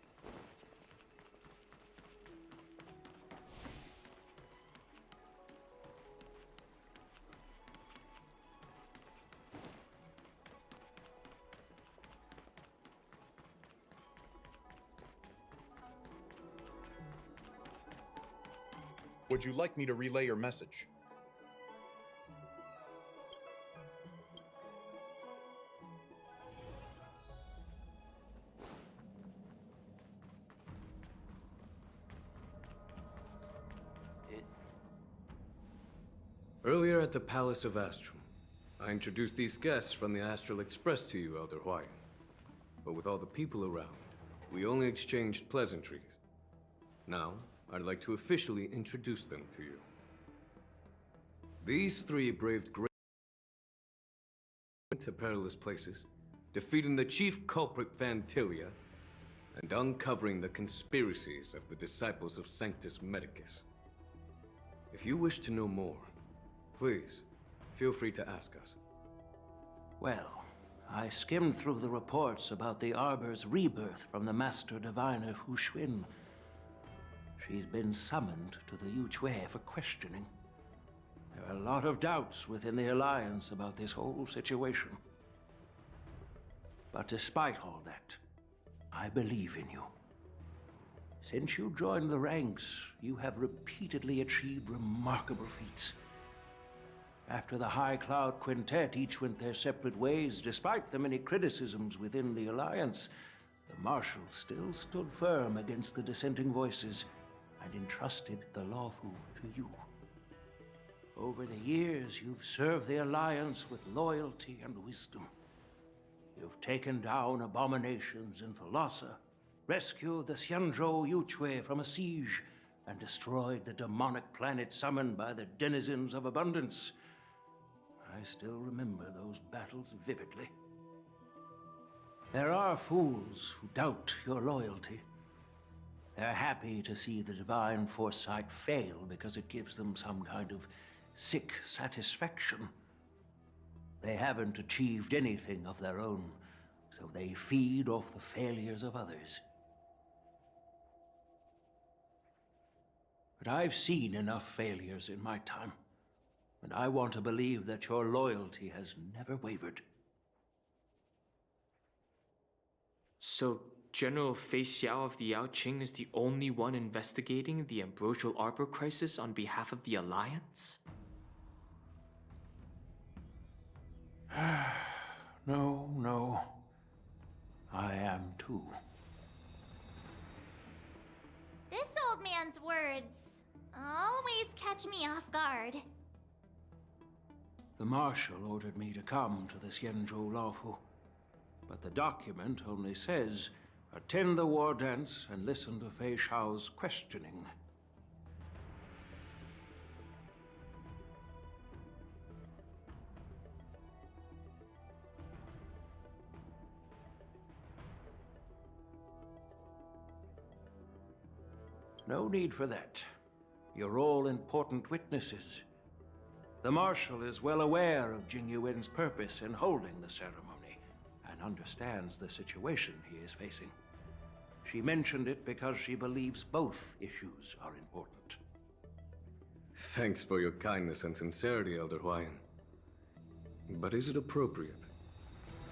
Would you like me to relay your message? Earlier at the Palace of Astrum, I introduced these guests from the Astral Express to you, Elder Hwyan. But with all the people around, we only exchanged pleasantries. Now, I'd like to officially introduce them to you. These three braved great to perilous places, defeating the chief culprit Vantilia, and uncovering the conspiracies of the disciples of Sanctus Medicus. If you wish to know more, please, feel free to ask us. Well, I skimmed through the reports about the Arbor's rebirth from the Master Diviner Hu Xuan. She's been summoned to the Yu Chui for questioning. There are a lot of doubts within the Alliance about this whole situation. But despite all that, I believe in you. Since you joined the ranks, you have repeatedly achieved remarkable feats. After the High Cloud Quintet each went their separate ways, despite the many criticisms within the Alliance, the Marshal still stood firm against the dissenting voices and entrusted the Lawfu to you. Over the years, you've served the Alliance with loyalty and wisdom. You've taken down abominations in Thalassa, rescued the Xianzhou Yu Chui from a siege, and destroyed the demonic planet summoned by the denizens of abundance. I still remember those battles vividly. There are fools who doubt your loyalty. They're happy to see the divine foresight fail because it gives them some kind of sick satisfaction. They haven't achieved anything of their own, so they feed off the failures of others. But I've seen enough failures in my time, and I want to believe that your loyalty has never wavered. So, General Fei Xiao of the Yaoqing is the only one investigating the Ambrosial Arbor crisis on behalf of the Alliance? No. I am too. This old man's words always catch me off guard. The Marshal ordered me to come to the Xianzhou Lawfu, but the document only says, attend the war dance and listen to Fei Xiao's questioning. No need for that. You're all important witnesses. The Marshal is well aware of Jing Yuan's purpose in holding the ceremony, and understands the situation he is facing. She mentioned it because she believes both issues are important. Thanks for your kindness and sincerity, Elder Hwyan. But is it appropriate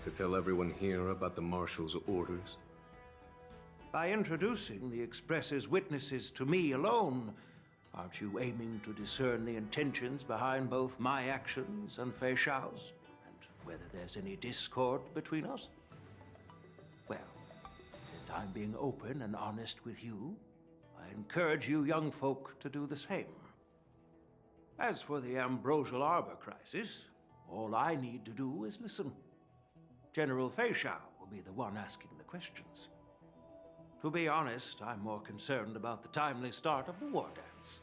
to tell everyone here about the Marshal's orders? By introducing the Express's witnesses to me alone, aren't you aiming to discern the intentions behind both my actions and Fei Xiao's? And whether there's any discord between us? Well, since I'm being open and honest with you, I encourage you young folk to do the same. As for the Ambrosial Arbor crisis, all I need to do is listen. General Fei Xiao will be the one asking the questions. To be honest, I'm more concerned about the timely start of the war dance.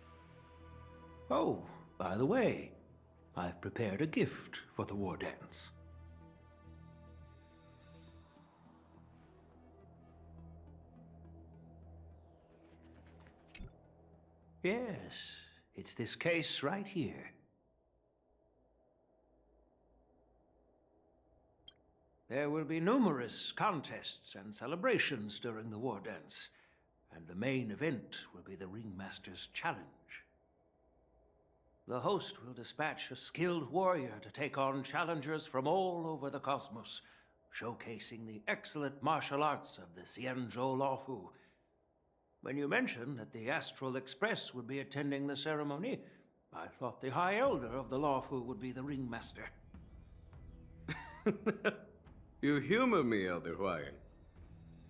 Oh, by the way, I've prepared a gift for the war dance. Yes, it's this case right here. There will be numerous contests and celebrations during the war dance, and the main event will be the Ringmaster's Challenge. The host will dispatch a skilled warrior to take on challengers from all over the cosmos, showcasing the excellent martial arts of the Xianzhou Luofu. When you mentioned that the Astral Express would be attending the ceremony, I thought the High Elder of the Luofu would be the Ringmaster. You humor me, Elder Huayan.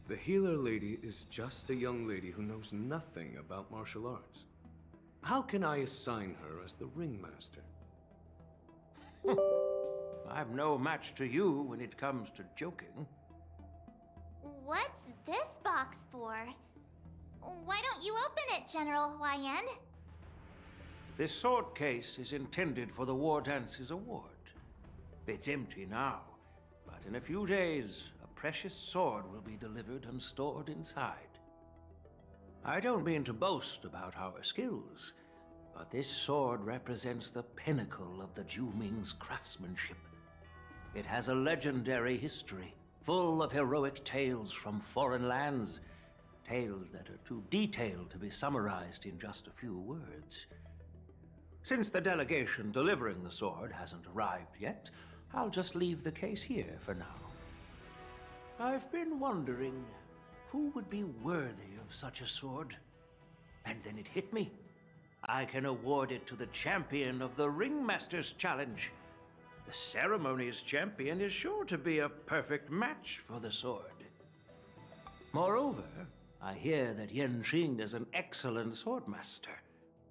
The healer lady is just a young lady who knows nothing about martial arts. How can I assign her as the ringmaster? I'm no match to you when it comes to joking. What's this box for? Why don't you open it, General Huayan? This sword case is intended for the War Dance's award. It's empty now, but in a few days, a precious sword will be delivered and stored inside. I don't mean to boast about our skills, but this sword represents the pinnacle of the Juming's craftsmanship. It has a legendary history, full of heroic tales from foreign lands, tales that are too detailed to be summarized in just a few words. Since the delegation delivering the sword hasn't arrived yet, I'll just leave the case here for now. I've been wondering who would be worthy of such a sword. And then it hit me. I can award it to the champion of the Ringmaster's Challenge. The ceremony's champion is sure to be a perfect match for the sword. Moreover, I hear that Yanqing is an excellent swordmaster,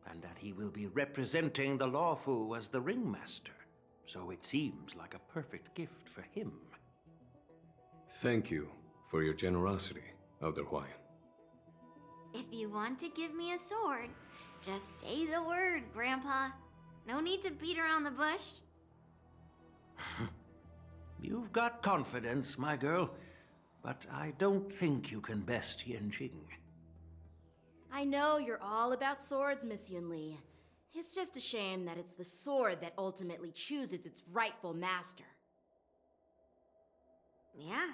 and that he will be representing the Luofu as the Ringmaster. So it seems like a perfect gift for him. Thank you for your generosity, Elder Huayan. If you want to give me a sword, just say the word, Grandpa. No need to beat around the bush. You've got confidence, my girl, but I don't think you can best Yanqing. I know you're all about swords, Miss Yunli. It's just a shame that it's the sword that ultimately chooses its rightful master. Yeah,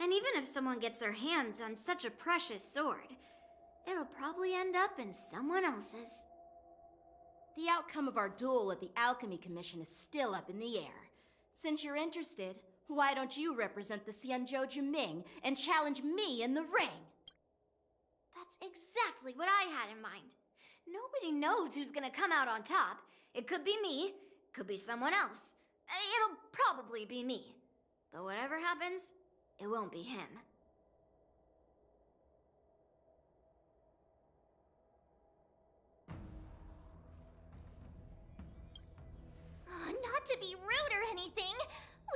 and even if someone gets their hands on such a precious sword, it'll probably end up in someone else's. The outcome of our duel at the Alchemy Commission is still up in the air. Since you're interested, why don't you represent the Xianzhou Juming and challenge me in the ring? That's exactly what I had in mind. Nobody knows who's gonna come out on top. It could be me, could be someone else. It'll probably be me. But whatever happens, it won't be him. Not to be rude or anything,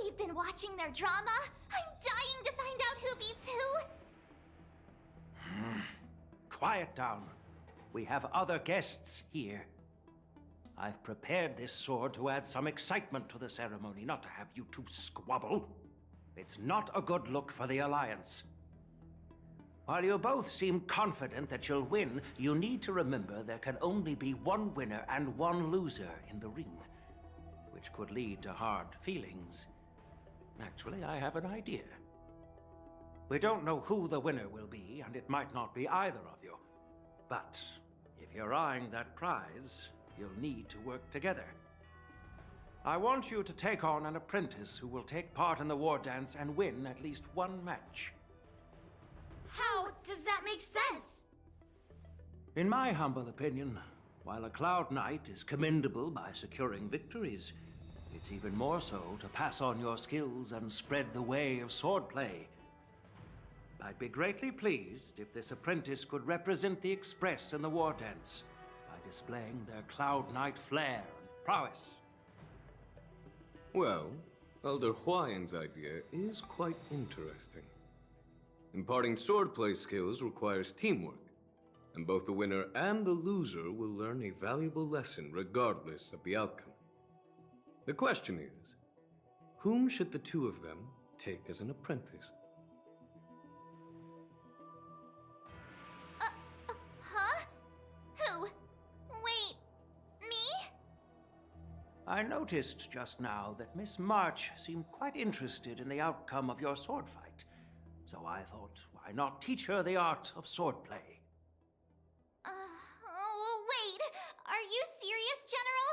we've been watching their drama. I'm dying to find out who beats who. Quiet down. We have other guests here. I've prepared this sword to add some excitement to the ceremony, not to have you two squabble. It's not a good look for the Alliance. While you both seem confident that you'll win, you need to remember there can only be one winner and one loser in the ring, which could lead to hard feelings. Actually, I have an idea. We don't know who the winner will be, and it might not be either of you. But if you're eyeing that prize, you'll need to work together. I want you to take on an apprentice who will take part in the war dance and win at least one match. How does that make sense? In my humble opinion, while a Cloud Knight is commendable by securing victories, it's even more so to pass on your skills and spread the way of swordplay. I'd be greatly pleased if this apprentice could represent the Express in the war dance by displaying their Cloud Knight flair and prowess. Well, Elder Huayan's idea is quite interesting. Imparting swordplay skills requires teamwork, and both the winner and the loser will learn a valuable lesson regardless of the outcome. The question is, whom should the two of them take as an apprentice? Huh? Who? Wait, me? I noticed just now that Miss March seemed quite interested in the outcome of your sword fight. So I thought, why not teach her the art of swordplay? Oh, wait. Are you serious, General?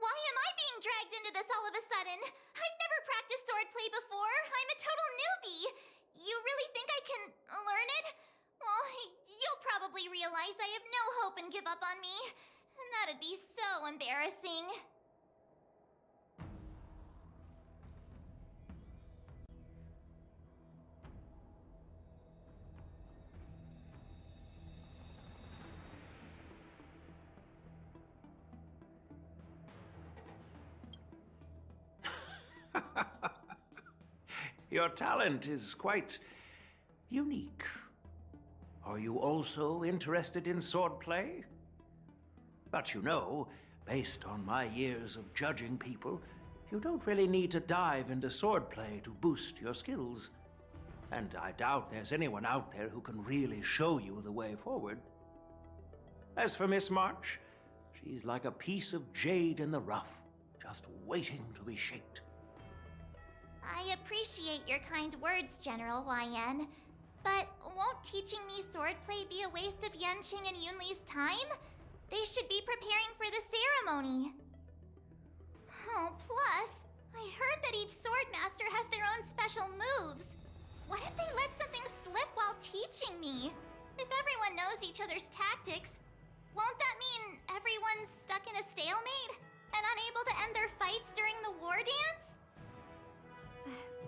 Why am I being dragged into this all of a sudden? I've never practiced swordplay before. I'm a total newbie. You really think I can learn it? Well, you'll probably realize I have no hope and give up on me. And that'd be so embarrassing. Your talent is quite unique. Are you also interested in swordplay? But you know, based on my years of judging people, you don't really need to dive into swordplay to boost your skills. And I doubt there's anyone out there who can really show you the way forward. As for Miss March, she's like a piece of jade in the rough, just waiting to be shaped. I appreciate your kind words, General YN. But won't teaching me swordplay be a waste of Yanqing and Yunli's time? They should be preparing for the ceremony. Oh, plus, I heard that each sword master has their own special moves. What if they let something slip while teaching me? If everyone knows each other's tactics, won't that mean everyone's stuck in a stalemate and unable to end their fights during the war dance?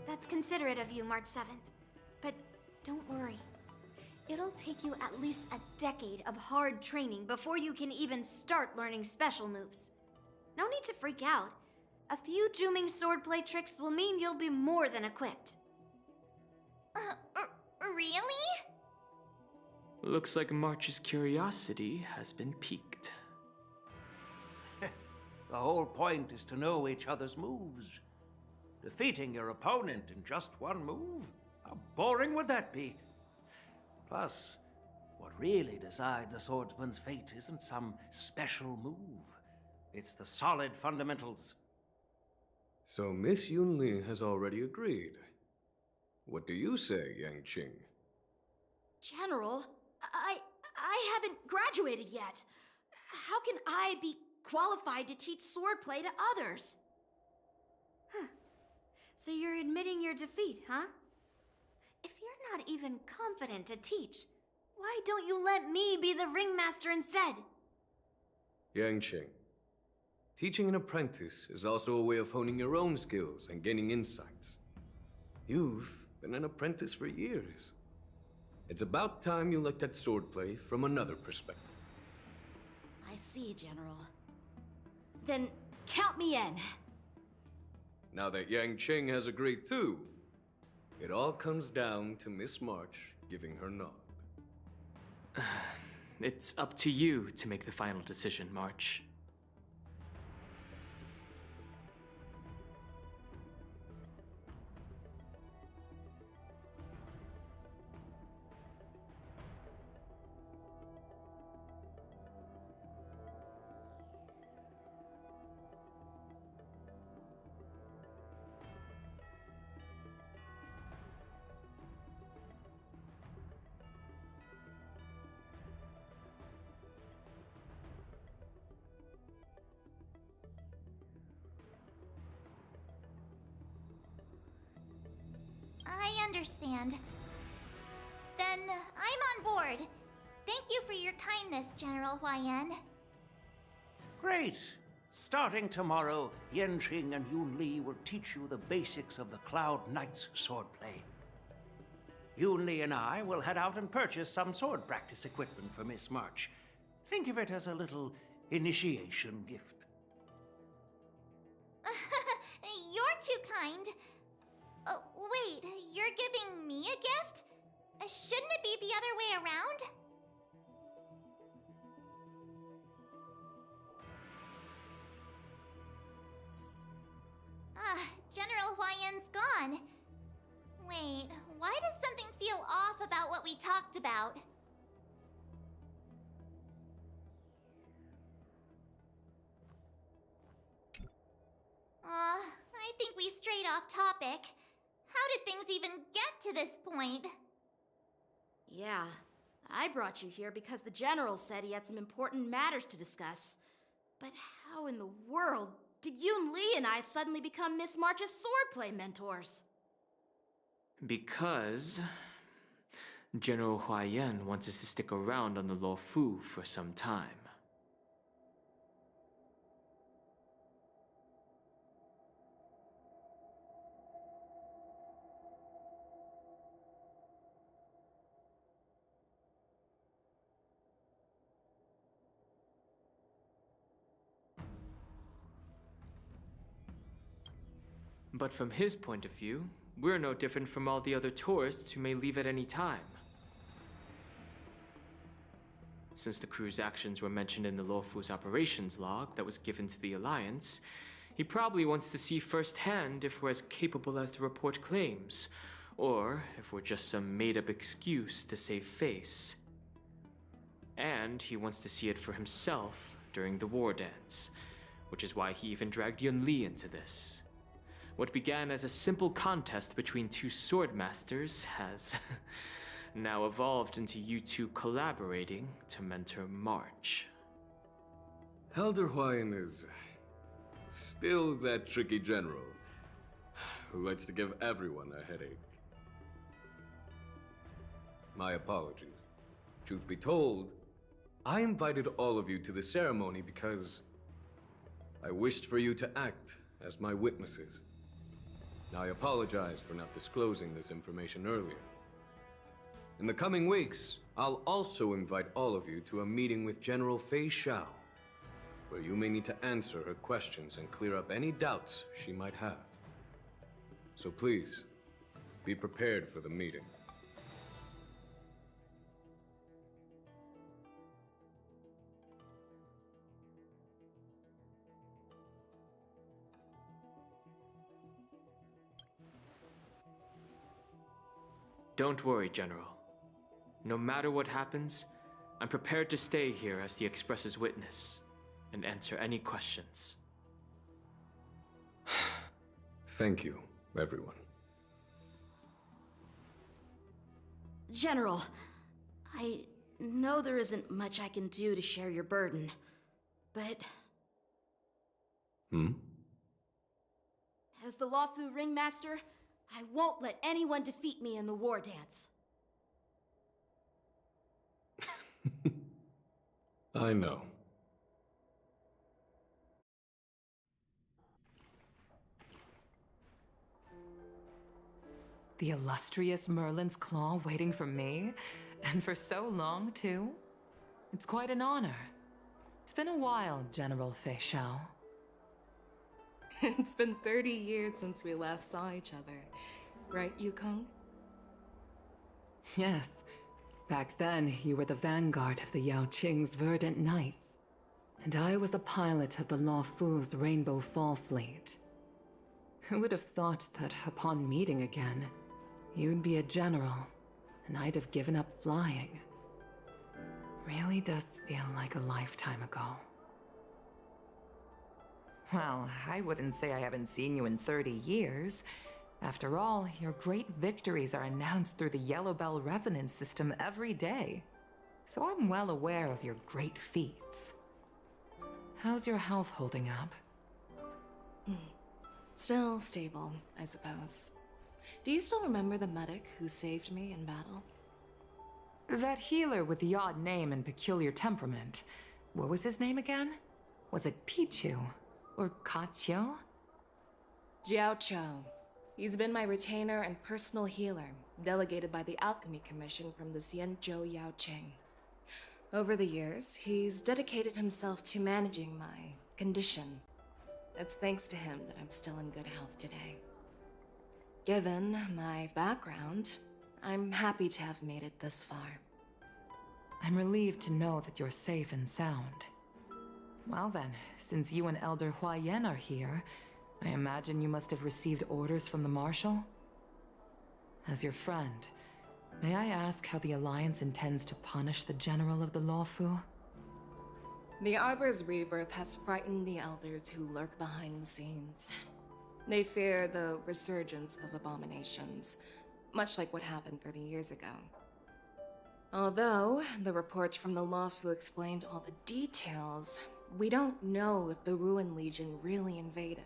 That's considerate of you, March 7th. But don't worry. It'll take you at least a decade of hard training before you can even start learning special moves. No need to freak out. A few Juming swordplay tricks will mean you'll be more than equipped. Really? Looks like March's curiosity has been piqued. The whole point is to know each other's moves. Defeating your opponent in just one move? How boring would that be? Plus, what really decides a swordsman's fate isn't some special move. It's the solid fundamentals. So Miss Yunli has already agreed. What do you say, Yanqing? General, I haven't graduated yet. How can I be qualified to teach swordplay to others? So you're admitting your defeat, huh? If you're not even confident to teach, why don't you let me be the ringmaster instead? Yanqing, teaching an apprentice is also a way of honing your own skills and gaining insights. You've been an apprentice for years. It's about time you looked at swordplay from another perspective. I see, General. Then count me in. Now that Yanqing has agreed too, it all comes down to Miss March giving her nod. It's up to you to make the final decision, March. I understand. Then I'm on board. Thank you for your kindness, General YN. Great! Starting tomorrow, Yanqing and Yunli will teach you the basics of the Cloud Knight's swordplay. Yunli and I will head out and purchase some sword practice equipment for Miss March. Think of it as a little initiation gift. You're too kind. Wait, you're giving me a gift? Shouldn't it be the other way around? General YN's gone. Wait, why does something feel off about what we talked about? off topic. How did things even get to this point? Yeah, I brought you here because the General said he had some important matters to discuss. But how in the world did Yoon Lee and I suddenly become Miss March's swordplay mentors? Because General Hua Yan wants us to stick around on the Lo Fu for some time. But from his point of view, we're no different from all the other tourists who may leave at any time. Since the crew's actions were mentioned in the Lo Fu's operations log that was given to the Alliance, he probably wants to see firsthand if we're as capable as the report claims, or if we're just some made-up excuse to save face. And he wants to see it for himself during the war dance, which is why he even dragged Yun Li into this. What began as a simple contest between two sword masters has now evolved into you two collaborating to mentor March. Elder Huayan is still that tricky general who likes to give everyone a headache. My apologies. Truth be told, I invited all of you to the ceremony because I wished for you to act as my witnesses. Now, I apologize for not disclosing this information earlier. In the coming weeks, I'll also invite all of you to a meeting with General Fei Xiao, where you may need to answer her questions and clear up any doubts she might have. So please, be prepared for the meeting. Don't worry, General. No matter what happens, I'm prepared to stay here as the Express's witness and answer any questions. Thank you, everyone. General, I know there isn't much I can do to share your burden, but... As the Lawfu Ringmaster, I won't let anyone defeat me in the war dance. I know. The illustrious Merlin's Claw waiting for me? And for so long, too? It's quite an honor. It's been a while, General Fei Xiao. It's been 30 years since we last saw each other. Right, Yukong? Yes. Back then, you were the vanguard of the Yao Qing's Verdant Knights. And I was a pilot of the Lo Fu's Rainbow Fall Fleet. Who would have thought that upon meeting again, you'd be a general, and I'd have given up flying? Really does feel like a lifetime ago. Well, I wouldn't say I haven't seen you in 30 years. After all, your great victories are announced through the Yellow Bell resonance system every day. So I'm well aware of your great feats. How's your health holding up? Still stable, I suppose. Do you still remember the medic who saved me in battle? That healer with the odd name and peculiar temperament. What was his name again? Was it Pichu? Or Kachio? Jiao Chou. He's been my retainer and personal healer, delegated by the Alchemy Commission from the Xianzhou Yao Qing. Over the years, he's dedicated himself to managing my condition. It's thanks to him that I'm still in good health today. Given my background, I'm happy to have made it this far. I'm relieved to know that you're safe and sound. Well then, since you and Elder Hua Yan are here, I imagine you must have received orders from the Marshal? As your friend, may I ask how the Alliance intends to punish the General of the Lawfu? The Arbor's rebirth has frightened the Elders who lurk behind the scenes. They fear the resurgence of abominations, much like what happened 30 years ago. Although the report from the Lawfu explained all the details, we don't know if the Ruin Legion really invaded,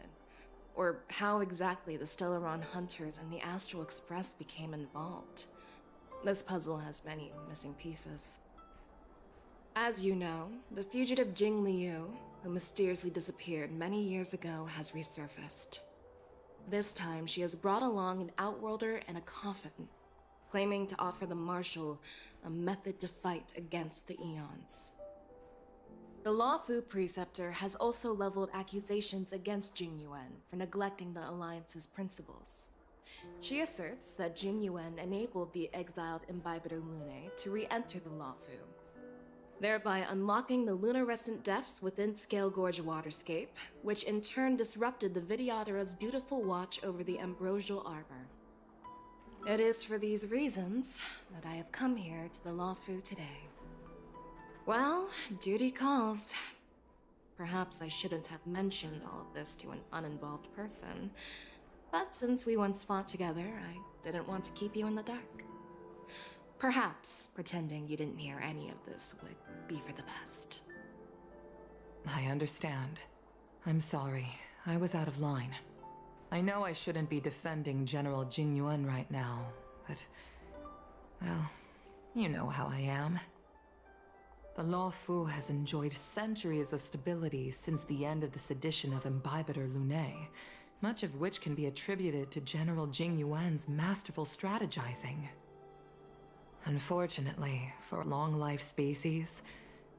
or how exactly the Stellaron Hunters and the Astral Express became involved. This puzzle has many missing pieces. As you know, the fugitive Jing Liu, who mysteriously disappeared many years ago, has resurfaced. This time, she has brought along an Outworlder and a coffin, claiming to offer the Marshal a method to fight against the Eons. The Lawfu Preceptor has also leveled accusations against Jing Yuan for neglecting the Alliance's principles. She asserts that Jing Yuan enabled the exiled Imbibitor Lunae to re-enter the Lawfu, thereby unlocking the lunarescent depths within Scale Gorge Waterscape, which in turn disrupted the Vidyadhara's dutiful watch over the Ambrosial Arbor. It is for these reasons that I have come here to the Lawfu today. Well, duty calls. Perhaps I shouldn't have mentioned all of this to an uninvolved person, but since we once fought together, I didn't want to keep you in the dark. Perhaps pretending you didn't hear any of this would be for the best. I understand. I'm sorry. I was out of line. I know I shouldn't be defending General Jing Yuan right now, but... well, you know how I am. The Lawfu has enjoyed centuries of stability since the end of the sedition of Imbibitor Lunae, much of which can be attributed to General Jing Yuan's masterful strategizing. Unfortunately, for a long-life species,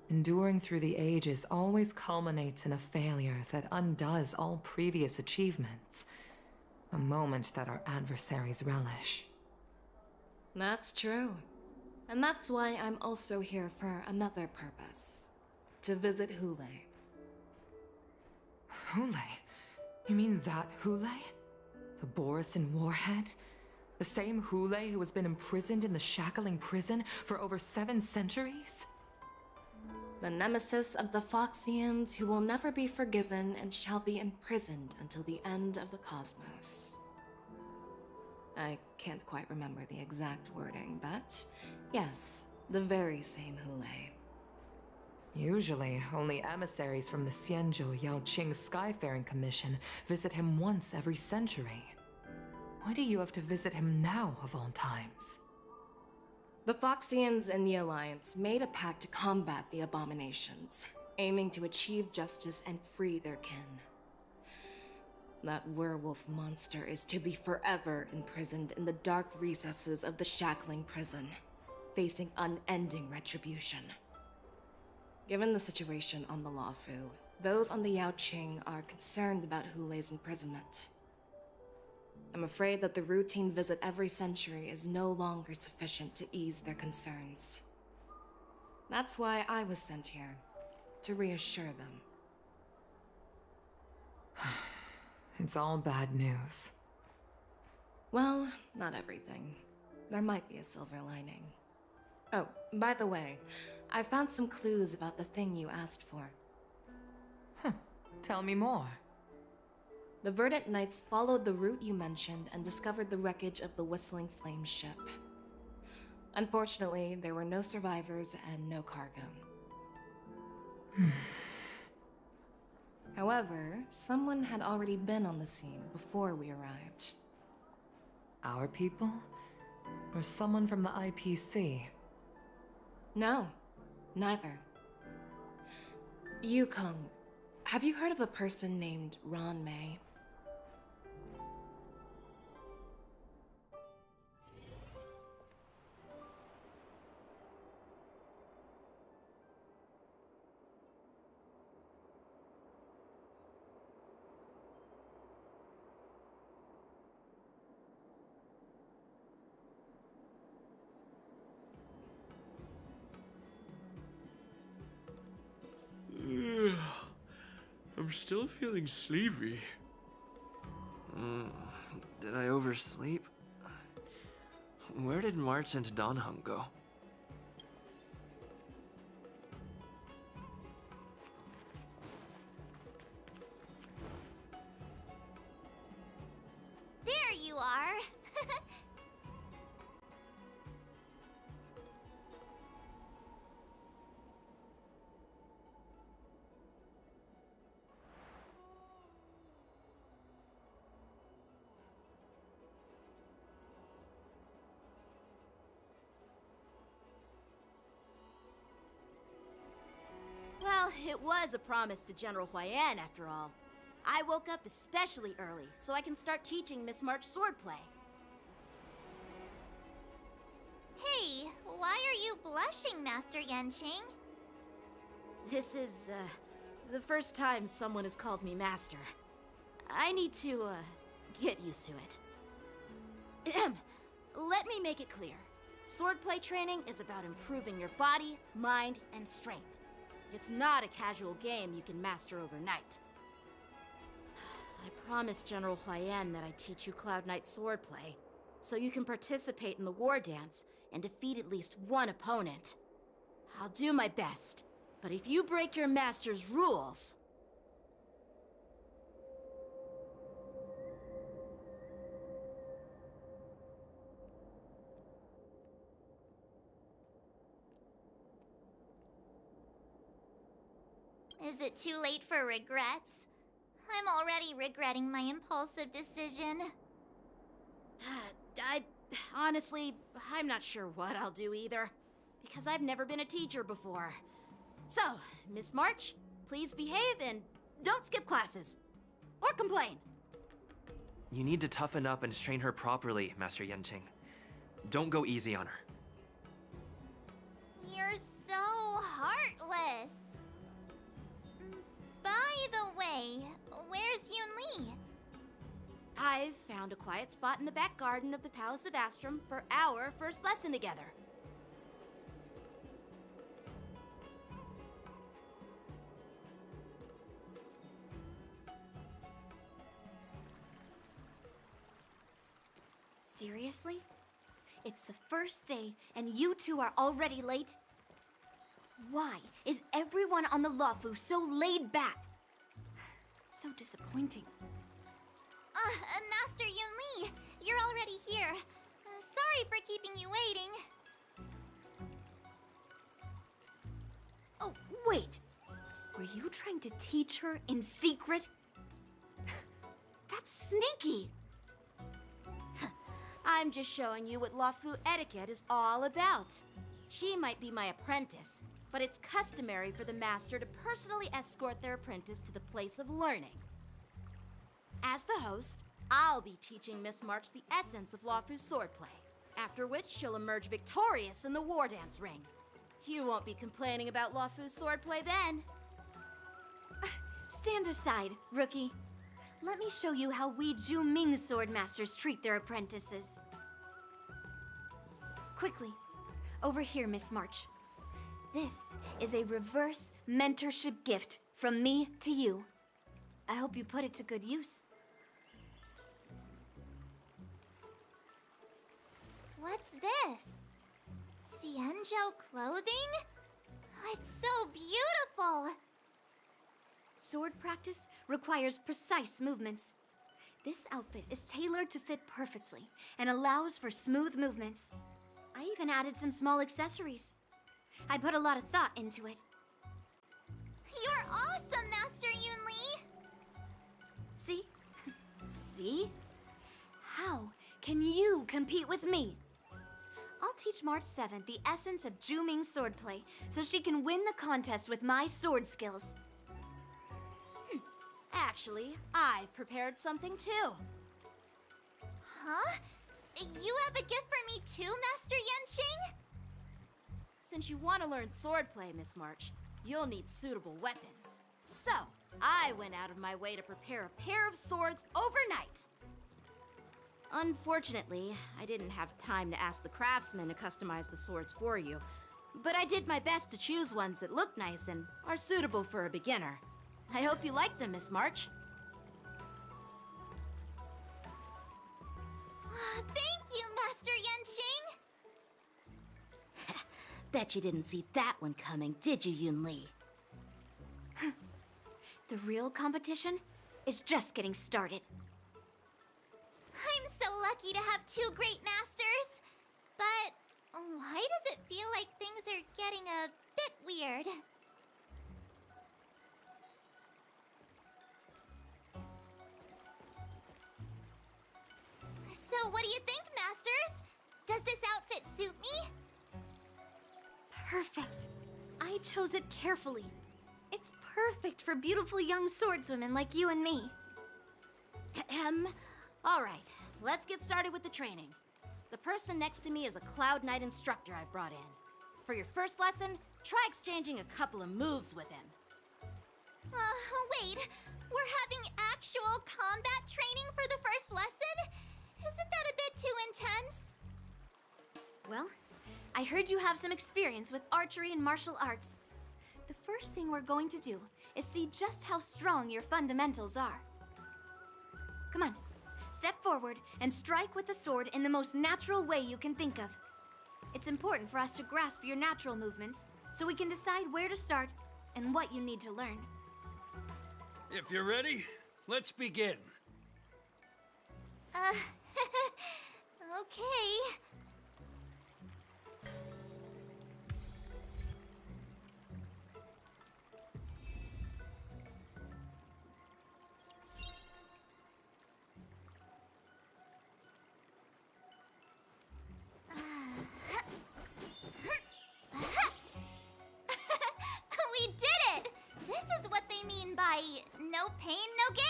enduring through the ages always culminates in a failure that undoes all previous achievements. A moment that our adversaries relish. That's true. And that's why I'm also here for another purpose. To visit Hule. Hule? You mean that Hule? The Borisin warhead? The same Hule who has been imprisoned in the Shackling prison for over 7 centuries? The nemesis of the Foxians who will never be forgiven and shall be imprisoned until the end of the cosmos. I can't quite remember the exact wording, but yes, the very same Hule. Usually, only emissaries from the Xianzhou Yaoqing Skyfaring Commission visit him once every century. Why do you have to visit him now, of all times? The Foxians and the Alliance made a pact to combat the abominations, aiming to achieve justice and free their kin. That werewolf monster is to be forever imprisoned in the dark recesses of the Shackling prison, facing unending retribution. Given the situation on the Lawfu, those on the Yaoqing are concerned about Hule's imprisonment. I'm afraid that the routine visit every century is no longer sufficient to ease their concerns. That's why I was sent here, to reassure them. It's all bad news. Well, not everything. There might be a silver lining. Oh, by the way, I found some clues about the thing you asked for. Tell me more. The Verdant Knights followed the route you mentioned and discovered the wreckage of the Whistling Flame ship. Unfortunately, there were no survivors and no cargo. However, someone had already been on the scene before we arrived. Our people? Or someone from the IPC? No, neither. Yukong, have you heard of a person named Ron May? I'm still feeling sleepy. Did I oversleep? Where did March and Donhung go? Well, it was a promise to General Huayan, after all. I woke up especially early, so I can start teaching Miss March swordplay. Hey, why are you blushing, Master Yanqing? This is, the first time someone has called me Master. I need to, get used to it. Ahem. Let me make it clear. Swordplay training is about improving your body, mind, and strength. It's not a casual game you can master overnight. I promised General Huayan that I'd teach you Cloud Knight swordplay, so you can participate in the war dance and defeat at least one opponent. I'll do my best, but if you break your master's rules... Is it too late for regrets? I'm already regretting my impulsive decision. Honestly, I'm not sure what I'll do either, because I've never been a teacher before. So, Miss March, please behave and don't skip classes. Or complain. You need to toughen up and train her properly, Master Yanqing. Don't go easy on her. You're so heartless. By the way, where's Yunli? I've found a quiet spot in the back garden of the Palace of Astrum for our first lesson together. Seriously? It's the first day and you two are already late? Why is everyone on the Luofu so laid back? So disappointing. Master Yunli, you're already here. Sorry for keeping you waiting. Oh, wait. Were you trying to teach her in secret? That's sneaky. I'm just showing you what Luofu etiquette is all about. She might be my apprentice, but it's customary for the master to personally escort their apprentice to the place of learning. As the host, I'll be teaching Miss March the essence of Luofu swordplay, after which she'll emerge victorious in the war dance ring. You won't be complaining about Luofu swordplay then. Stand aside, rookie. Let me show you how we Zhu-Ming swordmasters treat their apprentices. Quickly, over here, Miss March. This is a reverse mentorship gift from me to you. I hope you put it to good use. What's this? Xianzhou clothing? It's so beautiful! Sword practice requires precise movements. This outfit is tailored to fit perfectly and allows for smooth movements. I even added some small accessories. I put a lot of thought into it. You're awesome, Master Yunli! See? See? How can you compete with me? I'll teach March 7th the essence of Zhu-Ming swordplay so she can win the contest with my sword skills. Actually, I've prepared something too. Huh? You have a gift for me too, Master Yanqing? Since you want to learn swordplay, Miss March, you'll need suitable weapons. So, I went out of my way to prepare a pair of swords overnight. Unfortunately, I didn't have time to ask the craftsman to customize the swords for you, but I did my best to choose ones that look nice and are suitable for a beginner. I hope you like them, Miss March. Thank you, Master Yanqing! Bet you didn't see that one coming, did you, Yunli? The real competition is just getting started. I'm so lucky to have two great masters. But why does it feel like things are getting a bit weird? So what do you think, masters? Does this outfit suit me? Perfect. I chose it carefully. It's perfect for beautiful young swordswomen like you and me. All right, let's get started with the training. The person next to me is a Cloud Knight instructor I've brought in. For your first lesson, try exchanging a couple of moves with him. Wait. We're having actual combat training for the first lesson? Isn't that a bit too intense? Well, I heard you have some experience with archery and martial arts. The first thing we're going to do is see just how strong your fundamentals are. Come on, step forward and strike with the sword in the most natural way you can think of. It's important for us to grasp your natural movements so we can decide where to start and what you need to learn. If you're ready, let's begin. Okay. We did it! This is what they mean by no pain, no gain.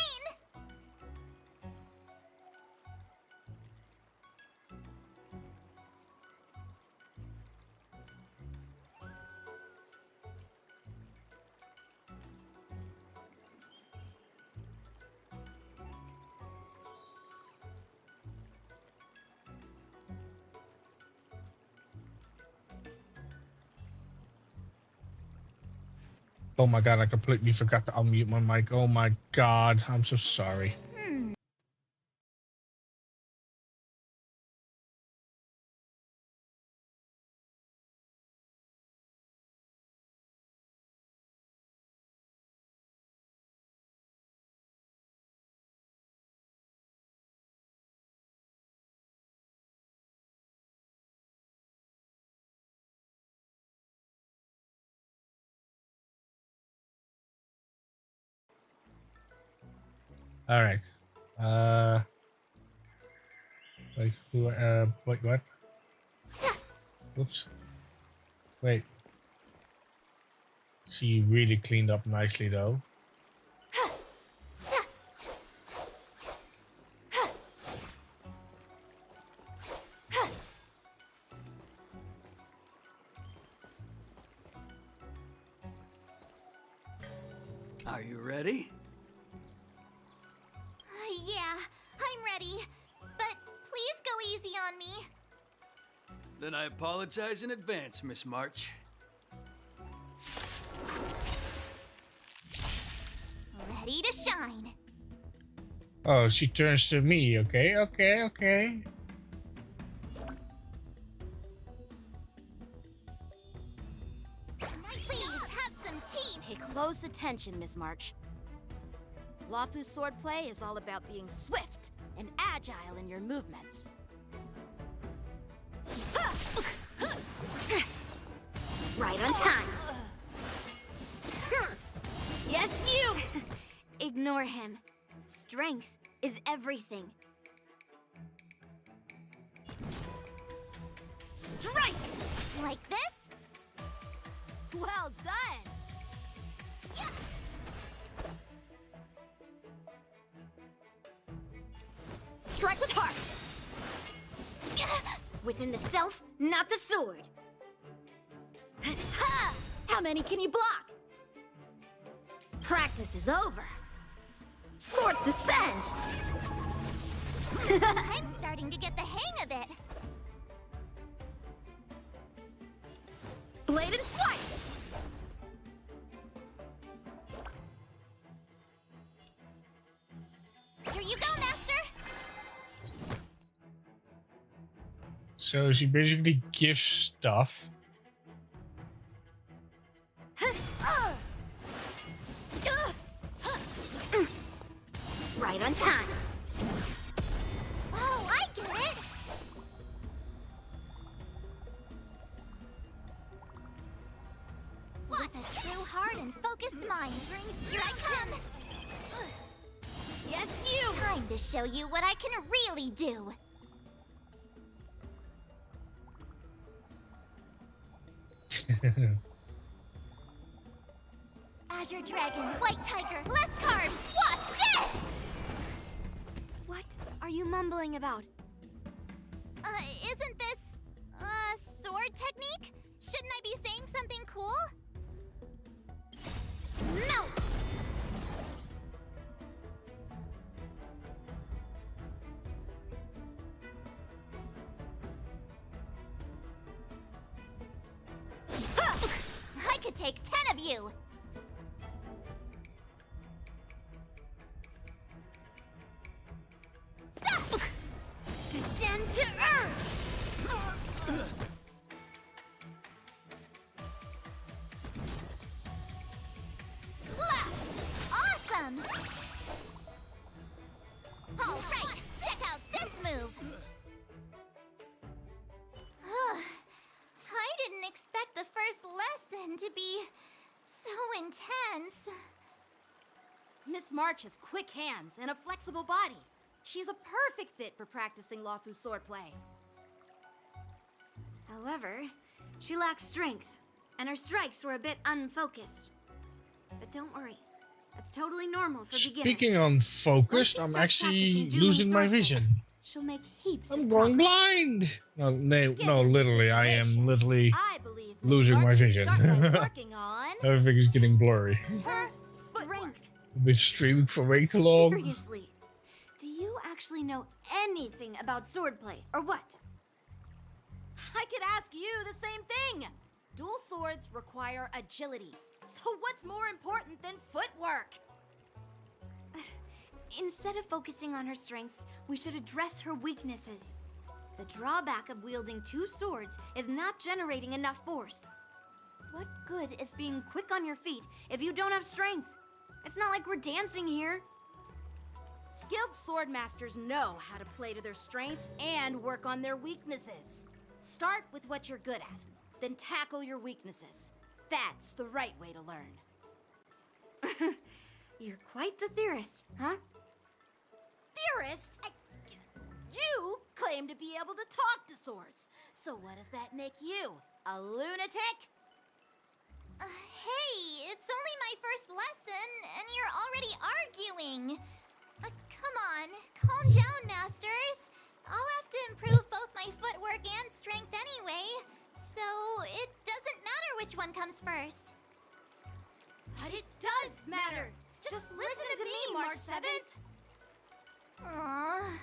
Oh my god, I completely forgot to unmute my mic. Oh my god, I'm so sorry. Alright. Wait, wait, what? Oops. Wait. She really cleaned up nicely though. Are you ready? Yeah, I'm ready. But please go easy on me. Then I apologize in advance, Miss March. Ready to shine. Oh, she turns to me. Okay. Please have some tea. Pay close attention, Miss March. Lawfu swordplay is all about being swift and agile in your movements. Right on time. Yes, you! Ignore him. Strength is everything. Strike! Like this? Well done! Yeah. Strike with heart. Within the self, not the sword. Ha! How many can you block? Practice is over. Swords descend! I'm starting to get the hang of it. Blade and flight! Here you go, Master. So she basically gives stuff. Right on time. Oh, I get mind. Here I come! Yes, you! Time to show you what I can really do! Azure Dragon, White Tiger, less carbs! Watch this! What are you mumbling about? Isn't this... sword technique? Shouldn't I be saying something cool? Melt! I could take 10 of you! Stop! Descend to Earth! Slap! Awesome! Alright, check out this move! I didn't expect the first lesson to be so intense. Miss March has quick hands and a flexible body. She's a perfect fit for practicing Lawfu swordplay. However, she lacks strength, and her strikes were a bit unfocused. But don't worry, that's totally normal for beginners. Speaking on focused, I'm actually losing my vision. She'll make heaps I'm of going progress. blind! No, literally, I am literally losing my vision. Everything is getting blurry. Her strength. I've been streaming for way too long. Seriously, do you actually know anything about swordplay, or what? I could ask you the same thing. Dual swords require agility. So what's more important than footwork? Instead of focusing on her strengths, we should address her weaknesses. The drawback of wielding two swords is not generating enough force. What good is being quick on your feet if you don't have strength? It's not like we're dancing here. Skilled sword masters know how to play to their strengths and work on their weaknesses. Start with what you're good at, then tackle your weaknesses. That's the right way to learn. You're quite the theorist, huh? Theorist? You claim to be able to talk to swords. So what does that make you? A lunatic? Hey, it's only my first lesson, and you're already arguing. Come on, calm down, masters. I'll have to improve both my footwork and strength anyway, so it doesn't matter which one comes first. But it does matter. Just listen to me, March 7th. Aww.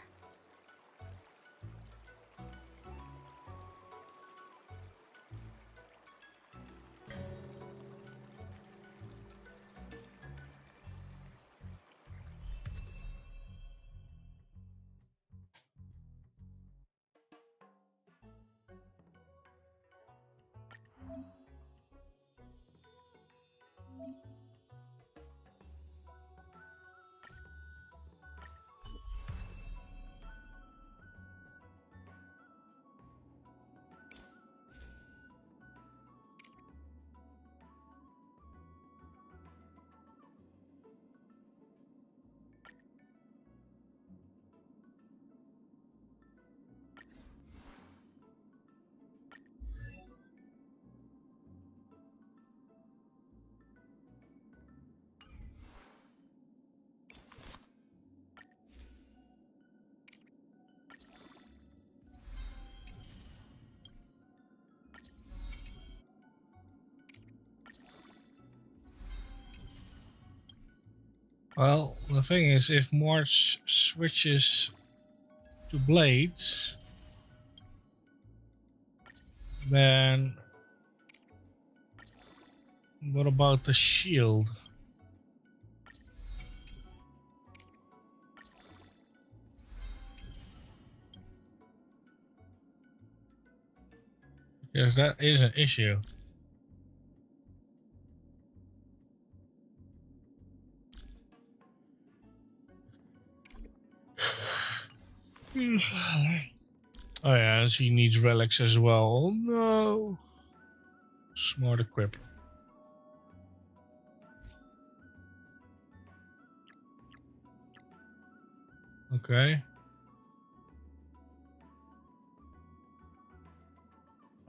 Well, the thing is, if March switches to blades, then what about the shield? Because that is an issue. Oh yeah, she needs relics as well. Oh no. Smart equip. Okay.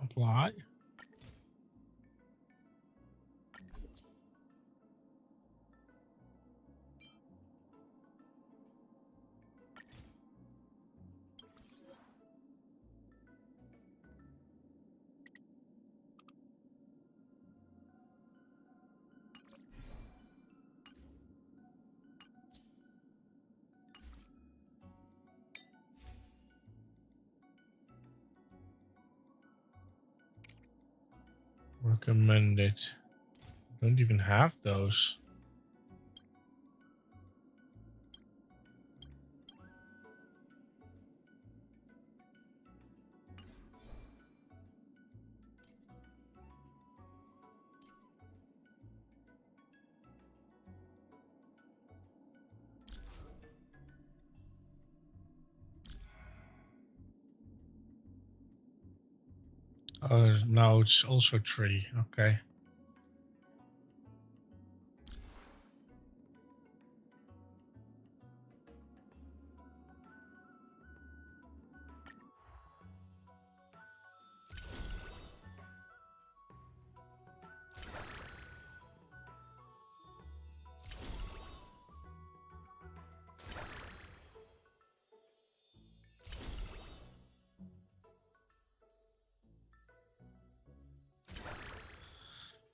Apply. Recommended. Don't even have those. Oh, now it's also 3. Okay.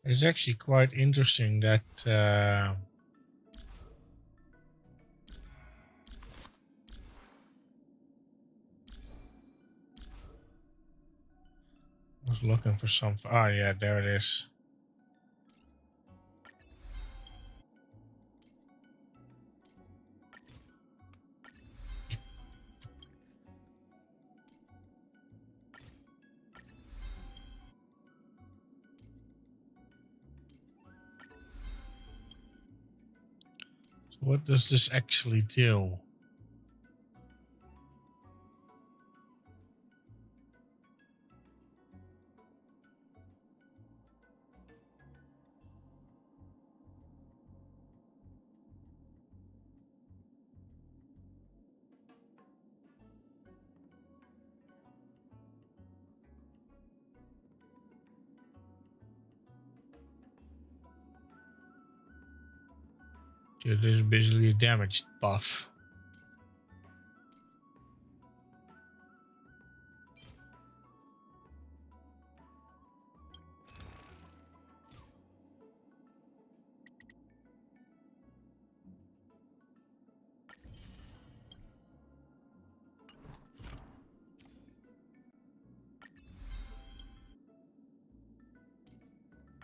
It's actually quite interesting that I was looking for something. Ah, yeah, there it is. So what does this actually do? Okay, this is basically a damage buff.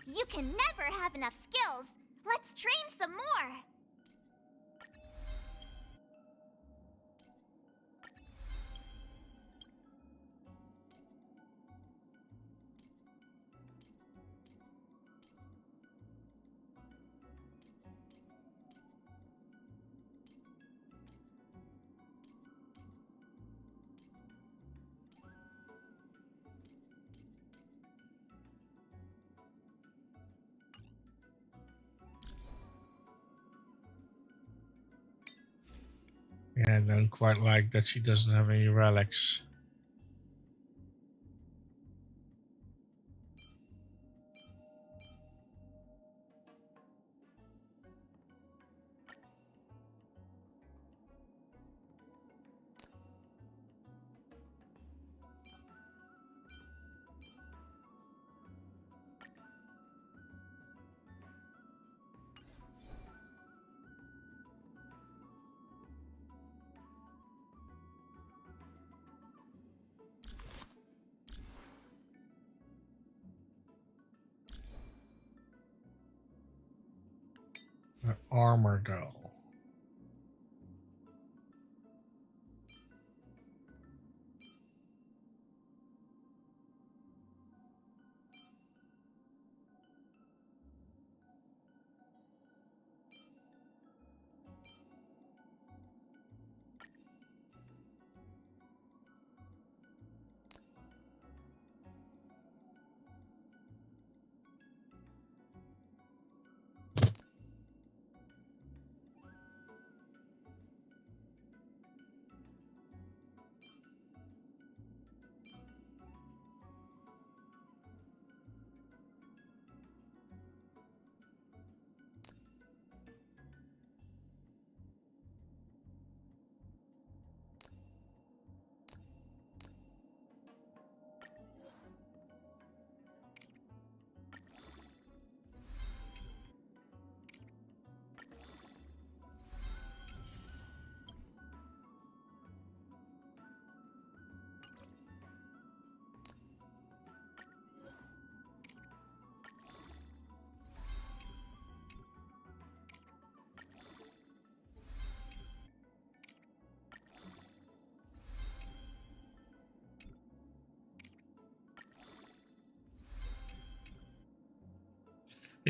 You can never have enough skills. Let's train some more. Yeah, I don't quite like that she doesn't have any relics. Her armor though.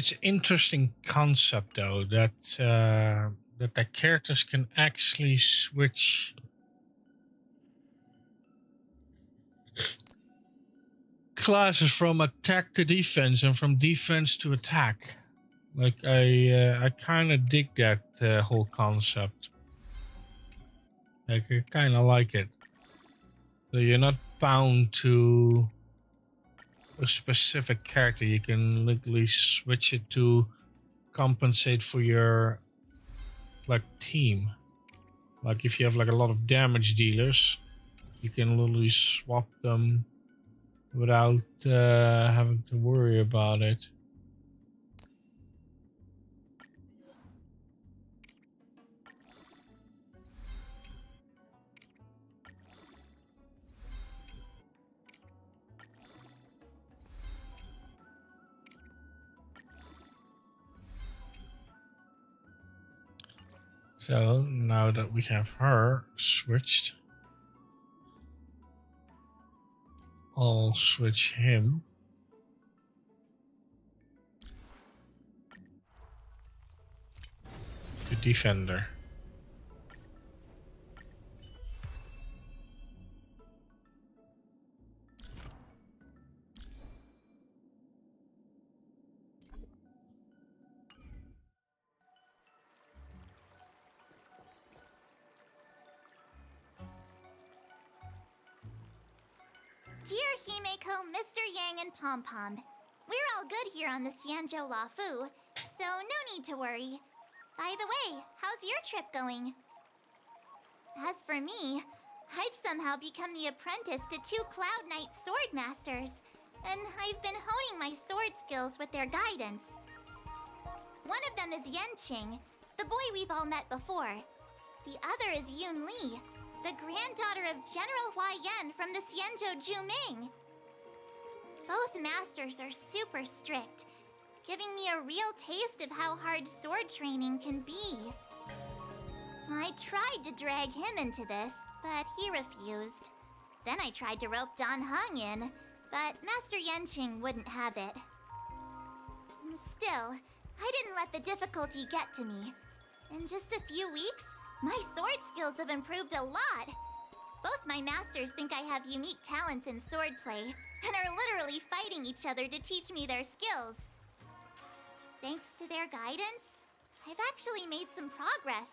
it's an interesting concept though that that the characters can actually switch classes from attack to defense and from defense to attack. Like I kind of dig that whole concept. Like I kind of like it. So you're not bound to a specific character. You can literally switch it to compensate for your like team. Like if you have like a lot of damage dealers, you can literally swap them without having to worry about it. So now that we have her switched, I'll switch him. To defender. Dear Himeko, Mr. Yang, and Pom Pom, we're all good here on the Xianzhou Lafu, so no need to worry. By the way, how's your trip going? As for me, I've somehow become the apprentice to 2 Cloud Knight sword masters, and I've been honing my sword skills with their guidance. One of them is Yanqing, the boy we've all met before. The other is Yun Li, the granddaughter of General Hua Yan from the Xianzhou Juming. Both masters are super strict, giving me a real taste of how hard sword training can be. I tried to drag him into this, but he refused. Then I tried to rope Dan Heng in, but Master Yanqing wouldn't have it. Still, I didn't let the difficulty get to me. In just a few weeks, my sword skills have improved a lot. Both my masters think I have unique talents in swordplay, and are literally fighting each other to teach me their skills. Thanks to their guidance, I've actually made some progress.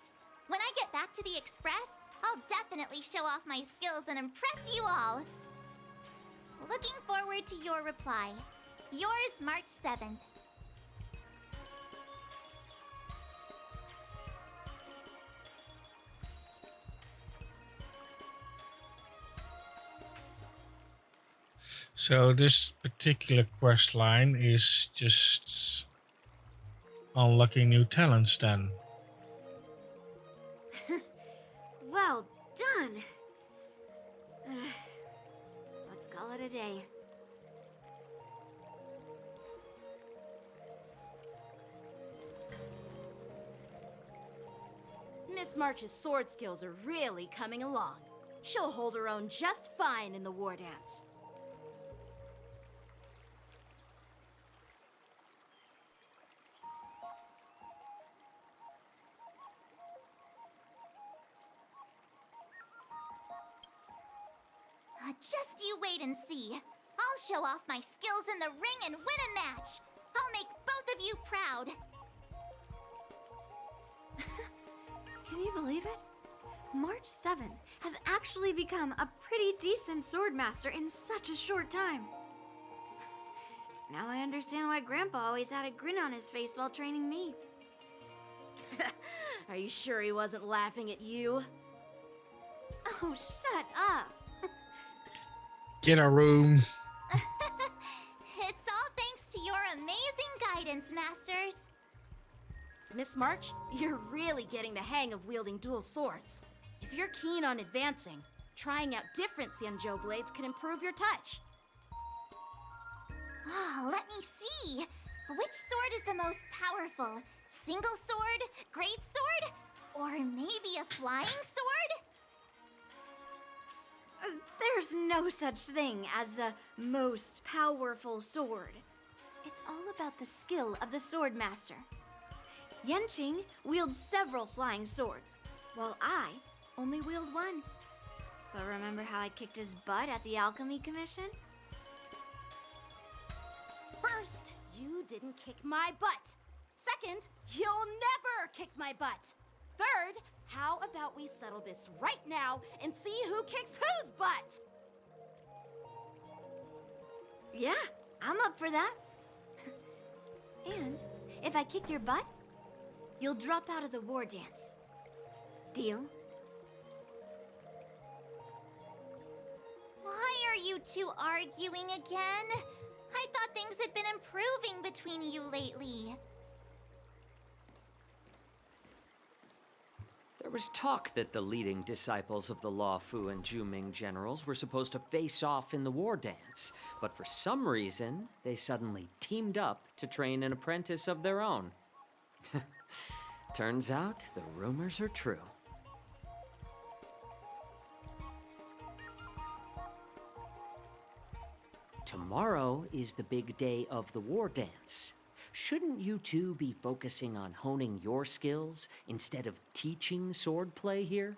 When I get back to the Express, I'll definitely show off my skills and impress you all. Looking forward to your reply. Yours, March 7th. So this particular quest line is just unlocking new talents then. Well done. Let's call it a day. Miss March's sword skills are really coming along. She'll hold her own just fine in the war dance. Just you wait and see. I'll show off my skills in the ring and win a match. I'll make both of you proud. Can you believe it? March 7th has actually become a pretty decent swordmaster in such a short time. Now I understand why Grandpa always had a grin on his face while training me. Are you sure he wasn't laughing at you? Oh, shut up. Get a room. It's all thanks to your amazing guidance, Masters. Miss March, you're really getting the hang of wielding dual swords. If you're keen on advancing, trying out different Xianzhou blades can improve your touch. Oh, let me see. Which sword is the most powerful? Single sword? Great sword? Or maybe a flying sword? There's no such thing as the most powerful sword. It's all about the skill of the sword master. Yanqing wields several flying swords, while I only wield one. But remember how I kicked his butt at the Alchemy Commission? First, you didn't kick my butt. Second, you'll never kick my butt. Third, how about we settle this right now and see who kicks whose butt? Yeah, I'm up for that. And if I kick your butt, you'll drop out of the war dance. Deal? Why are you two arguing again? I thought things had been improving between you lately. There was talk that the leading disciples of the Law Fu and Juming generals were supposed to face off in the war dance, but for some reason, they suddenly teamed up to train an apprentice of their own. Turns out, the rumors are true. Tomorrow is the big day of the war dance. Shouldn't you two be focusing on honing your skills instead of teaching swordplay here?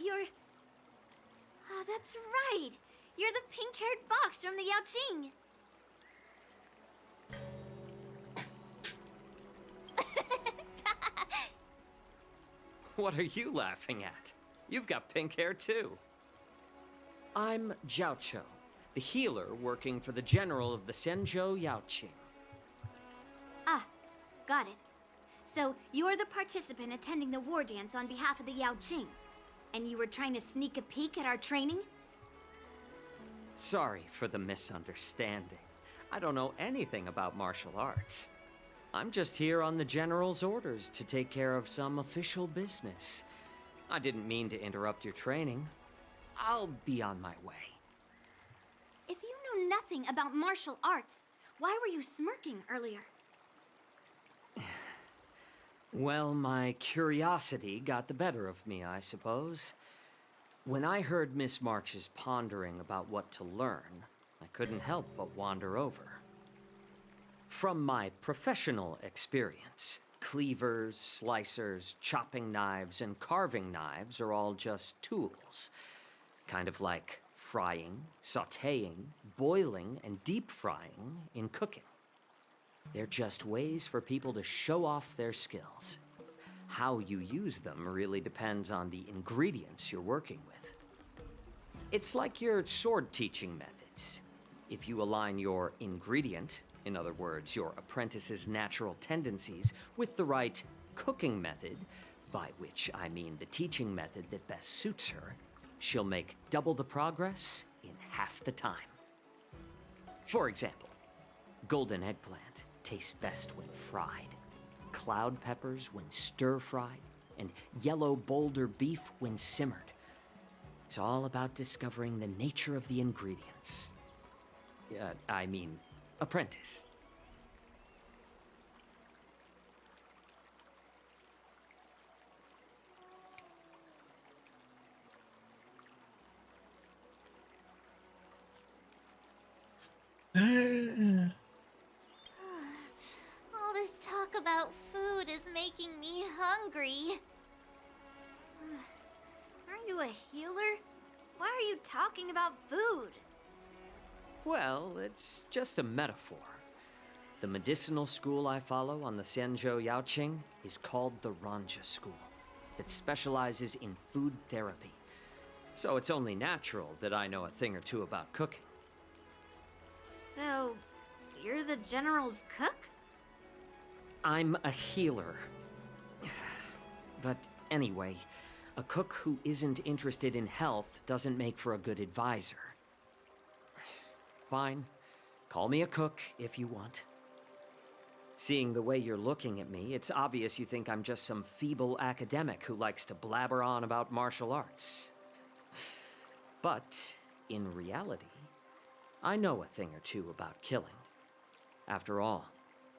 You're... Oh, that's right! You're the pink-haired fox from the Yaoqing! What are you laughing at? You've got pink hair too. I'm Jiaoqiu, the healer working for the general of the Zhenzhou Yaoqing. Ah, got it. So, you're the participant attending the war dance on behalf of the Yaoqing, and you were trying to sneak a peek at our training? Sorry for the misunderstanding. I don't know anything about martial arts. I'm just here on the general's orders to take care of some official business. I didn't mean to interrupt your training. I'll be on my way. If you know nothing about martial arts, why were you smirking earlier? Well, my curiosity got the better of me, I suppose. When I heard Miss March's pondering about what to learn, I couldn't help but wander over. From my professional experience, cleavers, slicers, chopping knives, and carving knives are all just tools. Kind of like frying, sautéing, boiling, and deep frying in cooking. They're just ways for people to show off their skills. How you use them really depends on the ingredients you're working with. It's like your sword teaching methods. If you align your ingredient, in other words, your apprentice's natural tendencies, with the right cooking method, by which I mean the teaching method that best suits her, she'll make double the progress in half the time. For example, golden eggplant tastes best when fried, cloud peppers when stir-fried, and yellow boulder beef when simmered. It's all about discovering the nature of the ingredients. Apprentice. All this talk about food is making me hungry. Aren't you a healer? Why are you talking about food? Well, it's just a metaphor. The medicinal school I follow on the Zhenzhou Yaoqing is called the Ranja School, that specializes in food therapy. So it's only natural that I know a thing or two about cooking. So, you're the general's cook? I'm a healer. But anyway, a cook who isn't interested in health doesn't make for a good advisor. Fine. Call me a cook if you want. Seeing the way you're looking at me, it's obvious you think I'm just some feeble academic who likes to blabber on about martial arts. But, in reality, I know a thing or two about killing. After all,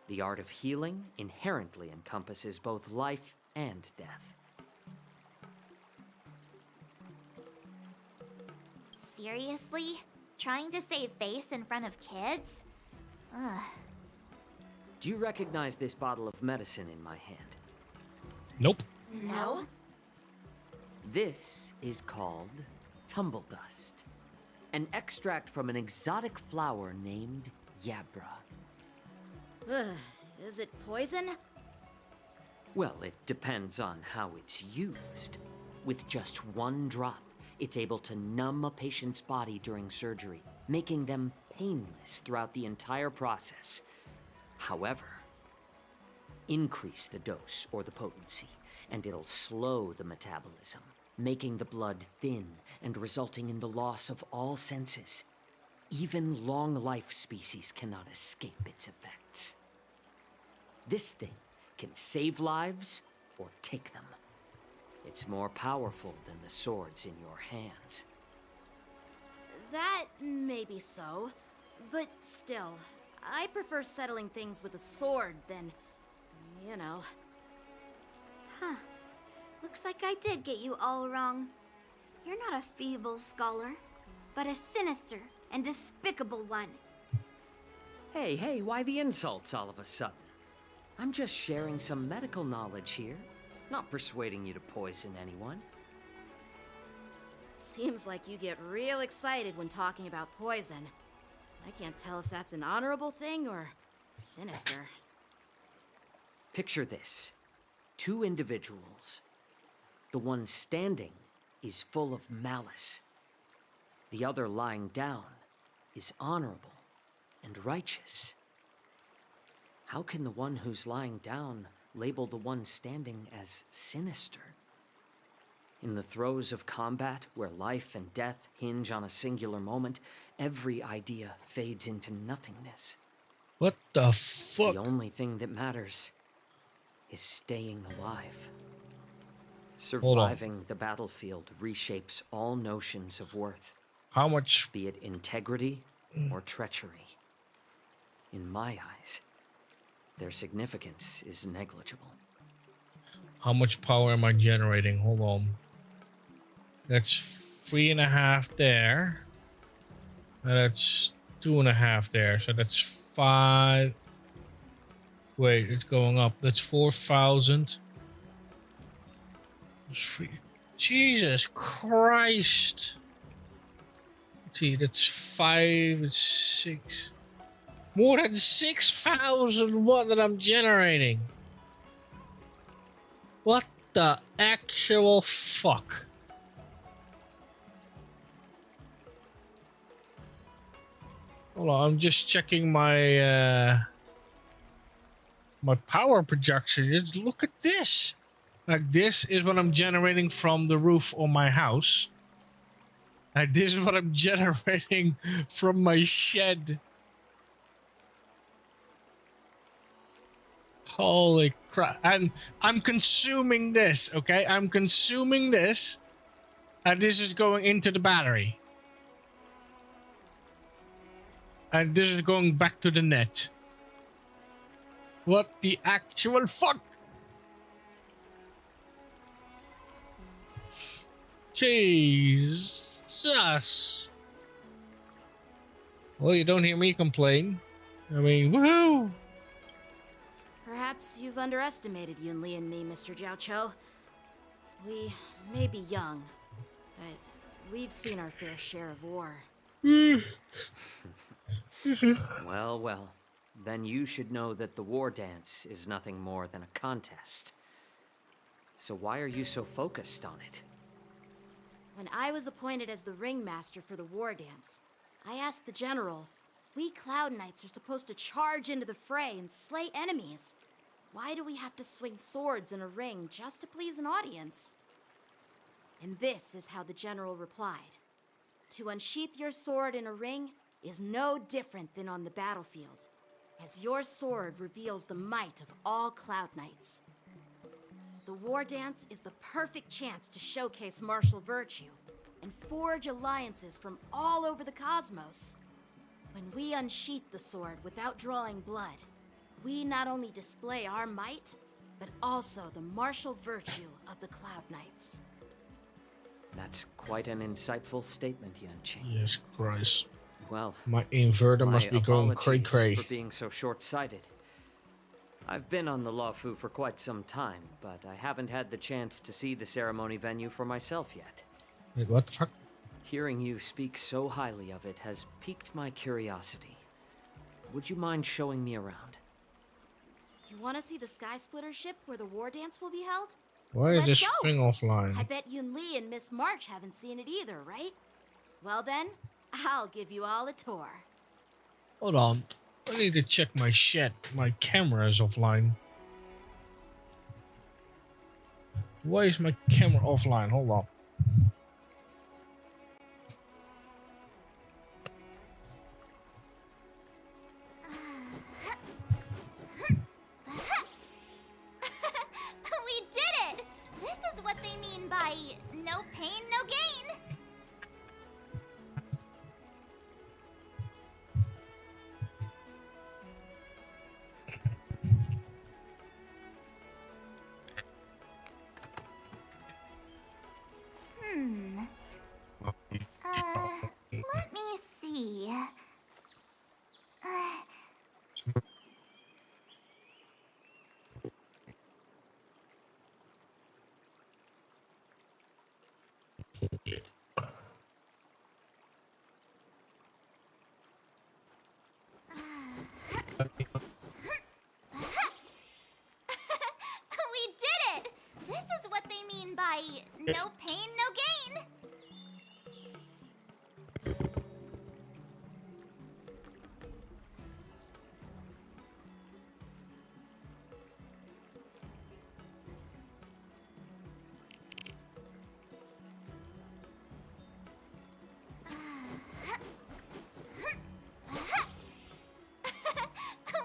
the art of healing inherently encompasses both life and death. Seriously? Trying to save face in front of kids? Ugh. Do you recognize this bottle of medicine in my hand? Nope. No? This is called tumble dust, an extract from an exotic flower named Yabra. Ugh, is it poison? Well, it depends on how it's used. With just one drop, it's able to numb a patient's body during surgery, making them painless throughout the entire process. However, increase the dose or the potency, and it'll slow the metabolism, making the blood thin and resulting in the loss of all senses. Even long-life species cannot escape its effects. This thing can save lives or take them. It's more powerful than the swords in your hands. That may be so, but still, I prefer settling things with a sword than, you know. Huh. Looks like I did get you all wrong. You're not a feeble scholar, but a sinister and despicable one. Hey, why the insults all of a sudden? I'm just sharing some medical knowledge here, not persuading you to poison anyone. Seems like you get real excited when talking about poison. I can't tell if that's an honorable thing or sinister. Picture this. 2 individuals. The one standing is full of malice. The other lying down is honorable and righteous. How can the one who's lying down label the one standing as sinister? In the throes of combat, where life and death hinge on a singular moment, every idea fades into nothingness. What the fuck? The only thing that matters is staying alive. Surviving the battlefield reshapes all notions of worth. How much? Be it integrity or treachery. In my eyes, their significance is negligible. How much power am I generating? Hold on. That's 3.5 there. And that's 2.5 there. So that's 5. Wait, it's going up. That's 4,000. Jesus Christ. Let's see, that's 5, it's 6. More than 6,000 watt that I'm generating. What the actual fuck? Hold on, I'm just checking my my power projection. Just look at this. Like, this is what I'm generating from the roof of my house. And this is what I'm generating from my shed. Holy crap. And I'm consuming this, okay? I'm consuming this. And this is going into the battery. And this is going back to the net. What the actual fuck? Jesus. Well, you don't hear me complain. I mean, woohoo! Perhaps you've underestimated Yunli and me, Mr. Jiaoqiu. We may be young, but we've seen our fair share of war. Well. Then you should know that the war dance is nothing more than a contest. So why are you so focused on it? When I was appointed as the ringmaster for the war dance, I asked the general, we Cloud Knights are supposed to charge into the fray and slay enemies. Why do we have to swing swords in a ring just to please an audience? And this is how the general replied. To unsheath your sword in a ring is no different than on the battlefield, as your sword reveals the might of all Cloud Knights. The war dance is the perfect chance to showcase martial virtue and forge alliances from all over the cosmos. When we unsheath the sword without drawing blood, we not only display our might, but also the martial virtue of the Cloud Knights. That's quite an insightful statement, Yanqing. Yes, Christ. Well, My inverter my must be going apologies cray-cray. for being so short-sighted. I've been on the Luofu for quite some time, but I haven't had the chance to see the ceremony venue for myself yet. Wait, what the fuck? Hearing you speak so highly of it has piqued my curiosity. Would you mind showing me around? You want to see the Sky Splitter ship where the war dance will be held? Why is Let's this go! thing offline? I bet Yun Li and Miss March haven't seen it either, right? Well then, I'll give you all a tour. Hold on. I need to check my shit. My camera is offline. Why is my camera offline? Hold on. We did it! This is what they mean by no pain, no gain. Let me see. We did it! This is what they mean by no pain, no gain.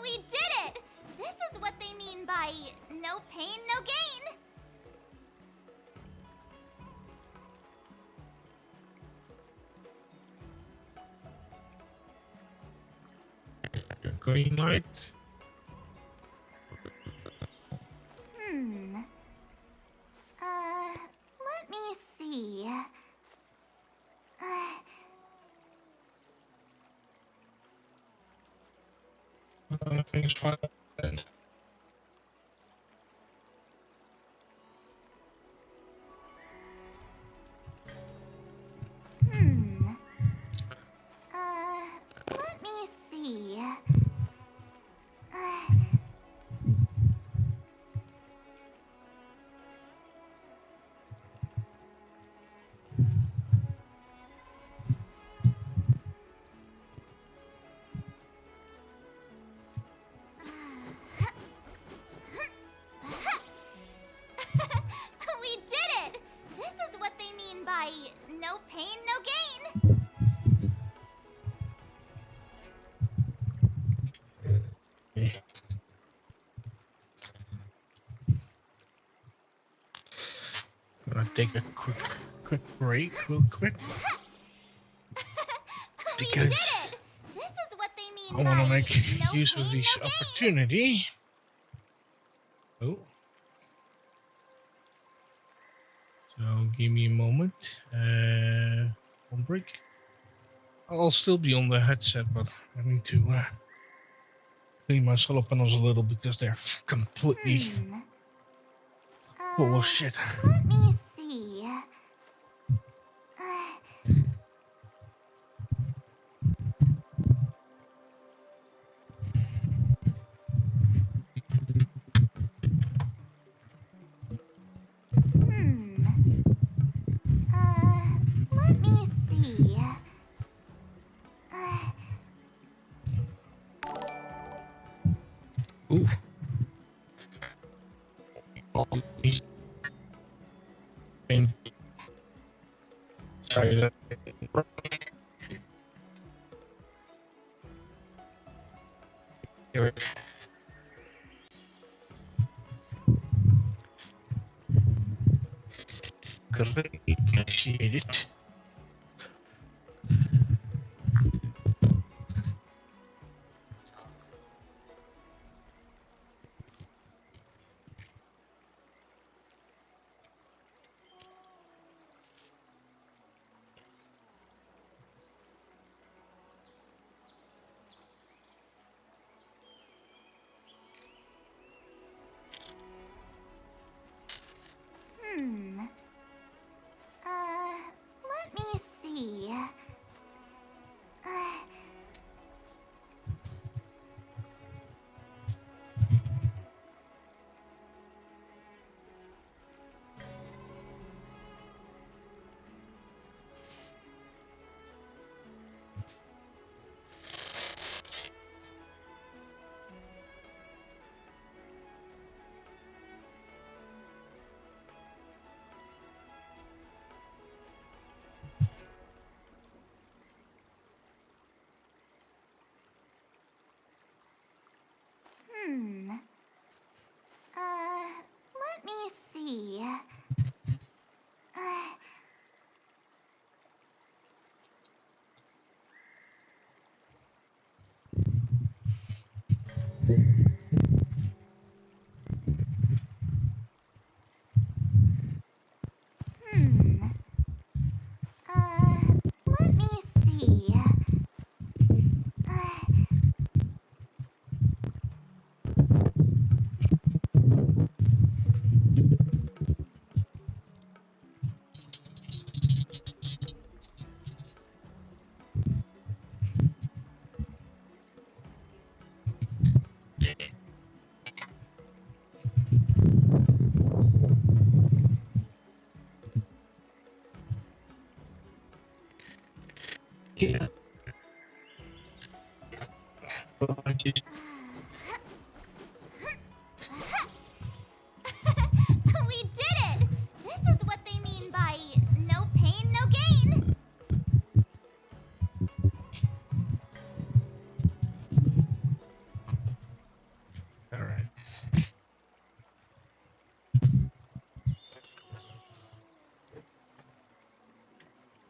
We did it! This is what they mean by no pain, no gain. Green lights. Let me see. Everything's fine. Let me see. We did it! This is what they mean by no pain, no gain. I'm gonna take a quick break, real quick. Because This is what they mean I want to by make no use pain, of this no gain. opportunity. Oh. So give me a moment. On break. I'll still be on the headset, but I need to clean my solar panels a little because they're completely full of shit. Let me see. Let me see. Ooh. Sorry, that. Here. Greatly appreciate it.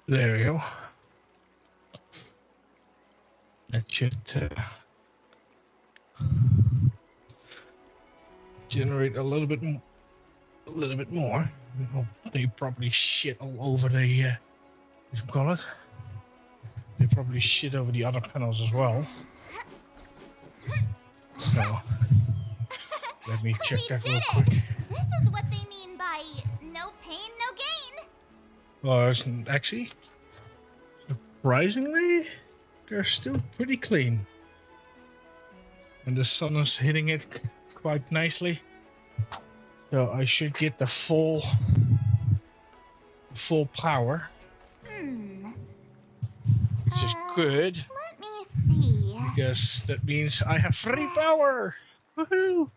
There we go. That should generate a little bit more. Oh, they probably shit all over the what you call it? They probably shit over the other panels as well. So let me check that real quick. This is what they mean by no pain, no gain. Well, actually, surprisingly, they're still pretty clean. And the sun is hitting it quite nicely. So I should get the full power. Which is good. Let me see. Because that means I have free power. Woohoo!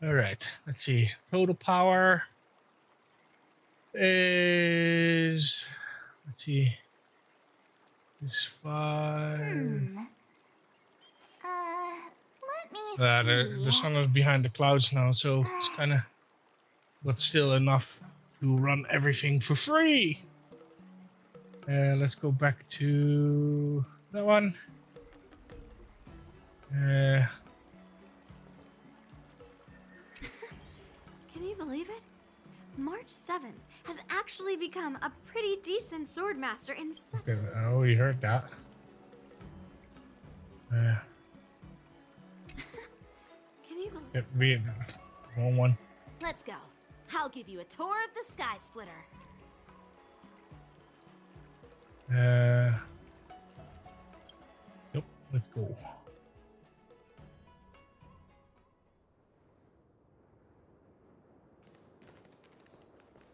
Alright, let's see. Total power is, let's see, is 5. Let me see. The sun is behind the clouds now, so it's kind of, but still enough to run everything for free. Let's go back to that one. Can you believe it? March 7th has actually become a pretty decent swordmaster in such... Okay, oh, we heard that. Can you believe... Wrong one. Let's go. I'll give you a tour of the Sky Splitter. Yep, let's go.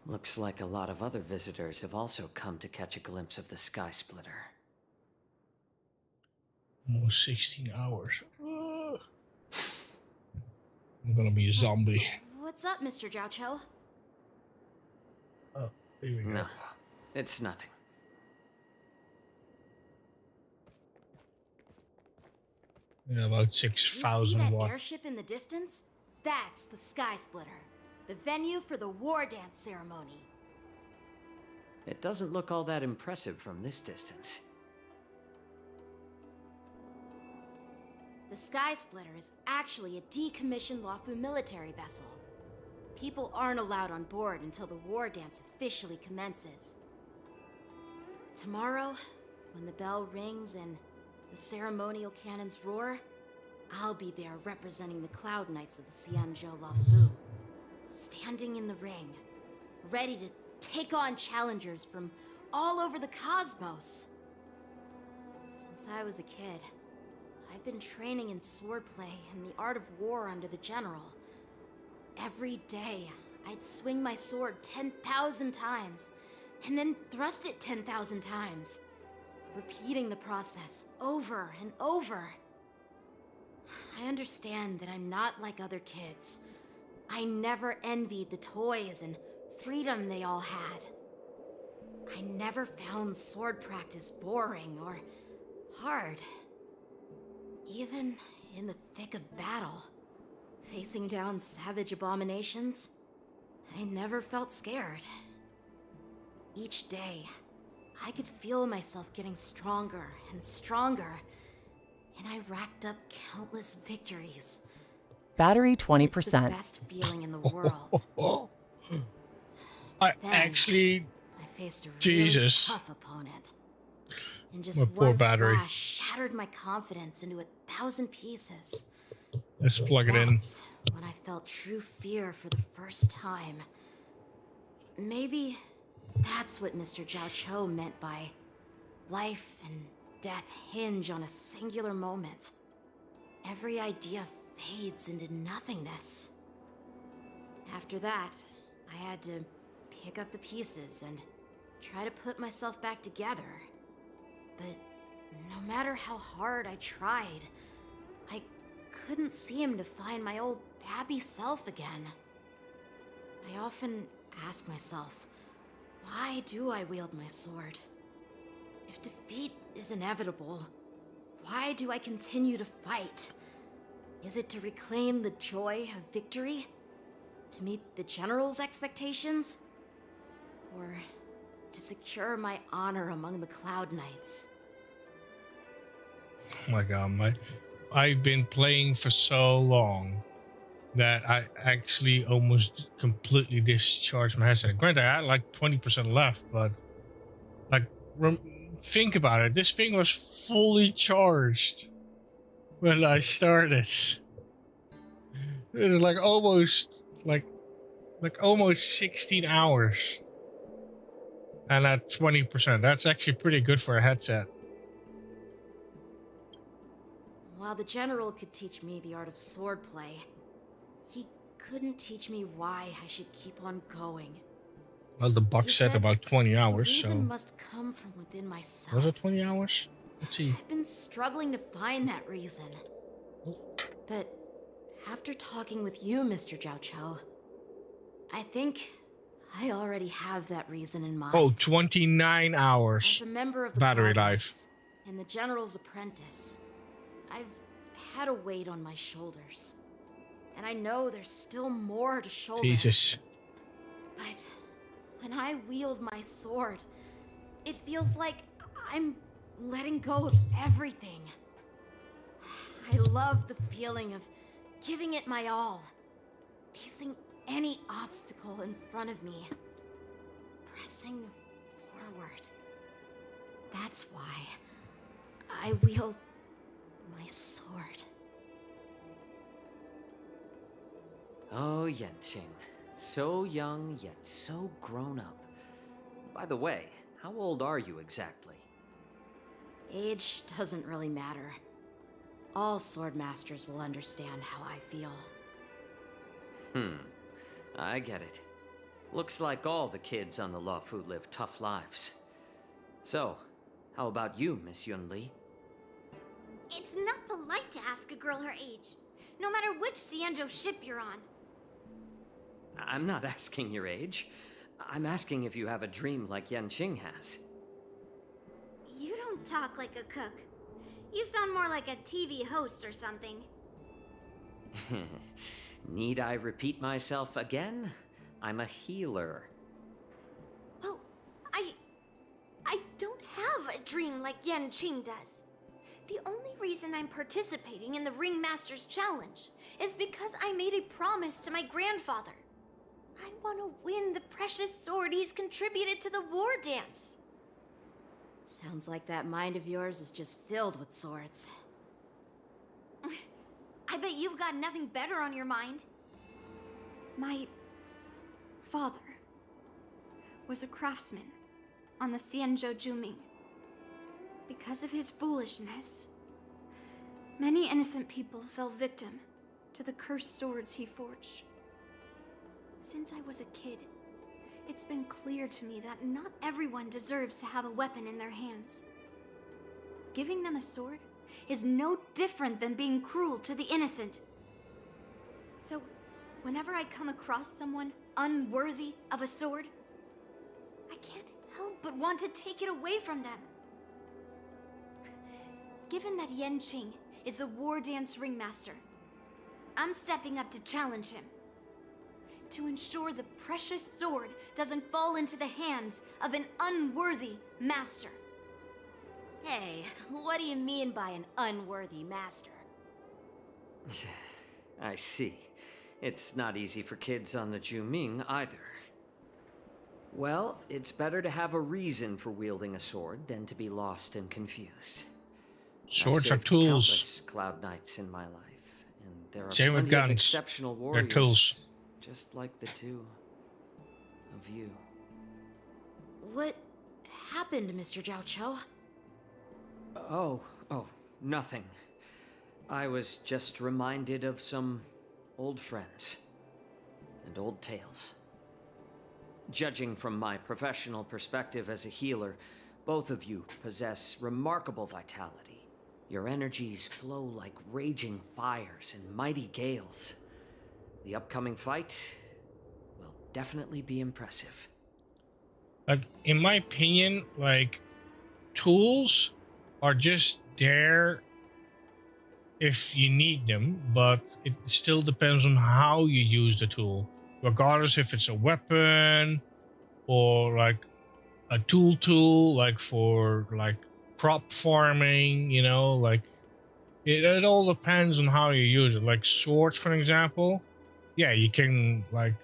Looks like a lot of other visitors have also come to catch a glimpse of the Sky Splitter. Almost 16 hours. I'm gonna be a zombie. What's up, Mr. Jiaoqiu? Oh, here we go. No, it's nothing. Yeah, about You see 6,000 that watts. airship in the distance? That's the Sky Splitter, the venue for the war dance ceremony. It doesn't look all that impressive from this distance. The Sky Splitter is actually a decommissioned Luofu military vessel. People aren't allowed on board until the war dance officially commences. Tomorrow, when the bell rings and the ceremonial cannons roar, I'll be there representing the Cloud Knights of the Xianzhou Luofu, standing in the ring, ready to take on challengers from all over the cosmos. Since I was a kid, I've been training in swordplay and the art of war under the general. Every day, I'd swing my sword 10,000 times, and then thrust it 10,000 times, repeating the process over and over. I understand that I'm not like other kids. I never envied the toys and freedom they all had. I never found sword practice boring or hard. Even in the thick of battle, facing down savage abominations, I never felt scared. Each day, I could feel myself getting stronger and stronger, and I racked up countless victories. Battery 20%. It's the best feeling in the world. I faced a Jesus. really tough opponent. And My just poor one battery. slash shattered my confidence into 1,000 pieces. Let's plug it in. That's when I felt true fear for the first time. Maybe that's what Mr. Jiaoqiu meant by life and death hinge on a singular moment. Every idea fades into nothingness. After that, I had to pick up the pieces and try to put myself back together. But no matter how hard I tried, I couldn't seem to find my old happy self again. I often ask myself, why do I wield my sword? If defeat is inevitable, why do I continue to fight? Is it to reclaim the joy of victory? To meet the general's expectations? Or to secure my honor among the Cloud Knights. Oh my god, I've been playing for so long that I actually almost completely discharged my headset. Granted, I had like 20% left, but like, think about it. This thing was fully charged when I started. It was like almost 16 hours, and at 20%, that's actually pretty good for a headset. While the general could teach me the art of swordplay, he couldn't teach me why I should keep on going. Well, the box said about 20 hours, the reason so must come from within myself. was it 20 hours? Let's see. I've been struggling to find that reason. But after talking with you, Mr. Zhao Chou, I think I already have that reason in mind. Oh, 29 hours. As a member of the battery Cloud life. Knights and the General's apprentice, I've had a weight on my shoulders. And I know there's still more to shoulder. Jesus. But when I wield my sword, it feels like I'm letting go of everything. I love the feeling of giving it my all, facing any obstacle in front of me, pressing forward. That's why I wield my sword. Oh, Yanqing. So young, yet so grown up. By the way, how old are you exactly? Age doesn't really matter. All sword masters will understand how I feel. I get it. Looks like all the kids on the Luofu live tough lives. So, how about you, Miss Yunli? It's not polite to ask a girl her age, no matter which Xianzhou ship you're on. I'm not asking your age. I'm asking if you have a dream like Yanqing has. You don't talk like a cook. You sound more like a TV host or something. Need I repeat myself again? I'm a healer. Well, I don't have a dream like Yanqing does. The only reason I'm participating in the Ringmaster's Challenge is because I made a promise to my grandfather. I want to win the precious sword he's contributed to the war dance. Sounds like that mind of yours is just filled with swords. I bet you've got nothing better on your mind. My father was a craftsman on the Xianzhou Juming. Because of his foolishness, many innocent people fell victim to the cursed swords he forged. Since I was a kid, it's been clear to me that not everyone deserves to have a weapon in their hands. Giving them a sword is no different than being cruel to the innocent. So, whenever I come across someone unworthy of a sword, I can't help but want to take it away from them. Given that Yanqing is the war dance ringmaster, I'm stepping up to challenge him. To ensure the precious sword doesn't fall into the hands of an unworthy master. Hey, what do you mean by an unworthy master? I see. It's not easy for kids on the Juming either. Well, it's better to have a reason for wielding a sword than to be lost and confused. Swords I've are saved tools. countless Cloud Knights in my life, and there are Same with plenty of guns. exceptional They're warriors, tools. just like the two of you. What happened, Mr. Zhao Chou? Oh, nothing. I was just reminded of some old friends and old tales. Judging from my professional perspective as a healer, both of you possess remarkable vitality. Your energies flow like raging fires and mighty gales. The upcoming fight will definitely be impressive. In my opinion, like, tools are just there if you need them, but it still depends on how you use the tool. Regardless if it's a weapon or like a tool, like for like crop farming, you know, like it all depends on how you use it. Like swords, for example, yeah, you can like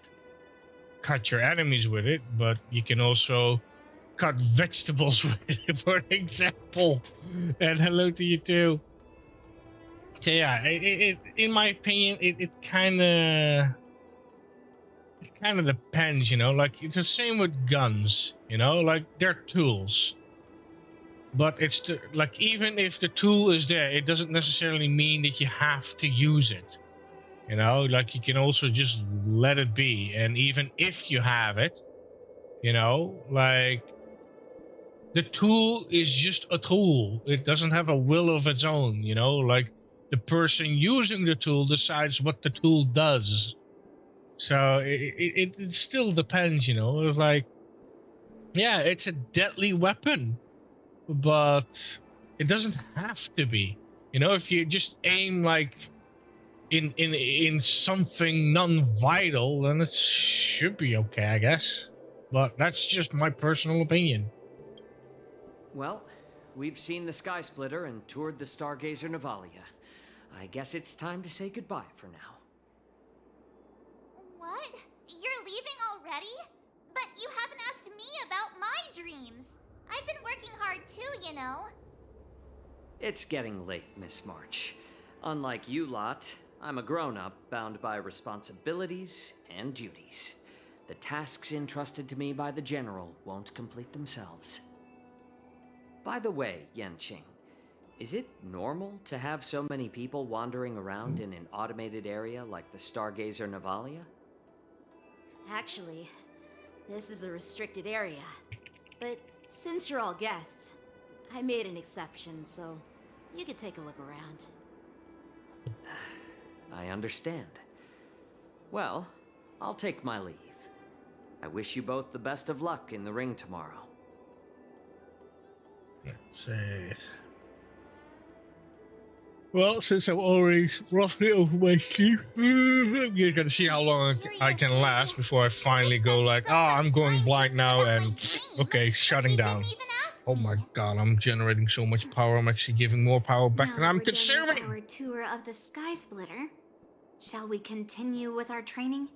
cut your enemies with it, but you can also cut vegetables with it, for example. And hello to you too. So yeah, it in my opinion, it kind of depends, you know. Like it's the same with guns, you know, like they're tools. But it's like even if the tool is there, it doesn't necessarily mean that you have to use it. You know, like you can also just let it be. And even if you have it, you know, like the tool is just a tool. It doesn't have a will of its own, you know, like the person using the tool decides what the tool does. So it still depends, you know. It's like, yeah, it's a deadly weapon, but it doesn't have to be. You know, if you just aim like in something non-vital, then it should be okay, I guess. But that's just my personal opinion. Well, we've seen the Sky Splitter and toured the Stargazer Navalia. I guess it's time to say goodbye for now. What? You're leaving already? But you haven't asked me about my dreams. I've been working hard too, you know. It's getting late, Miss March. Unlike you lot, I'm a grown-up bound by responsibilities and duties. The tasks entrusted to me by the General won't complete themselves. By the way, Yanqing, is it normal to have so many people wandering around in an automated area like the Stargazer Navalia? Actually, this is a restricted area. But since you're all guests, I made an exception, so you could take a look around. I understand. Well, I'll take my leave. I wish you both the best of luck in the ring tomorrow. Let's see. Well, since I'm already roughly over my sleep, you're gonna see how long I can last before I finally go like, I'm going blind now, and okay, shutting down. Oh my god, I'm generating so much power. I'm actually giving more power back than I'm consuming. Our tour of the Sky Splitter. Shall we continue with our training?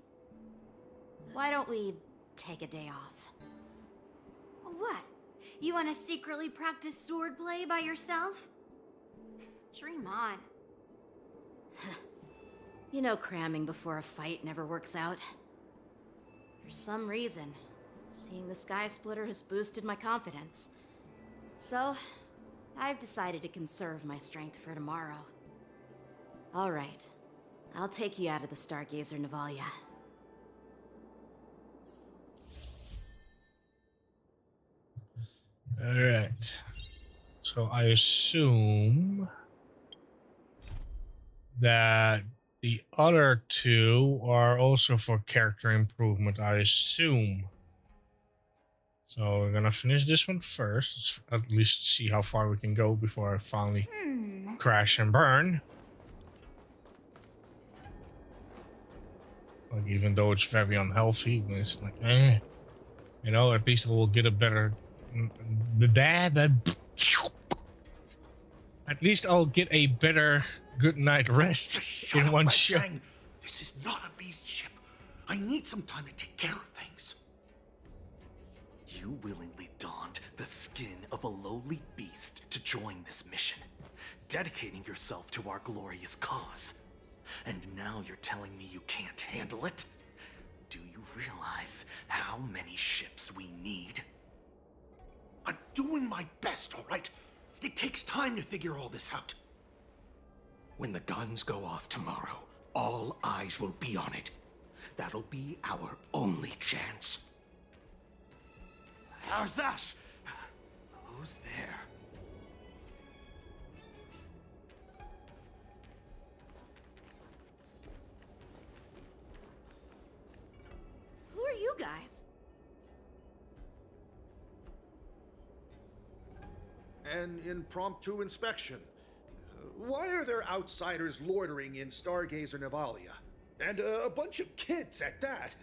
Why don't we take a day off? What? You want to secretly practice swordplay by yourself? Dream on. You know, cramming before a fight never works out. For some reason, seeing the Sky Splitter has boosted my confidence. So, I've decided to conserve my strength for tomorrow. All right, I'll take you out of the Stargazer Navalia. All right. So I assume that the other two are also for character improvement, I assume. So we're gonna finish this one first. Let's at least see how far we can go before I finally crash and burn. Like, even though it's very unhealthy, it's like, you know, at least we'll get a better. At least I'll get a better good night rest in one shot. This is not a beast ship. I need some time to take care of things. You willingly donned the skin of a lowly beast to join this mission, dedicating yourself to our glorious cause. And now you're telling me you can't handle it? Do you realize how many ships we need? I'm doing my best, all right? It takes time to figure all this out. When the guns go off tomorrow, all eyes will be on it. That'll be our only chance. How's that? Who's there? Who are you guys? An impromptu inspection. Why are there outsiders loitering in Stargazer Navalia? And a bunch of kids at that.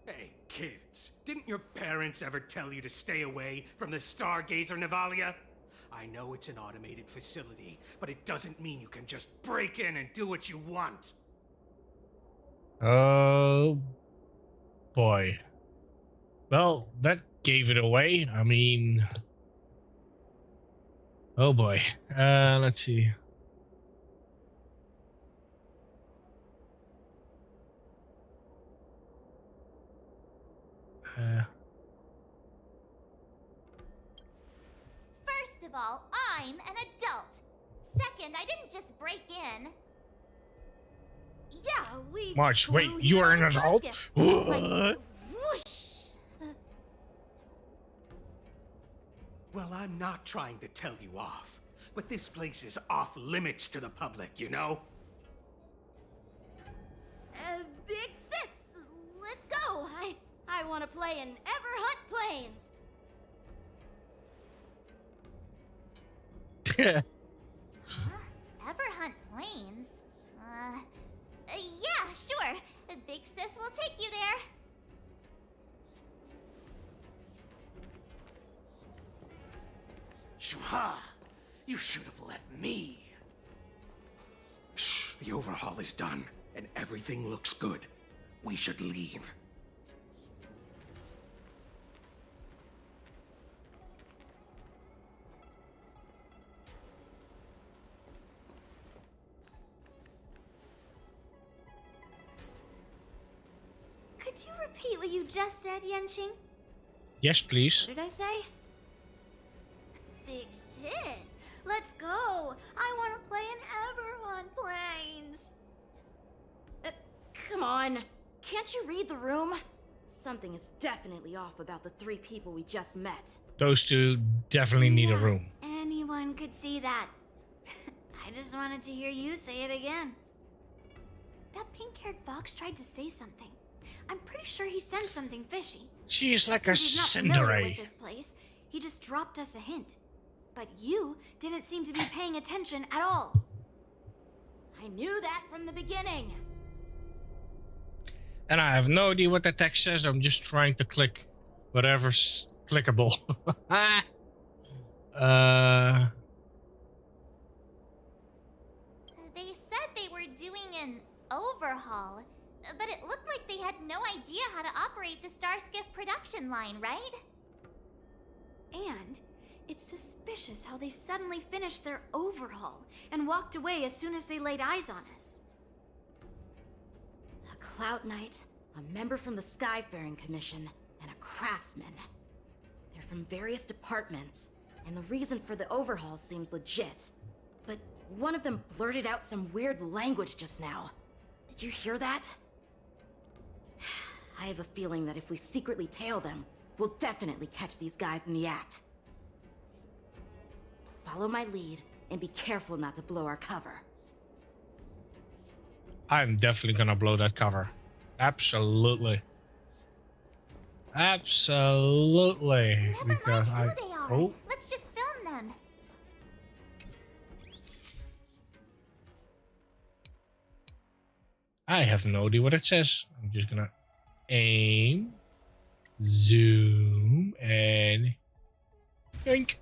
Hey, kids. Didn't your parents ever tell you to stay away from the Stargazer Navalia? I know it's an automated facility, but it doesn't mean you can just break in and do what you want. Oh boy. Well, that gave it away. I mean, oh boy. Let's see. First of all, I'm an adult. Second, I didn't just break in. Yeah, we. March, wait, blew you here are on an a adult? starskip. What? Like, whoosh. Well, I'm not trying to tell you off, but this place is off limits to the public, you know? Big sis, let's go. I want to play in Everhunt Plains. Everhunt Plains? Yeah, sure. Big Sis will take you there. Shuha! You should have let me. Shh, the overhaul is done, and everything looks good. We should leave. Could you repeat what you just said, Yanqing? Yes, please. What did I say? Big sis, let's go. I want to play in Everhunt Plains. Come on. Can't you read the room? Something is definitely off about the three people we just met. Those two definitely need a room. Anyone could see that. I just wanted to hear you say it again. That pink-haired fox tried to say something. I'm pretty sure he sensed something fishy. She's like a Since he's not familiar Cinderay. with this place, he just dropped us a hint. But you didn't seem to be paying attention at all. I knew that from the beginning. And I have no idea what that text says. I'm just trying to click whatever's clickable. They said they were doing an overhaul, but it looked like they had no idea how to operate the Starskiff production line, right? And it's suspicious how they suddenly finished their overhaul and walked away as soon as they laid eyes on us. A Cloud Knight, a member from the Skyfaring Commission, and a craftsman. They're from various departments, and the reason for the overhaul seems legit. But one of them blurted out some weird language just now. Did you hear that? I have a feeling that if we secretly tail them, we'll definitely catch these guys in the act. Follow my lead, and be careful not to blow our cover. I'm definitely gonna blow that cover. Absolutely. Absolutely. Because Who they are. Oh, Let's just film them. I have no idea what it says. I'm just gonna aim, zoom, and think.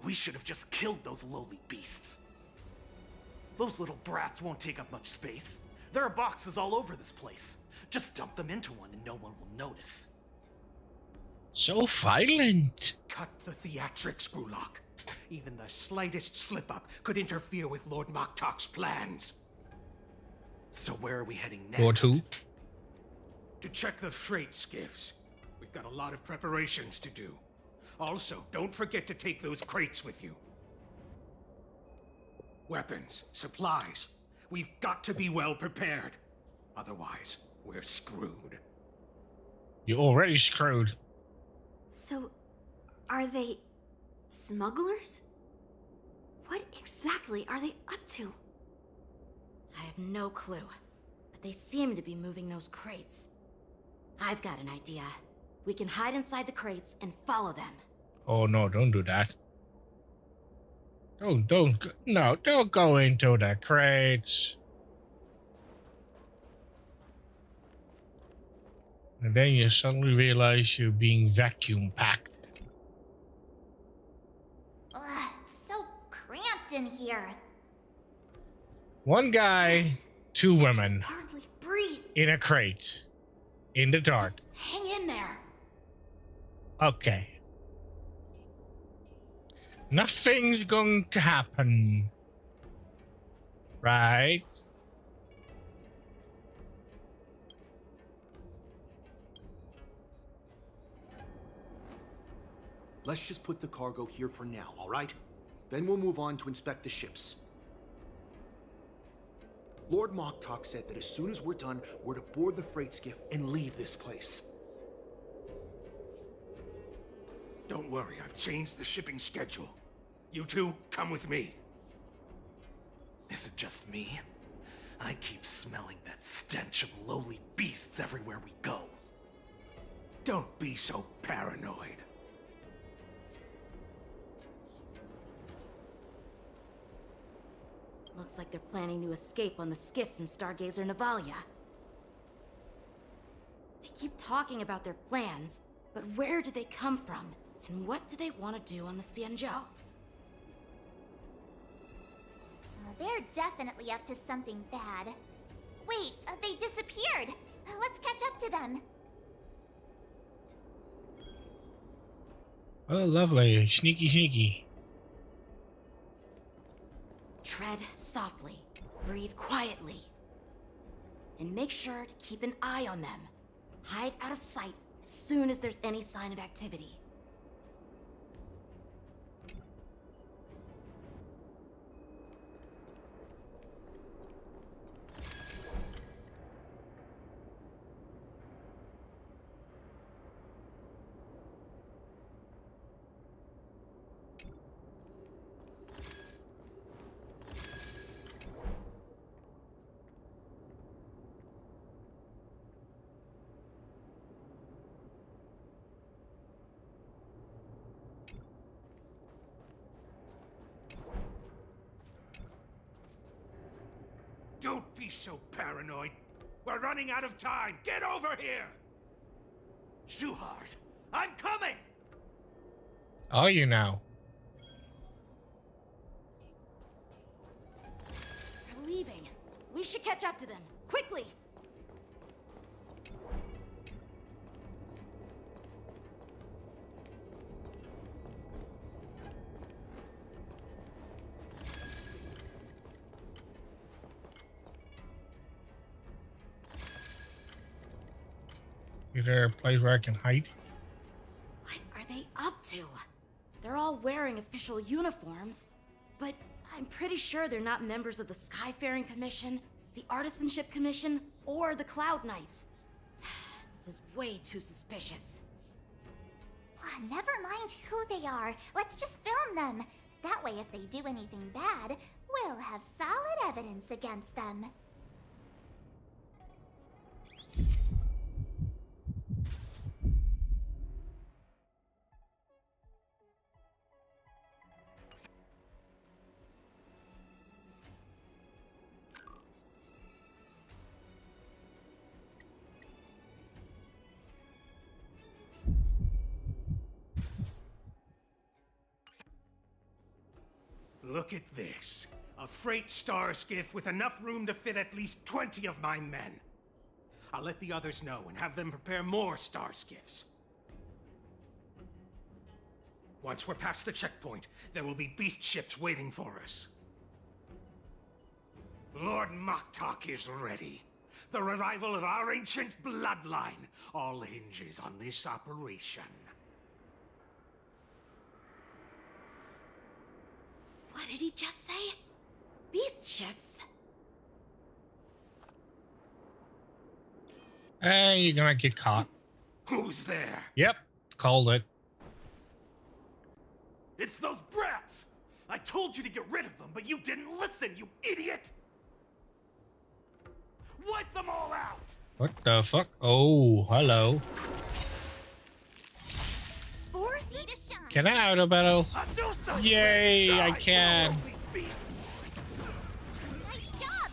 We should have just killed those lowly beasts. Those little brats won't take up much space. There are boxes all over this place. Just dump them into one and no one will notice. So violent. Cut the theatrics, Grulok. Even the slightest slip-up could interfere with Lord Moktok's plans. So where are we heading next? Lord who? To check the freight skiffs. We've got a lot of preparations to do. Also, don't forget to take those crates with you. Weapons, supplies. We've got to be well prepared. Otherwise, we're screwed. You're already screwed. So, are they smugglers? What exactly are they up to? I have no clue, but they seem to be moving those crates. I've got an idea. We can hide inside the crates and follow them. Oh no, don't do that. Don't go into the crates. And then you suddenly realize you're being vacuum packed. Ugh, so cramped in here. One guy, two women. Hardly breathe. In a crate. In the dark. Hang in there. Okay. Nothing's going to happen. Right? Let's just put the cargo here for now, all right? Then we'll move on to inspect the ships. Lord Moktok said that as soon as we're done, we're to board the freight skiff and leave this place. Don't worry, I've changed the shipping schedule. You two, come with me. Is it just me? I keep smelling that stench of lowly beasts everywhere we go. Don't be so paranoid. Looks like they're planning to escape on the skiffs in Stargazer Navalia. They keep talking about their plans, but where do they come from? And what do they want to do on the Xianzhou? They're definitely up to something bad. Wait, they disappeared. Let's catch up to them. Oh, lovely. Sneaky, sneaky. Tread softly, breathe quietly, and make sure to keep an eye on them. Hide out of sight as soon as there's any sign of activity. Don't be so paranoid. We're running out of time. Get over here! Shuhart, I'm coming! Are you now? They're leaving. We should catch up to them. Quickly! Is there a place where I can hide? What are they up to? They're all wearing official uniforms, but I'm pretty sure they're not members of the Skyfaring Commission, the Artisanship Commission, or the Cloud Knights. This is way too suspicious. Never mind who they are. Let's just film them. That way, if they do anything bad, we'll have solid evidence against them. Look at this. A freight star skiff with enough room to fit at least 20 of my men. I'll let the others know and have them prepare more star skiffs. Once we're past the checkpoint, there will be beast ships waiting for us. Lord Moktok is ready. The revival of our ancient bloodline all hinges on this operation. What did he just say? Beast ships? Hey, you're gonna get caught. Who's there? Yep, called it. It's those brats! I told you to get rid of them, but you didn't listen, you idiot! Wipe them all out! What the fuck? Oh, hello. Can I auto battle? Yay, I can. Nice job!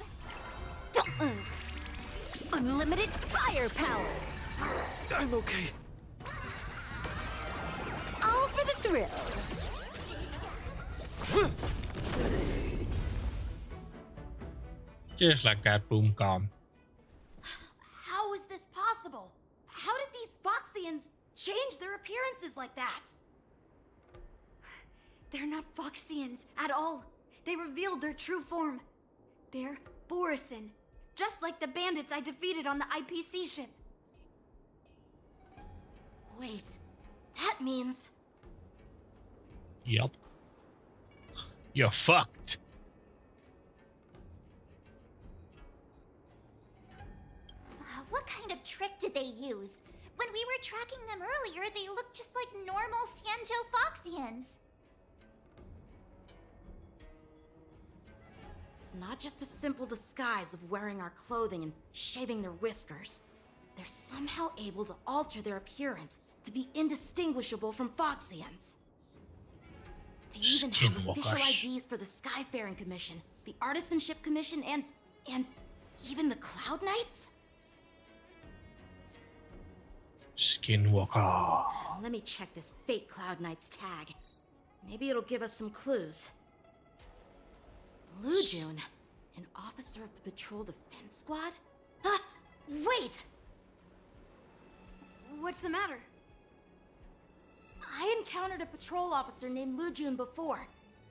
Unlimited firepower! I'm okay. All for the thrill. Just like that, boom, calm. How is this possible? How did these Foxians change their appearances like that? They're not Foxians at all. They revealed their true form. They're Borisin, just like the bandits I defeated on the IPC ship. Wait, that means... Yup. You're fucked. What kind of trick did they use? When we were tracking them earlier, they looked just like normal Xianzhou Foxians. It's not just a simple disguise of wearing our clothing and shaving their whiskers. They're somehow able to alter their appearance to be indistinguishable from Foxians. They even have official IDs for the Skyfaring Commission, the Artisanship Commission, and even the Cloud Knights? Skinwalker. Let me check this fake Cloud Knight's tag. Maybe it'll give us some clues. Lujun, an officer of the Patrol Defense Squad? Wait! What's the matter? I encountered a patrol officer named Lujun before.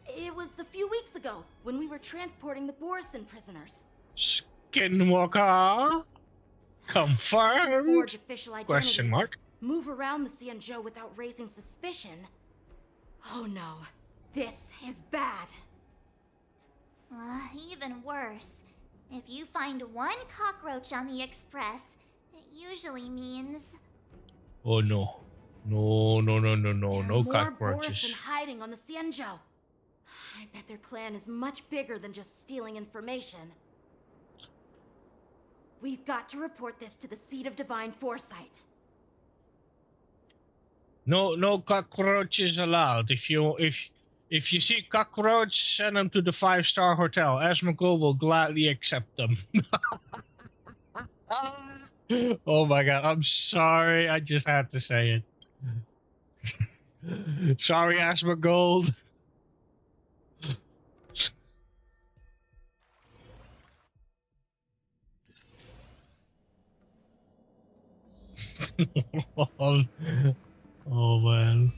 It was a few weeks ago, when we were transporting the Borisin prisoners. Skinwalker? Confirmed? Forge official identities. Question mark. Move around the Xianzhou without raising suspicion. Oh no, this is bad. Even worse. If you find one cockroach on the Express, it usually means... Oh no. No More cockroaches. Borisin hiding on the Xianzhou. I bet their plan is much bigger than just stealing information. We've got to report this to the Seat of Divine Foresight. No cockroaches allowed. If you see cockroach, send them to the 5-star hotel. Asmongold will gladly accept them. Oh my god, I'm sorry. I just had to say it. Sorry, Asmongold. Oh man.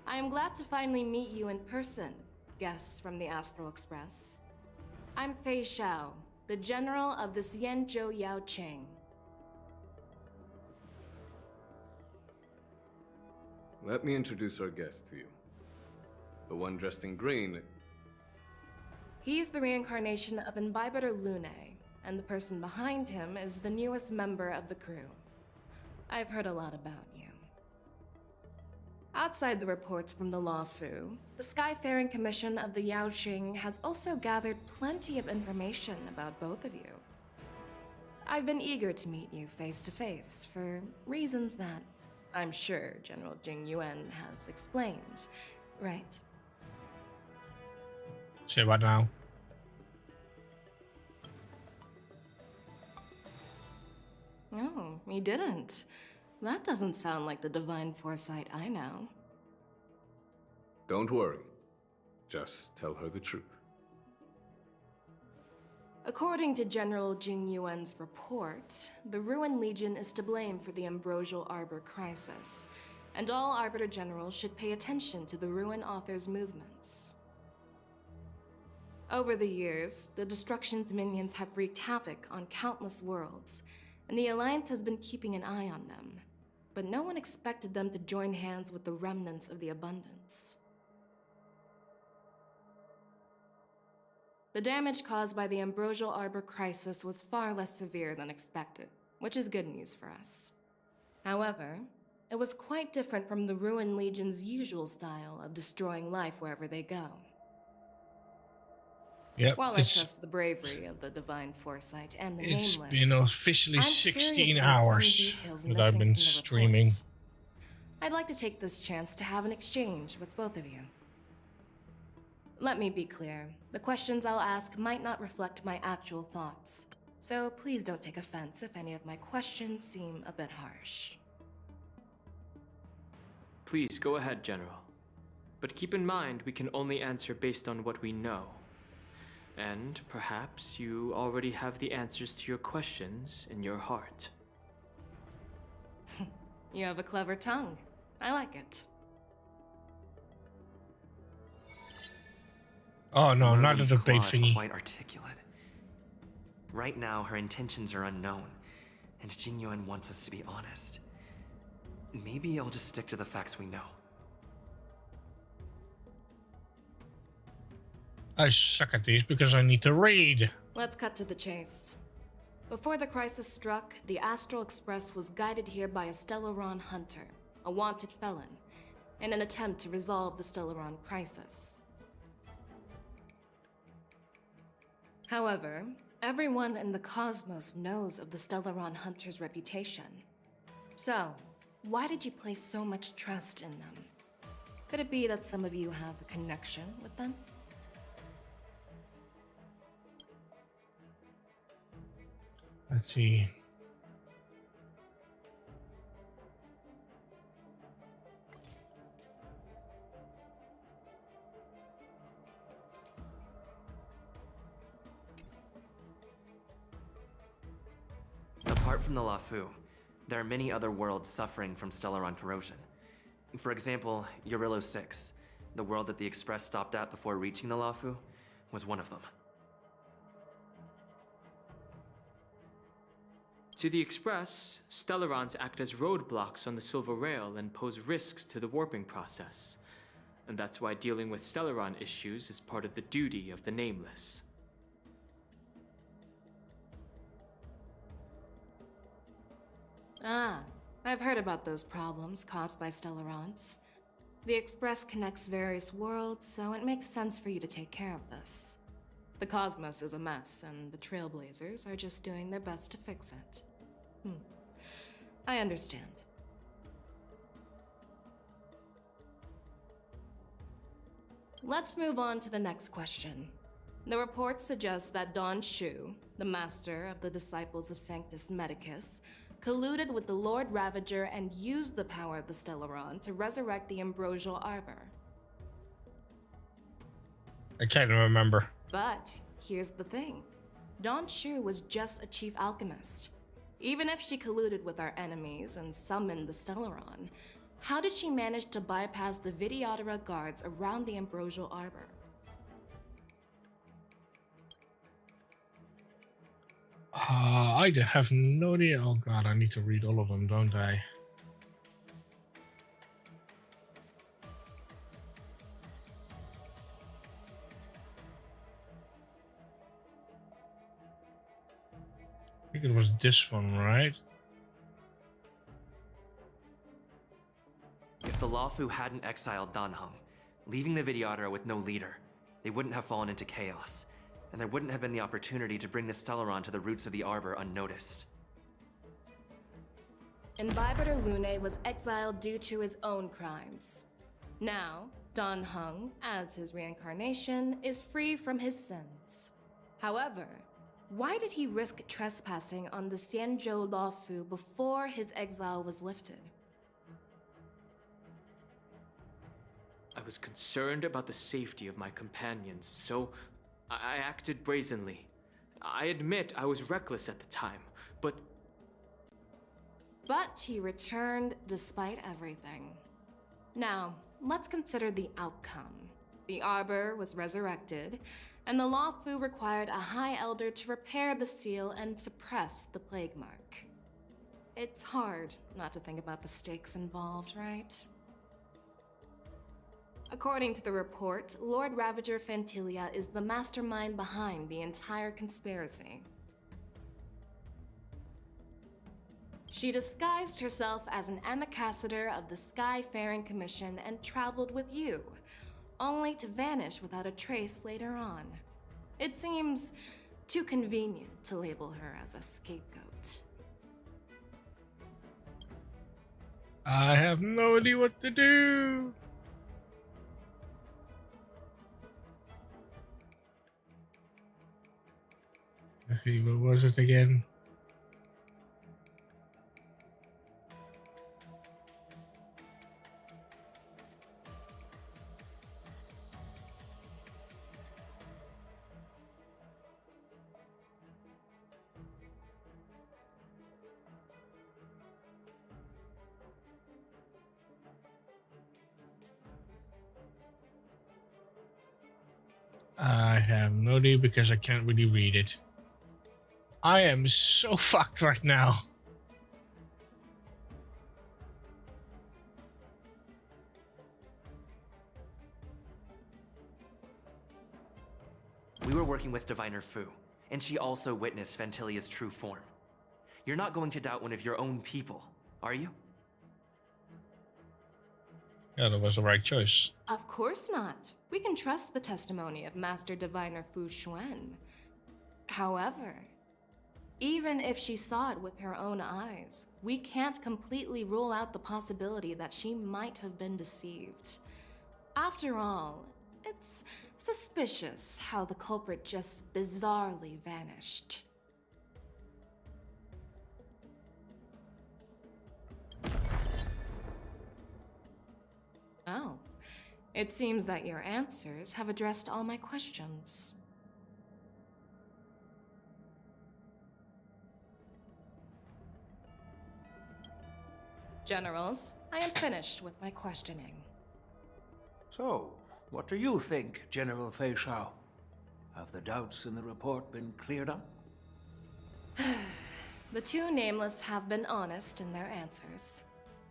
I am glad to finally meet you in person, guests from the Astral Express. I'm Fei Xiao, the general of the Xianzhou Yaoqing. Let me introduce our guest to you. The one dressed in green. He's the reincarnation of Imbibitor Lune, and the person behind him is the newest member of the crew. I've heard a lot about you. Outside the reports from the Law Fu, the Skyfaring Commission of the Yaoqing has also gathered plenty of information about both of you. I've been eager to meet you face to face for reasons that I'm sure General Jing Yuan has explained, right? Say what now? Oh, he didn't. That doesn't sound like the divine foresight I know. Don't worry. Just tell her the truth. According to General Jing Yuan's report, the Ruin Legion is to blame for the Ambrosial Arbor crisis, and all Arbiter Generals should pay attention to the Ruin Author's movements. Over the years, the Destruction's minions have wreaked havoc on countless worlds, and the Alliance has been keeping an eye on them, but no one expected them to join hands with the remnants of the Abundance. The damage caused by the Ambrosial Arbor crisis was far less severe than expected, which is good news for us. However, it was quite different from the Ruin Legion's usual style of destroying life wherever they go. Yep, While I trust the bravery of the Divine Foresight and the it's Nameless, been officially I'm 16 curious about some hours details that I've missing been from the streaming. report. I'd like to take this chance to have an exchange with both of you. Let me be clear. The questions I'll ask might not reflect my actual thoughts. So please don't take offense if any of my questions seem a bit harsh. Please go ahead, General. But keep in mind, we can only answer based on what we know. And perhaps you already have the answers to your questions in your heart. You have a clever tongue. I like it. Oh no, not Marvin's the big claw is thingy. quite articulate. Right now, her intentions are unknown, and Jingyuan wants us to be honest. Maybe I'll just stick to the facts we know. I suck at these because I need to read. Let's cut to the chase. Before the crisis struck, the Astral Express was guided here by a Stellaron hunter, a wanted felon, in an attempt to resolve the Stellaron crisis. However, everyone in the cosmos knows of the Stellaron hunter's reputation. So, why did you place so much trust in them? Could it be that some of you have a connection with them? Let's see. Apart from the Lafu, there are many other worlds suffering from Stellaron corrosion. For example, Eurillo 6, the world that the Express stopped at before reaching the Lafu, was one of them. To the Express, Stellarons act as roadblocks on the Silver Rail and pose risks to the warping process. And that's why dealing with Stellaron issues is part of the duty of the Nameless. Ah, I've heard about those problems caused by Stellarons. The Express connects various worlds, so it makes sense for you to take care of this. The cosmos is a mess, and the Trailblazers are just doing their best to fix it. I understand. Let's move on to the next question. The report suggests that Don Shu, the master of the Disciples of Sanctus Medicus, colluded with the Lord Ravager and used the power of the Stellaron to resurrect the Ambrosial Arbor. I can't remember. But here's the thing. Don Shu was just a chief alchemist. Even if she colluded with our enemies and summoned the Stellaron, how did she manage to bypass the Vidyadhara guards around the Ambrosial Arbor? I have no idea. Oh god, I need to read all of them, don't I? I think it was this one, right? If the Lafu hadn't exiled Danheng, leaving the Vidyadhara with no leader, they wouldn't have fallen into chaos, and there wouldn't have been the opportunity to bring the Stellaron to the roots of the Arbor unnoticed. Imbibitor Lune was exiled due to his own crimes. Now, Danheng, as his reincarnation, is free from his sins. However, why did he risk trespassing on the Xianzhou Lafu before his exile was lifted? I was concerned about the safety of my companions, so I acted brazenly. I admit I was reckless at the time, but he returned despite everything. Now, let's consider the outcome. The Arbor was resurrected, and the Lafu required a High Elder to repair the seal and suppress the Plague Mark. It's hard not to think about the stakes involved, right? According to the report, Lord Ravager Fantilia is the mastermind behind the entire conspiracy. She disguised herself as an ambassador of the Skyfaring Commission and traveled with you, only to vanish without a trace later on. It seems too convenient to label her as a scapegoat. I have no idea what to do. Let's see, what was it again? I have no idea because I can't really read it. I am so fucked right now. We were working with Diviner Fu, and she also witnessed Ventilia's true form. You're not going to doubt one of your own people, are you? Yeah, that was the right choice. Of course not. We can trust the testimony of Master Diviner Fu Xuan. However, even if she saw it with her own eyes, we can't completely rule out the possibility that she might have been deceived. After all, it's suspicious how the culprit just bizarrely vanished. Oh, it seems that your answers have addressed all my questions. Generals, I am finished with my questioning. So, what do you think, General Fei Shao? Have the doubts in the report been cleared up? The two nameless have been honest in their answers.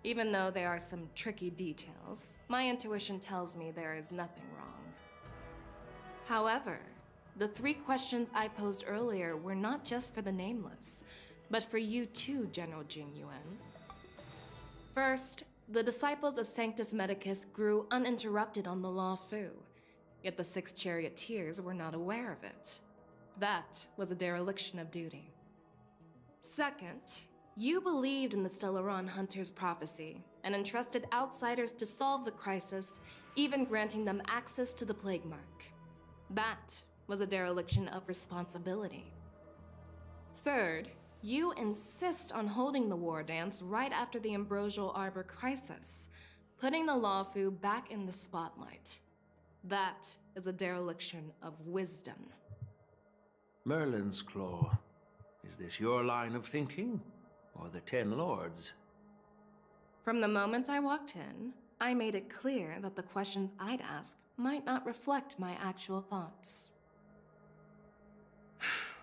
Even though there are some tricky details, my intuition tells me there is nothing wrong. However, the 3 questions I posed earlier were not just for the nameless, but for you too, General Jing Yuan. First, the disciples of Sanctus Medicus grew uninterrupted on the Law Fu, yet the 6 charioteers were not aware of it. That was a dereliction of duty. Second, you believed in the Stellaron Hunter's prophecy and entrusted outsiders to solve the crisis, even granting them access to the Plague Mark. That was a dereliction of responsibility. Third, you insist on holding the war dance right after the Ambrosial Arbor crisis, putting the Lawfu back in the spotlight. That is a dereliction of wisdom. Merlin's Claw. Is this your line of thinking, or the 10 Lords? From the moment I walked in, I made it clear that the questions I'd ask might not reflect my actual thoughts.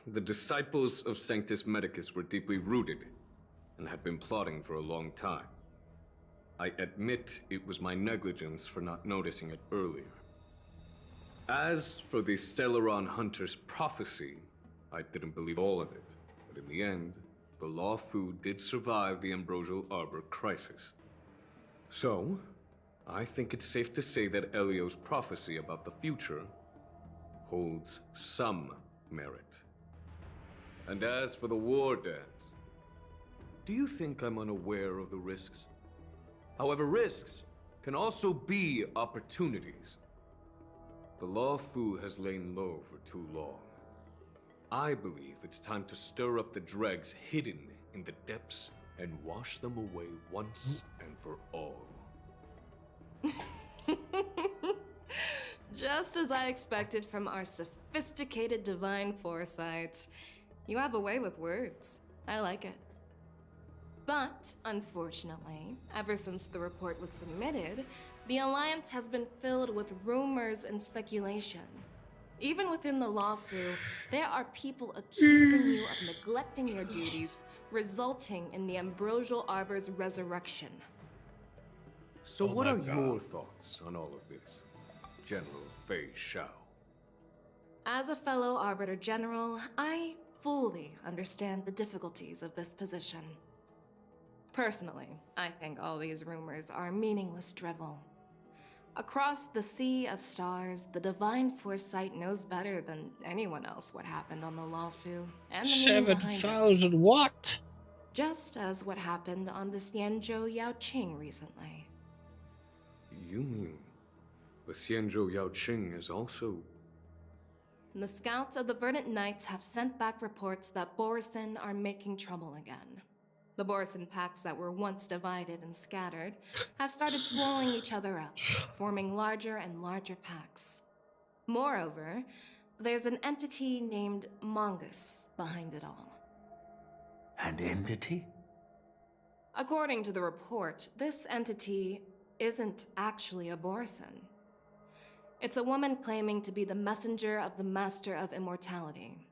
The disciples of Sanctus Medicus were deeply rooted and had been plotting for a long time. I admit it was my negligence for not noticing it earlier. As for the Stellaron Hunter's prophecy, I didn't believe all of it, but in the end, the Law Fu did survive the Ambrosial Arbor crisis. So, I think it's safe to say that Elio's prophecy about the future holds some merit. And as for the war dance, do you think I'm unaware of the risks? However, risks can also be opportunities. The Law Fu has lain low for too long. I believe it's time to stir up the dregs hidden in the depths and wash them away once and for all. Just as I expected from our sophisticated divine foresight. You have a way with words. I like it. But, unfortunately, ever since the report was submitted, the Alliance has been filled with rumors and speculation. Even within the Law Fu, there are people accusing you of neglecting your duties, resulting in the Ambrosial Arbor's resurrection. So what are your thoughts on all of this, General Fei Shao? As a fellow Arbiter General, I fully understand the difficulties of this position. Personally, I think all these rumors are meaningless drivel. Across the sea of stars, the divine foresight knows better than anyone else what happened on the Law Fu and the meaning behind it. 7,000 what? Just as what happened on the Xianzhou Yaoqing recently. You mean the Xianzhou Yaoqing is also... the scouts of the Verdant Knights have sent back reports that Borison are making trouble again. The Borison packs that were once divided and scattered have started swallowing each other up, forming larger and larger packs. Moreover, there's an entity named Mongus behind it all. An entity? According to the report, this entity isn't actually a Borison. It's a woman claiming to be the messenger of the Master of Immortality.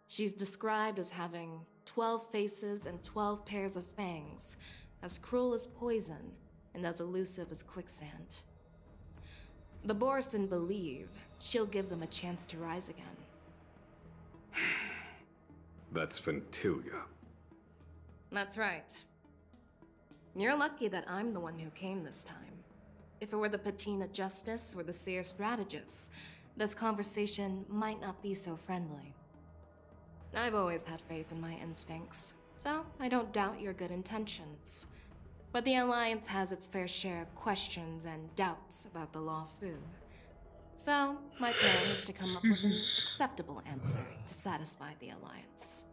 She's described as having 12 faces and 12 pairs of fangs, as cruel as poison and as elusive as quicksand. The Borison believe she'll give them a chance to rise again. That's Ventilia. That's right. You're lucky that I'm the one who came this time. If it were the Patina Justice or the Seer Strategist, this conversation might not be so friendly. I've always had faith in my instincts, so I don't doubt your good intentions. But the Alliance has its fair share of questions and doubts about the Law Fu. So, my plan is to come up with an acceptable answer to satisfy the Alliance.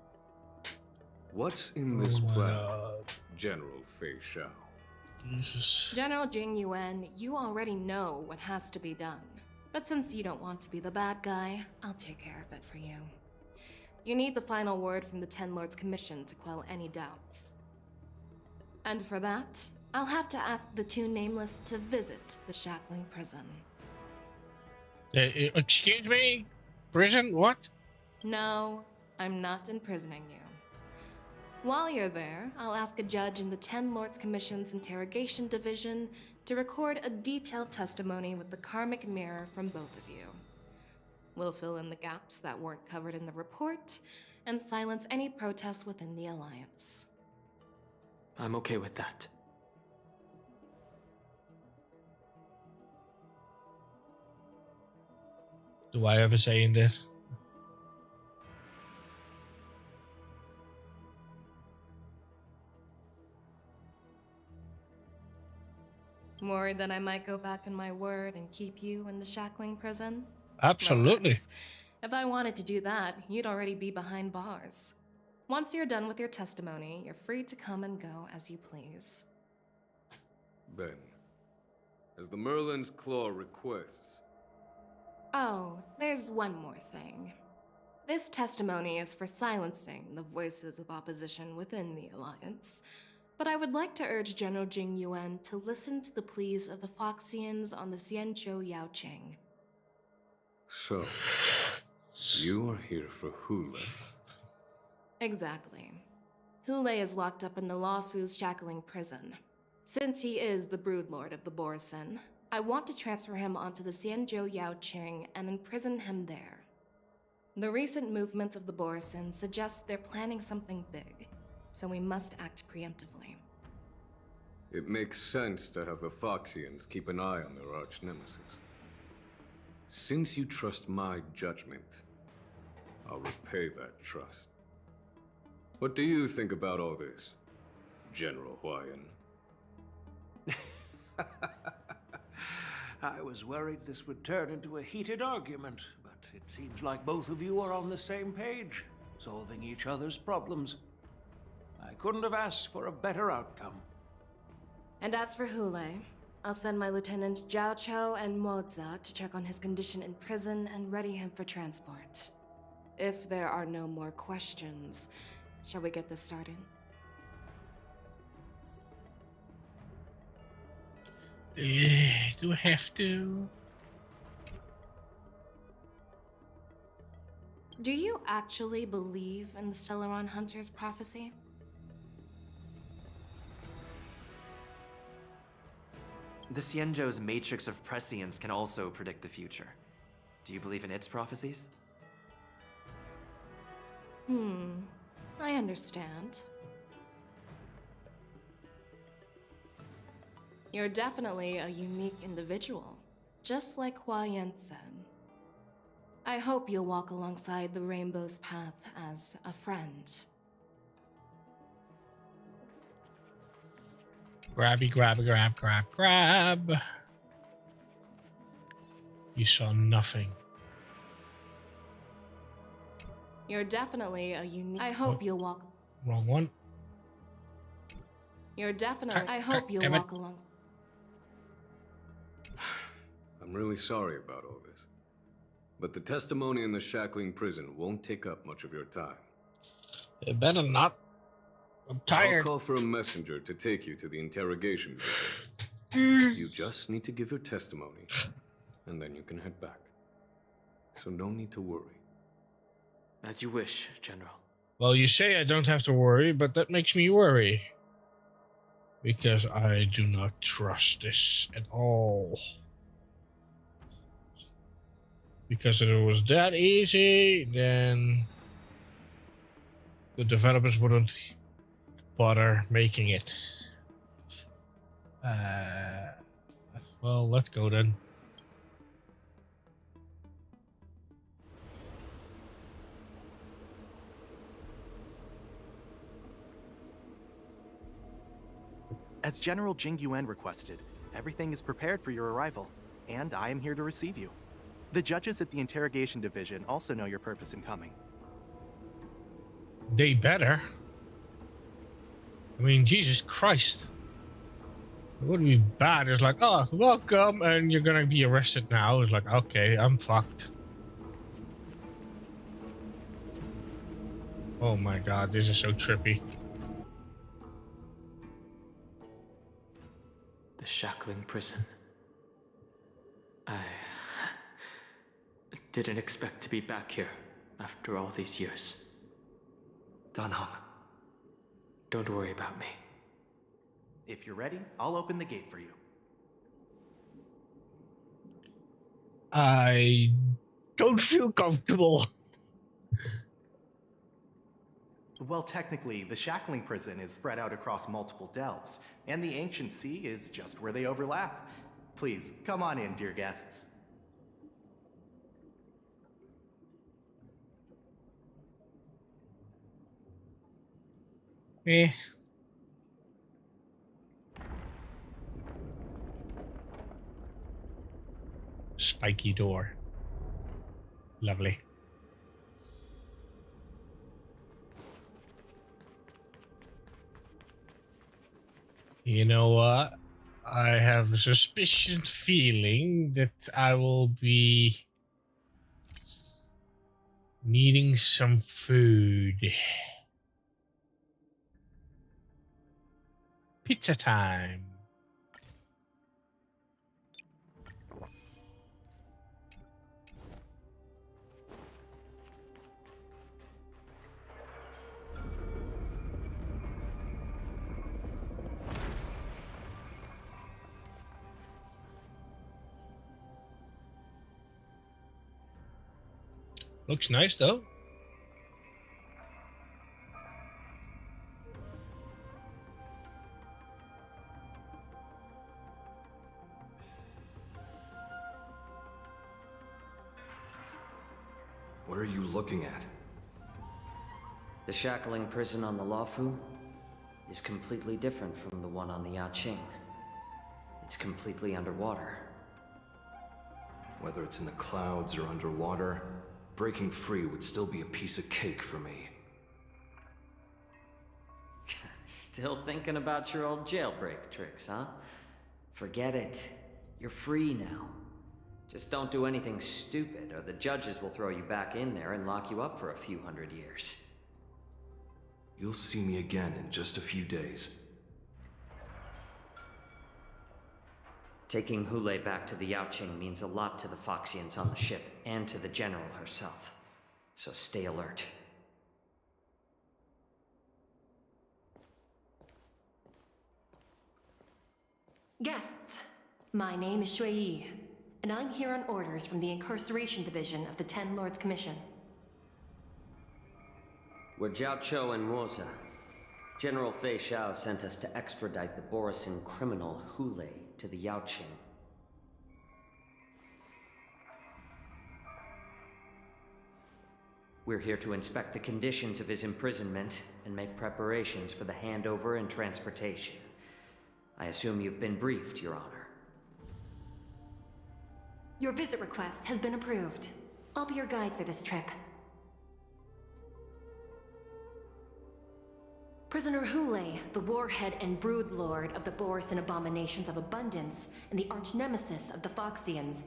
What's in this plan, General Fei Shao? General Jing Yuan, you already know what has to be done. But since you don't want to be the bad guy, I'll take care of it for you. You need the final word from the Ten Lords Commission to quell any doubts. And for that, I'll have to ask the two Nameless to visit the Shackling Prison. Excuse me? Prison? What? No, I'm not imprisoning you. While you're there, I'll ask a judge in the Ten Lords Commission's Interrogation Division to record a detailed testimony with the karmic mirror from both of you. We'll fill in the gaps that weren't covered in the report and silence any protests within the Alliance. I'm okay with that. Do I ever say in this? Worried that I might go back on my word and keep you in the Shackling Prison? Absolutely. Relax. If I wanted to do that, you'd already be behind bars. Once you're done with your testimony, you're free to come and go as you please. Then, as the Merlin's Claw requests... Oh, there's one more thing. This testimony is for silencing the voices of opposition within the Alliance, but I would like to urge General Jing Yuan to listen to the pleas of the Foxians on the Xianzhou Yaoqing. So, you are here for Hule. Exactly. Hule is locked up in the Law Fu's Shackling Prison. Since he is the Broodlord of the Borison, I want to transfer him onto the Xianzhou Yaoqing and imprison him there. The recent movements of the Borison suggest they're planning something big, so we must act preemptively. It makes sense to have the Foxians keep an eye on their arch-nemesis. Since you trust my judgment, I'll repay that trust. What do you think about all this, General Huayan? I was worried this would turn into a heated argument, but it seems like both of you are on the same page, solving each other's problems. I couldn't have asked for a better outcome. And as for Hule, I'll send my lieutenants Zhao Chou and Moza to check on his condition in prison and ready him for transport. If there are no more questions, shall we get this started? Do I have to? Do you actually believe in the Stellaron Hunter's prophecy? The Xianzhou's matrix of prescience can also predict the future. Do you believe in its prophecies? I understand. You're definitely a unique individual, just like Huayan said. I hope you'll walk alongside the Rainbow's path as a friend. Grabby, grab, grab, grab, grab. You saw nothing. You're definitely a unique. I hope you'll walk. Wrong one. You're definitely. I hope you'll damn it. walk along. I'm really sorry about all this. But the testimony in the shackling prison won't take up much of your time. It better not. I'm tired. I'll call for a messenger to take you to the interrogation vigil. You just need to give your testimony, and then you can head back. So no need to worry. As you wish, General. Well, you say I don't have to worry, but that makes me worry. Because I do not trust this at all. Because if it was that easy, then the developers wouldn't bother making it. Well, let's go then. As General Jing Yuan requested, everything is prepared for your arrival, and I am here to receive you. The judges at the Interrogation Division also know your purpose in coming. They better. I mean, Jesus Christ. It wouldn't be bad. It's like, oh, welcome, and you're gonna be arrested now. It's like, okay, I'm fucked. Oh my god, this is so trippy. The shackling prison. I didn't expect to be back here after all these years. Danhong. Don't worry about me. If you're ready, I'll open the gate for you. I don't feel comfortable. Well, technically, the shackling prison is spread out across multiple delves, and the ancient sea is just where they overlap. Please, come on in, dear guests. Eh. Spiky door. Lovely. You know what? I have a suspicious feeling that I will be needing some food. Pizza time. Looks nice though. What are you looking at? The shackling prison on the Luofu is completely different from the one on the Yaoqing. It's completely underwater. Whether it's in the clouds or underwater, breaking free would still be a piece of cake for me. Still thinking about your old jailbreak tricks, huh? Forget it. You're free now. Just don't do anything stupid, or the judges will throw you back in there and lock you up for a few hundred years. You'll see me again in just a few days. Taking Hule back to the Yaoqing means a lot to the Foxians on the ship, and to the General herself. So stay alert. Guests, my name is Shui Yi, and I'm here on orders from the Incarceration Division of the Ten Lords Commission. We're Jiao Chou and Moza. General Fei Xiao sent us to extradite the Borisin criminal Hule to the Yaoqing. We're here to inspect the conditions of his imprisonment and make preparations for the handover and transportation. I assume you've been briefed, Your Honor. Your visit request has been approved. I'll be your guide for this trip. Prisoner Hule, the warhead and brood lord of the Borisin abominations of abundance and the arch-nemesis of the Foxians,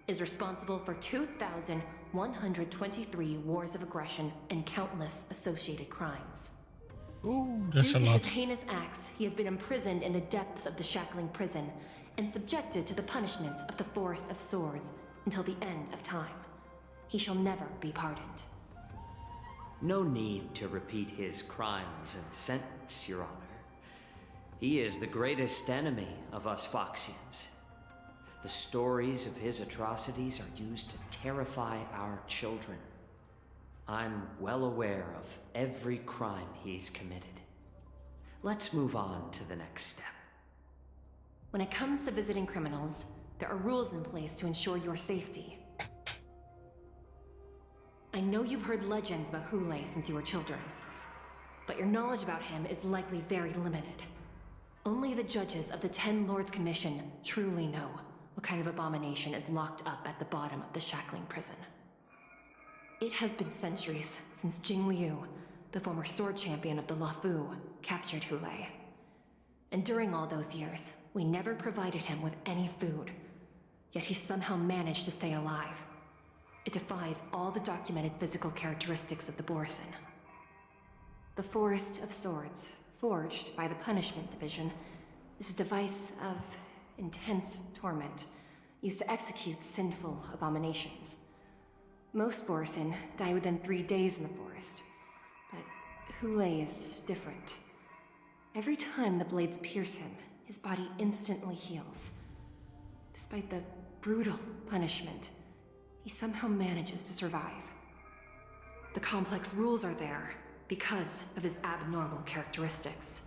is responsible for 2,123 wars of aggression and countless associated crimes. Ooh, that's Due a to lot. his heinous acts, he has been imprisoned in the depths of the shackling prison and subjected to the punishment of the Forest of Swords until the end of time. He shall never be pardoned. No need to repeat his crimes and sentence, Your Honor. He is the greatest enemy of us Foxians. The stories of his atrocities are used to terrify our children. I'm well aware of every crime he's committed. Let's move on to the next step. When it comes to visiting criminals, there are rules in place to ensure your safety. I know you've heard legends about Hule since you were children, but your knowledge about him is likely very limited. Only the judges of the 10 Lords Commission truly know what kind of abomination is locked up at the bottom of the shackling prison. It has been centuries since Jing Liu, the former sword champion of the Luofu, captured Hule. And during all those years, we never provided him with any food. Yet he somehow managed to stay alive. It defies all the documented physical characteristics of the Borisin. The Forest of Swords, forged by the Punishment Division, is a device of intense torment, used to execute sinful abominations. Most Borisin die within 3 days in the forest, but Hule is different. Every time the blades pierce him, his body instantly heals. Despite the brutal punishment, he somehow manages to survive. The complex rules are there because of his abnormal characteristics.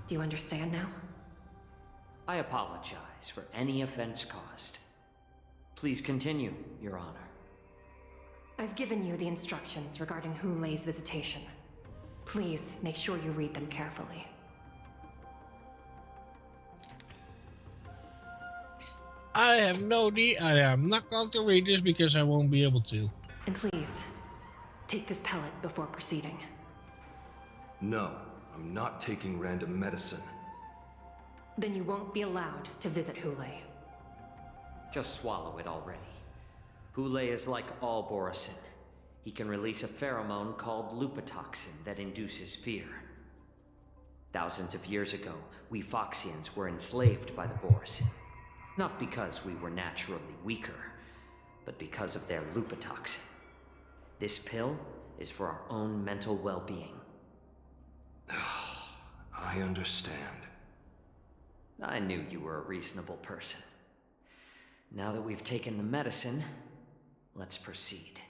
Do you understand now? I apologize for any offense caused. Please continue, Your Honor. I've given you the instructions regarding Hule's visitation. Please make sure you read them carefully. I have no need. I am not going to read this because I won't be able to. And please, take this pellet before proceeding. No, I'm not taking random medicine. Then you won't be allowed to visit Hule. Just swallow it already. Hule is like all Borisin. He can release a pheromone called lupatoxin that induces fear. Thousands of years ago, we Foxians were enslaved by the Borisin. Not because we were naturally weaker, but because of their lupatoxin. This pill is for our own mental well-being. I understand. I knew you were a reasonable person. Now that we've taken the medicine, let's proceed.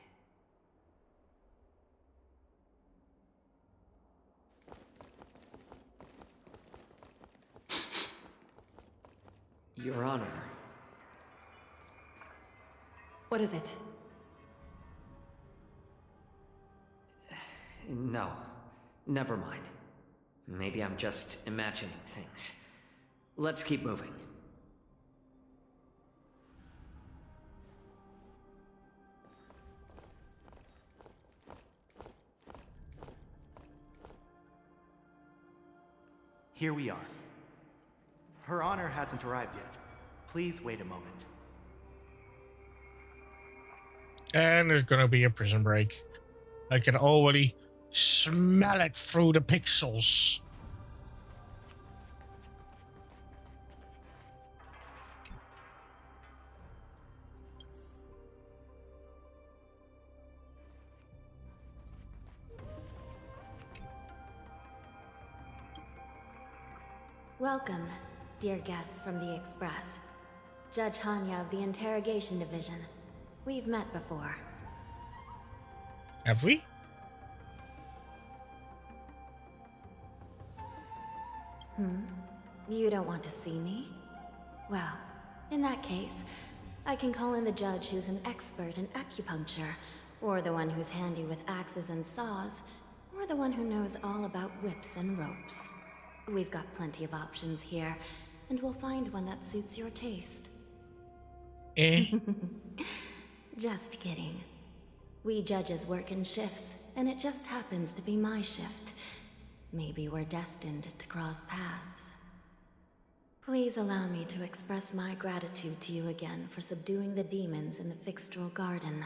Your Honor. What is it? No, never mind. Maybe I'm just imagining things. Let's keep moving. Here we are. Her Honor hasn't arrived yet. Please wait a moment. And there's gonna be a prison break. I can already smell it through the pixels. Welcome, dear guests from the Express. Judge Hanya of the Interrogation Division. We've met before. Have we? You don't want to see me? Well, in that case, I can call in the judge who's an expert in acupuncture, or the one who's handy with axes and saws, or the one who knows all about whips and ropes. We've got plenty of options here, and we'll find one that suits your taste. Just kidding. We judges work in shifts, and it just happens to be my shift. maybe we're destined to cross paths. Please allow me to express my gratitude to you again for subduing the demons in the Fixtral Garden.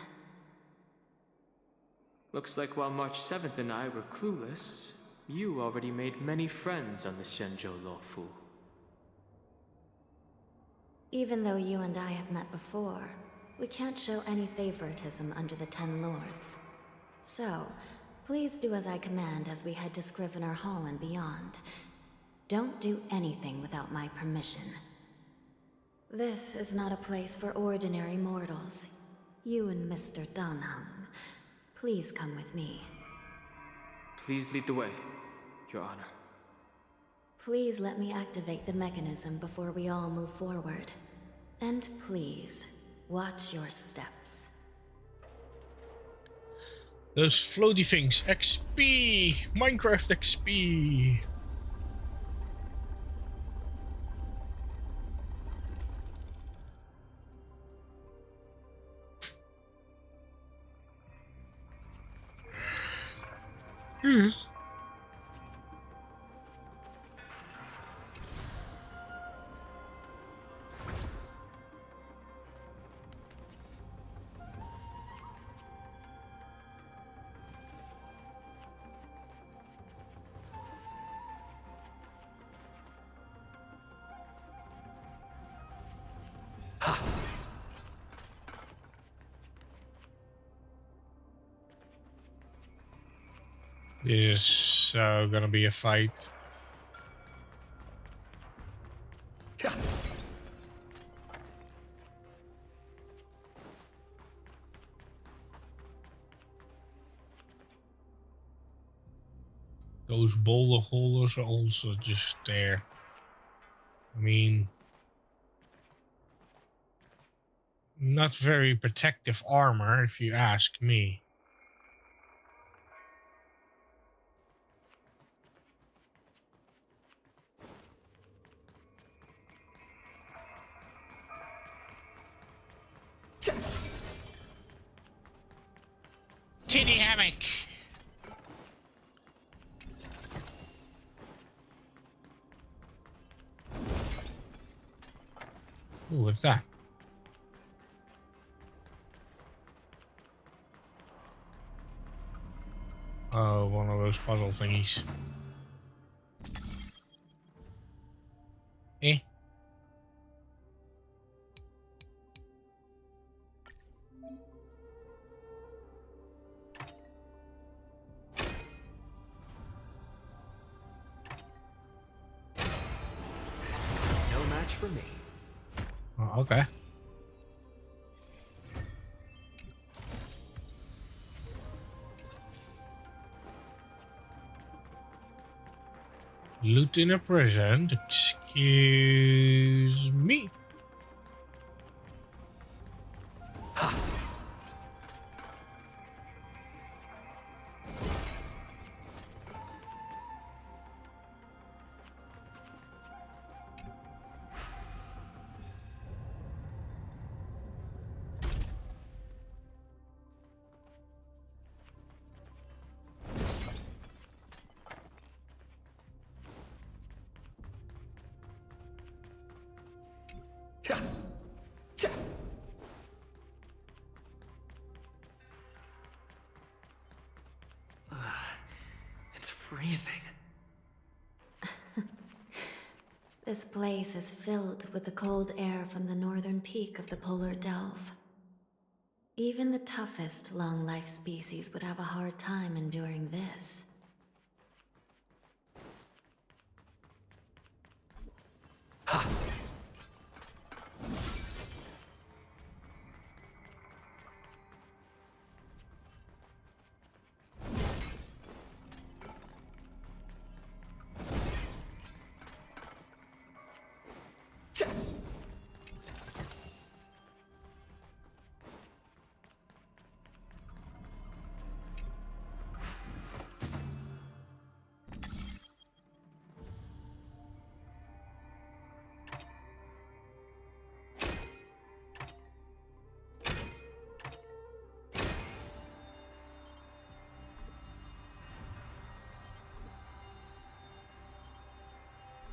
Looks like while March 7th and I were clueless, you already made many friends on the Xianzhou Luofu. Even though you and I have met before, we can't show any favoritism under the Ten Lords. So, please do as I command as we head to Scrivener Hall and beyond. Don't do anything without my permission. This is not a place for ordinary mortals. You and Mr. Danheng, please come with me. Please lead the way, Your Honor. Please let me activate the mechanism before we all move forward. And please, watch your steps. Those floaty things. XP! Minecraft XP! This is gonna be a fight. Those boulder holders are also just there. I mean, not very protective armor, if you ask me. Titty hammock. Ooh, what's that? Oh, one of those puzzle thingies. Eh? No match for me. Oh, okay. Loot in a present. Excuse me. It's freezing. This place is filled with the cold air from the northern peak of the polar delve. Even the toughest long-life species would have a hard time enduring this.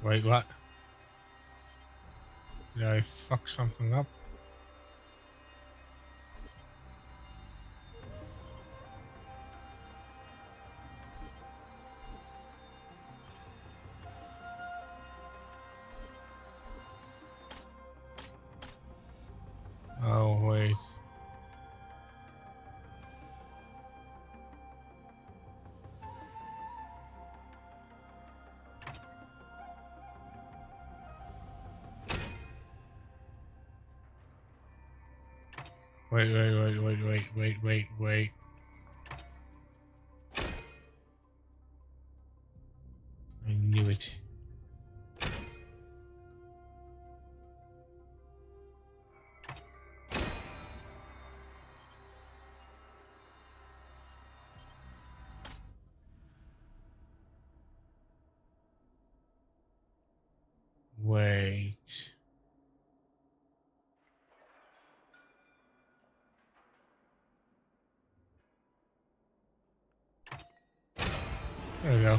Wait, what? Did I fuck something up? Oh, wait. Wait. I knew it. Wait. There we go.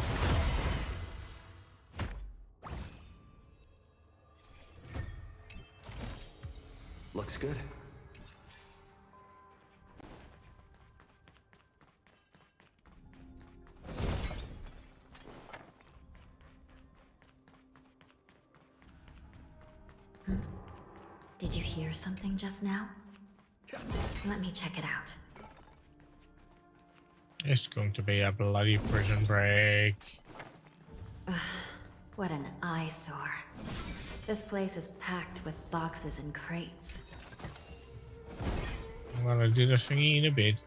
Looks good. Did you hear something just now? Let me check it out. It's going to be a bloody prison break. Ugh, what an eyesore. This place is packed with boxes and crates. I'm gonna do the thingy in a bit.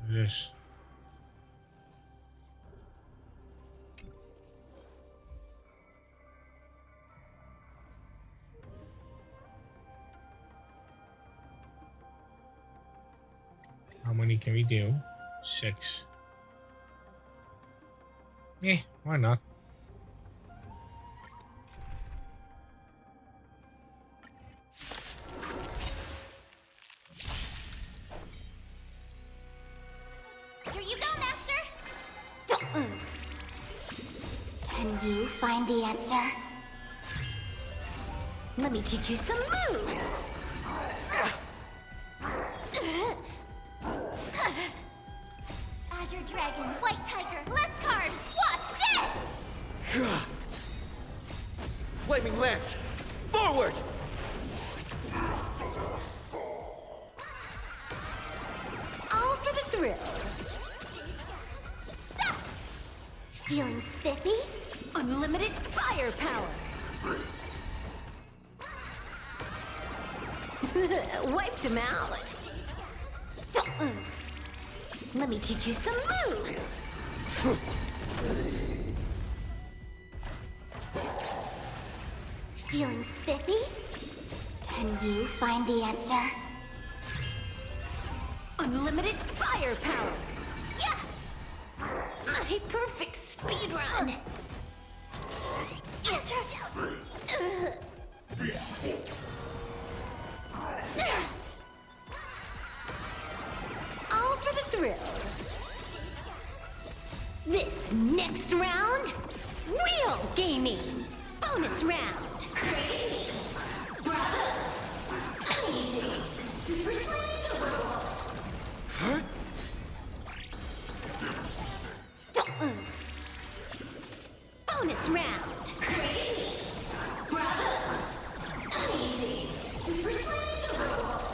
This. How many can we do? 6. Why not? Here you go, Master! Can you find the answer? Let me teach you some moves! Azure Dragon, White Tiger, less cards! Watch this! Flaming Lance! Forward! All for the thrill. Stop! Feeling spiffy? Unlimited firepower! Wiped him out. Let me teach you some moves. Feeling spiffy? Can you find the answer? Unlimited firepower! Yeah! My perfect speed run! Charge out! All for the thrill. This next round, real gaming. Bonus round. Crazy. Bravo. Amazing. Super Slam Silver Wolf. Bonus round. Crazy. Bravo. Amazing. Super Slam Silver Wolf.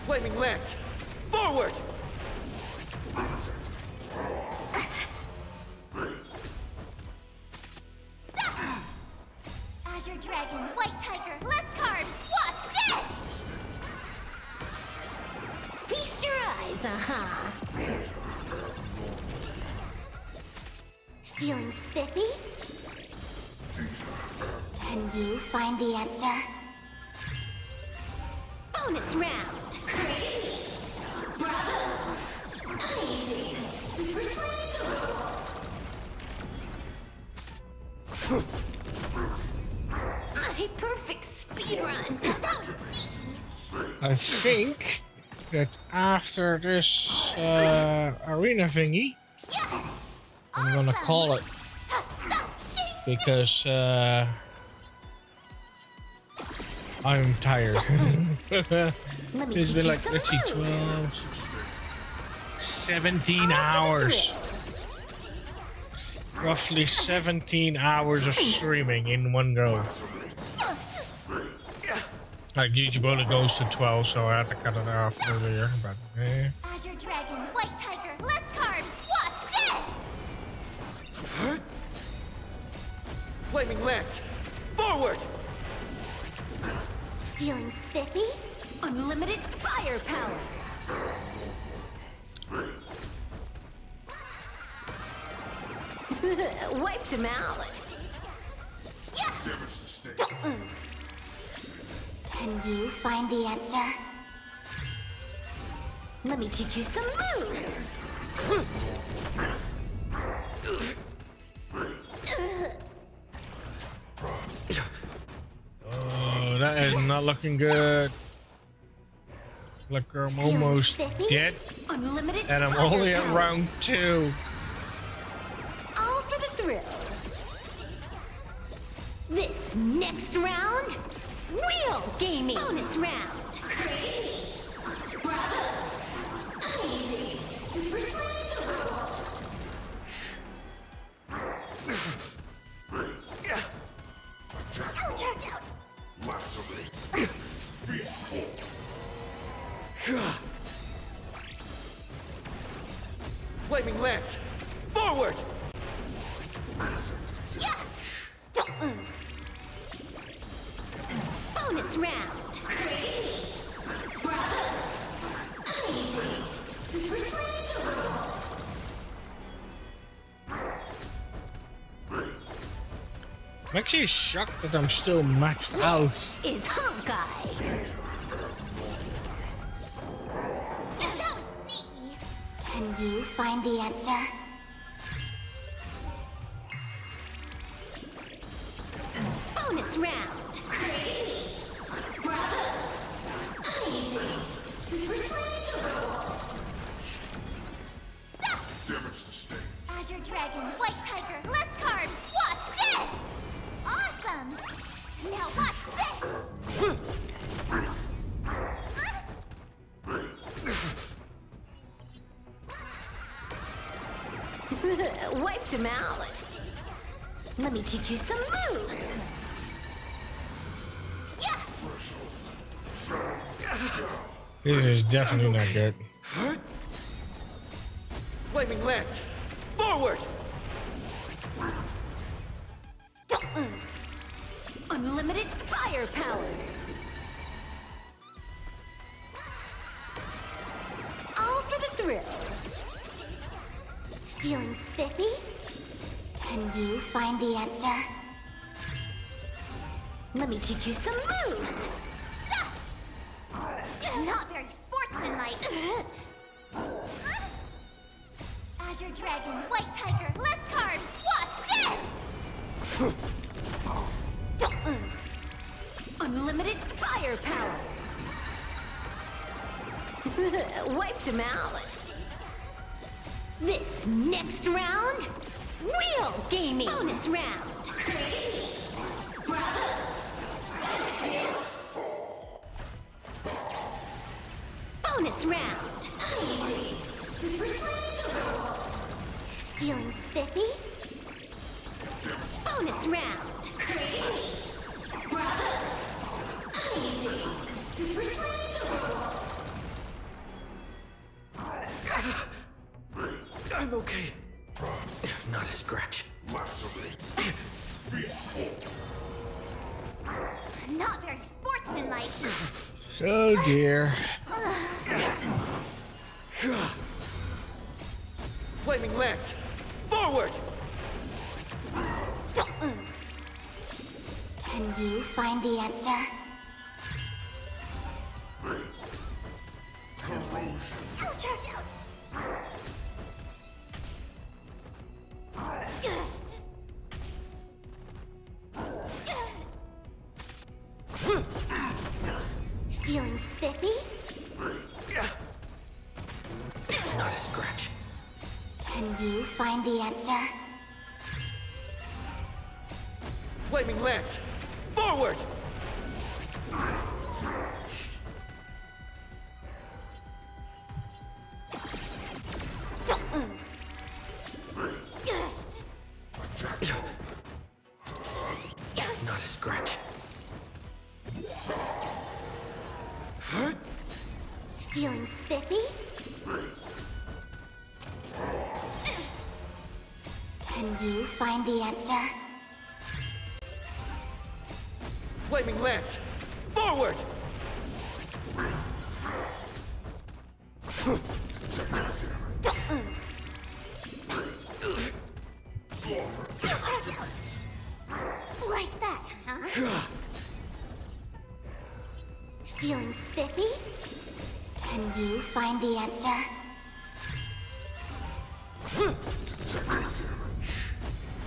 Flaming Lance! Forward! Stop! Azure Dragon, White Tiger, less cards! Watch this! Feast your eyes, aha! Feeling spiffy? Can you find the answer? Bonus round! Crazy! Bravo! Amazing! Super Slam Silver Wolf! My perfect speed run! I think that after this arena thingy, I'm gonna call it because I'm tired. It's been like, let's see, 12, 17 hours. Roughly 17 hours of streaming in one go. Like YouTube only goes to 12, so I had to cut it off earlier. But Azure Dragon, White Tiger, less cards. Watch this! Flaming Lance! Forward! Feeling spiffy? Unlimited firepower! Wiped him out. Yeah. Can you find the answer? Let me teach you some moves. oh, that is not looking good. Look, I'm almost dead, Unlimited and I'm only at round 2. All for the thrill. This next round, real gaming. Bonus round. Crazy. Bravo. Easy. Super Ouch, ouch, ouch. Flaming Lance! Forward! Yeah. Bonus round. Crazy. Bravo. Easy. Super I'm actually shocked that I'm still maxed out. is Honkai. That was sneaky. Can you find the answer? Bonus round. Crazy. Bravo. Easy. Super Damage sustained. Azure Dragon, White Tiger, less cards. Watch this. Awesome. Now watch this. Wiped him out. Let me teach you some moves. Yeah. This is definitely not good. Flaming Lance! Forward! Unlimited firepower. All for the thrill. Feeling spiffy? Can you find the answer? Let me teach you some moves. Not very sportsmanlike. Azure Dragon, White Tiger, less cards. Watch this. Unlimited firepower. Wiped him out. This next round, real gaming. Bonus round. Crazy. Bravo. Bonus round. Easy. Super Feeling spiffy? Bonus round. Crazy. Bravo. Easy. Super I'm okay. Not a scratch. Not very sportsmanlike. Oh dear. Flaming Lance! Forward! Can you find the answer? Ouch, ouch, ouch. Feeling spiffy? Not a scratch. Can you find the answer? Flaming Lance! Forward! Not a scratch. Feeling spiffy? Can you find the answer? Flaming Lance! Forward! Like that, huh? Feeling spiffy? Can you find the answer?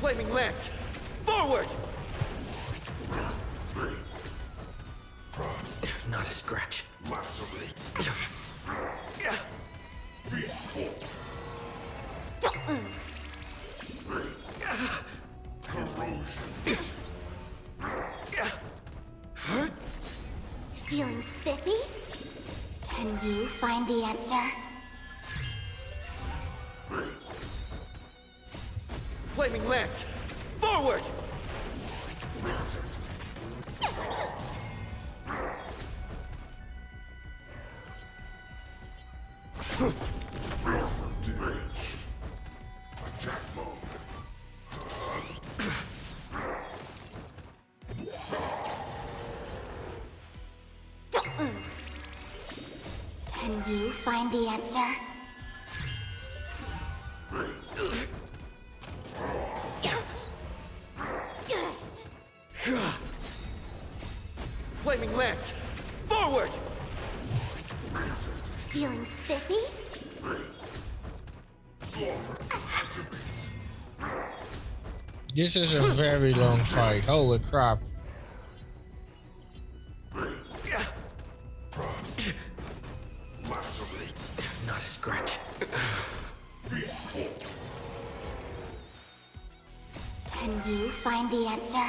Flaming Lance! Forward! Not a scratch. Feeling spiffy? Can you find the answer? Flaming Lance! Forward! Can you find the answer? Flaming Lance! Forward! Feeling spiffy? This is a very long fight. Holy crap. Not a scratch. Can you find the answer?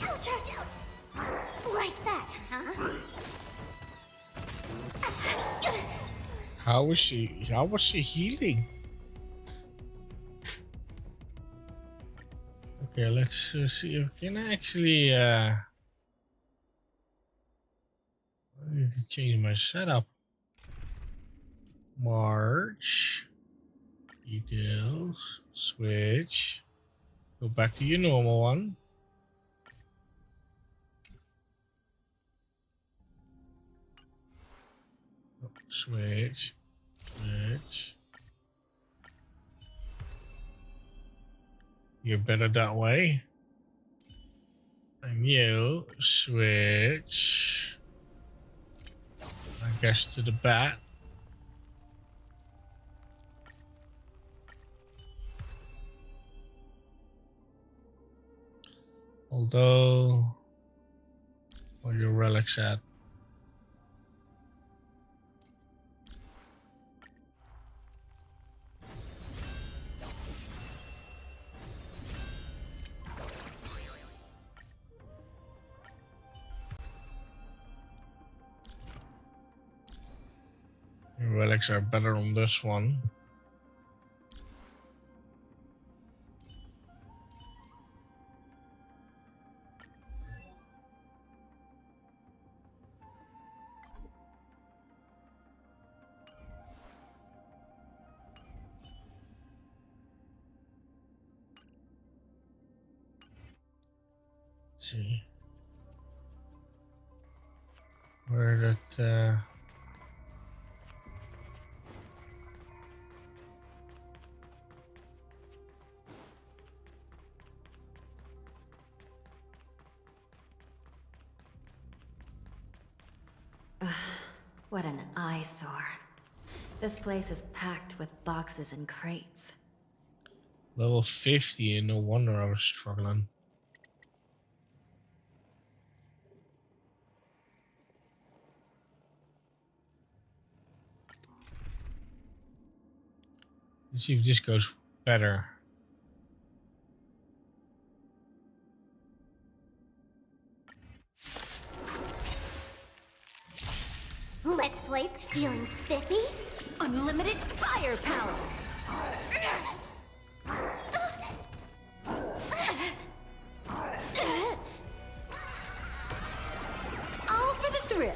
Ouch, ouch, ouch. Like that, huh? How was she healing? Okay, let's see if we can actually I need to change my setup. March, details, switch, go back to your normal one. Switch. You're better that way. And you switch, I guess, to the bat. Although, where your relics at? Your relics are better on this one. Let's see where that What an eyesore. This place is packed with boxes and crates. level 50, and no wonder I was struggling. Let's see if this goes better. Let's play feeling spiffy? Unlimited firepower! All for the thrill.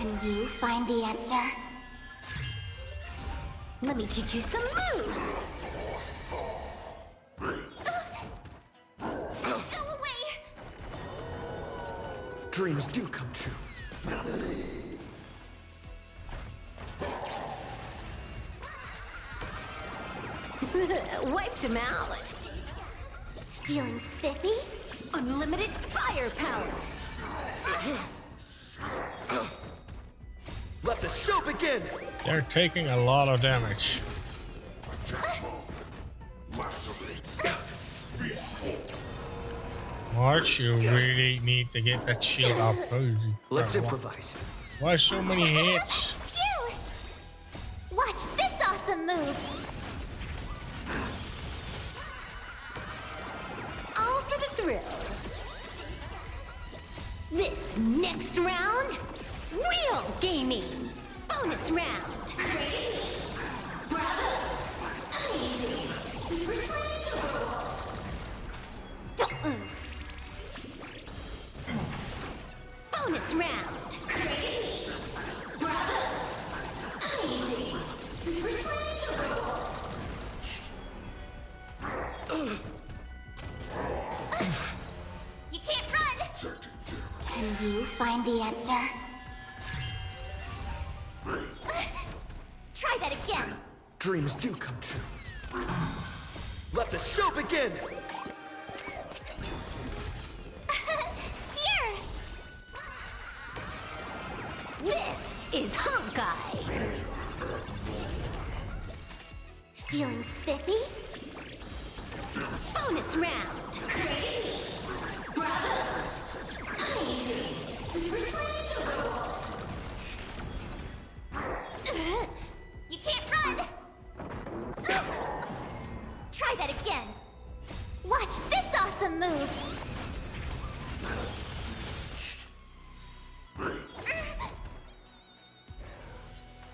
Can you find the answer? Let me teach you some moves. Go away! Dreams do come true. Wiped him out. Feeling spiffy? Unlimited firepower. Let the show begin! They're taking a lot of damage. March, you really need to get that shield up. Let's improvise. Why so many hits? Phew! Watch this awesome move. All for the thrill. This next round, real gaming. Bonus round. Crazy. Bravo. Easy. Super Bonus round. Crazy. Bravo. Easy. Super You can't run. Can you find the answer? Try that again. Dreams do come true. Let the show begin! Here! This is Honkai! Feeling spiffy? Bonus round! Crazy! Bravo! Easy! Super You can't run! Try that again! Watch this awesome move!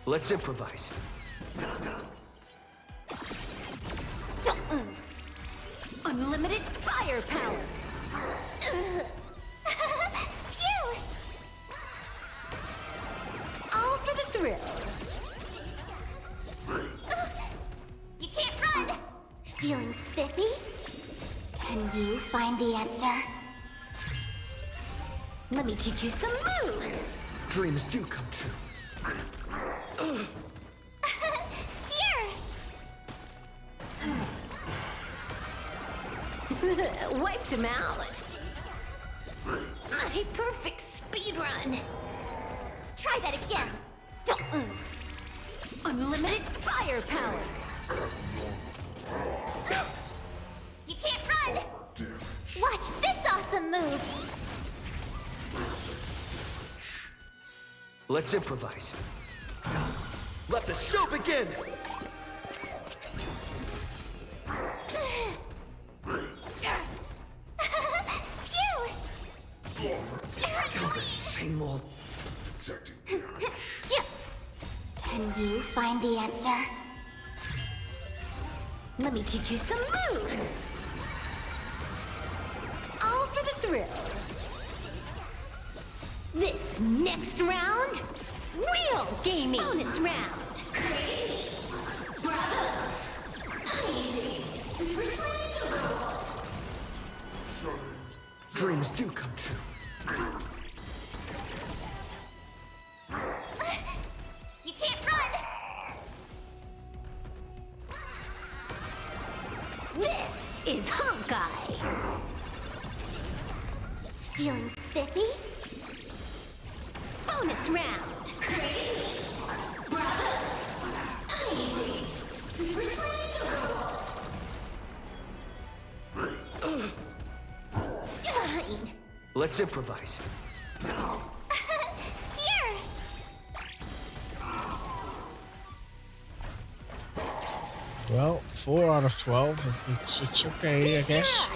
Let's improvise. Unlimited firepower! Phew! All for the thrill! You can't run! Feeling spiffy? Can you find the answer? Let me teach you some moves! Dreams do come true. Here! Wiped him out. My perfect speed run. Try that again. Unlimited firepower. You can't run. Watch this awesome move. Let's improvise. Let the show begin! Still the same old... Can you find the answer? Let me teach you some moves. All for the thrill. This next round, real gaming. Bonus round. Crazy. Bravo. Easy. Dreams do come true. You can't run. This is Honkai. Feeling spiffy? Bonus round. Crazy. Bravo. Easy. Super Fine. Let's improvise. Here! Well, 4 out of 12. It's okay, I guess.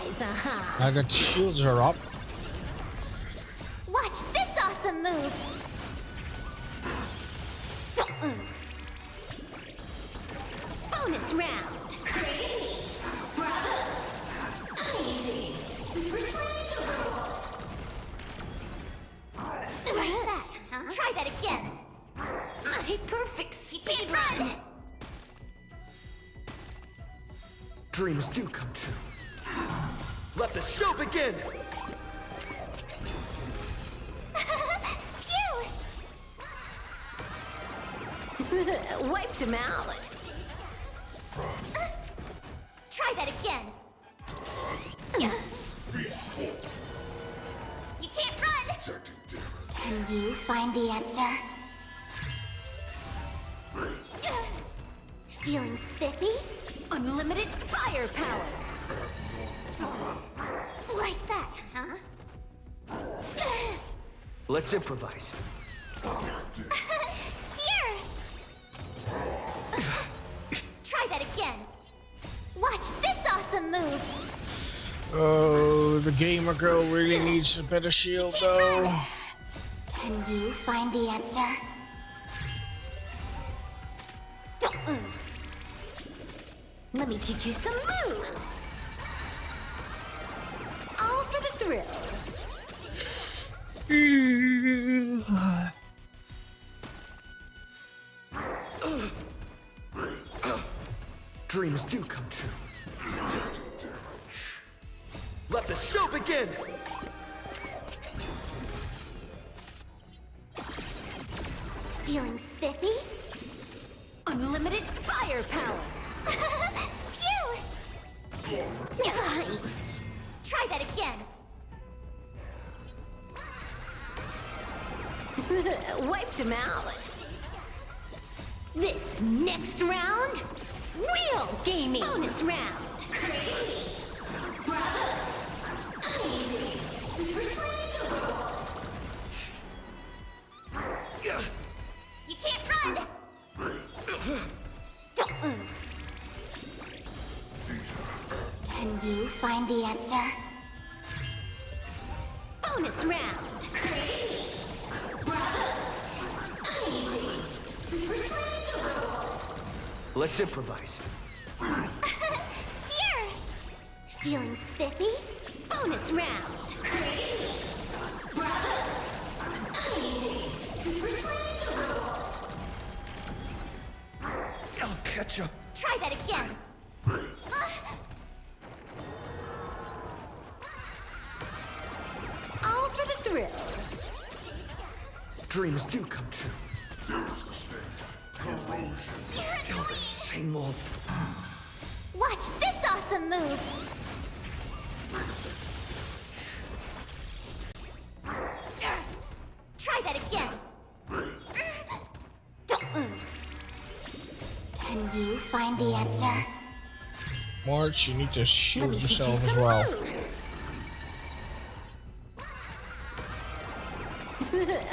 Now that the shields are up. Watch this awesome move! Bonus round! Crazy! Bravo! Amazing! Super Like that, huh? Try that again! My perfect speed run! Dreams do come true. Let the show begin! Wiped him out. Try that again. You can't run. Can you find the answer? Feeling spiffy? Unlimited firepower. Like that, huh? Let's improvise. Here! Try that again. Watch this awesome move. Oh, the gamer girl really needs a better shield though. Can you find the answer? Let me teach you some moves. All for the thrill. Dreams do come true. Let the show begin! Feeling spiffy? Unlimited firepower. Phew! Fine. Try that again. Wiped him out. This next round, real gaming. Bonus round. Crazy. Bravo. Amazing. Super You can't run. Can you find the answer? Bonus round. Crazy. Bravo. Amazing. Super Let's improvise. Here! Feeling spiffy? Bonus round. Crazy. Bravo. Amazing. Super I'll catch up. Try that again. All for the thrill. Dreams do come true. Still the same old. Watch this awesome move. Try that again. Can you find the answer? March, you need to shield yourself as well.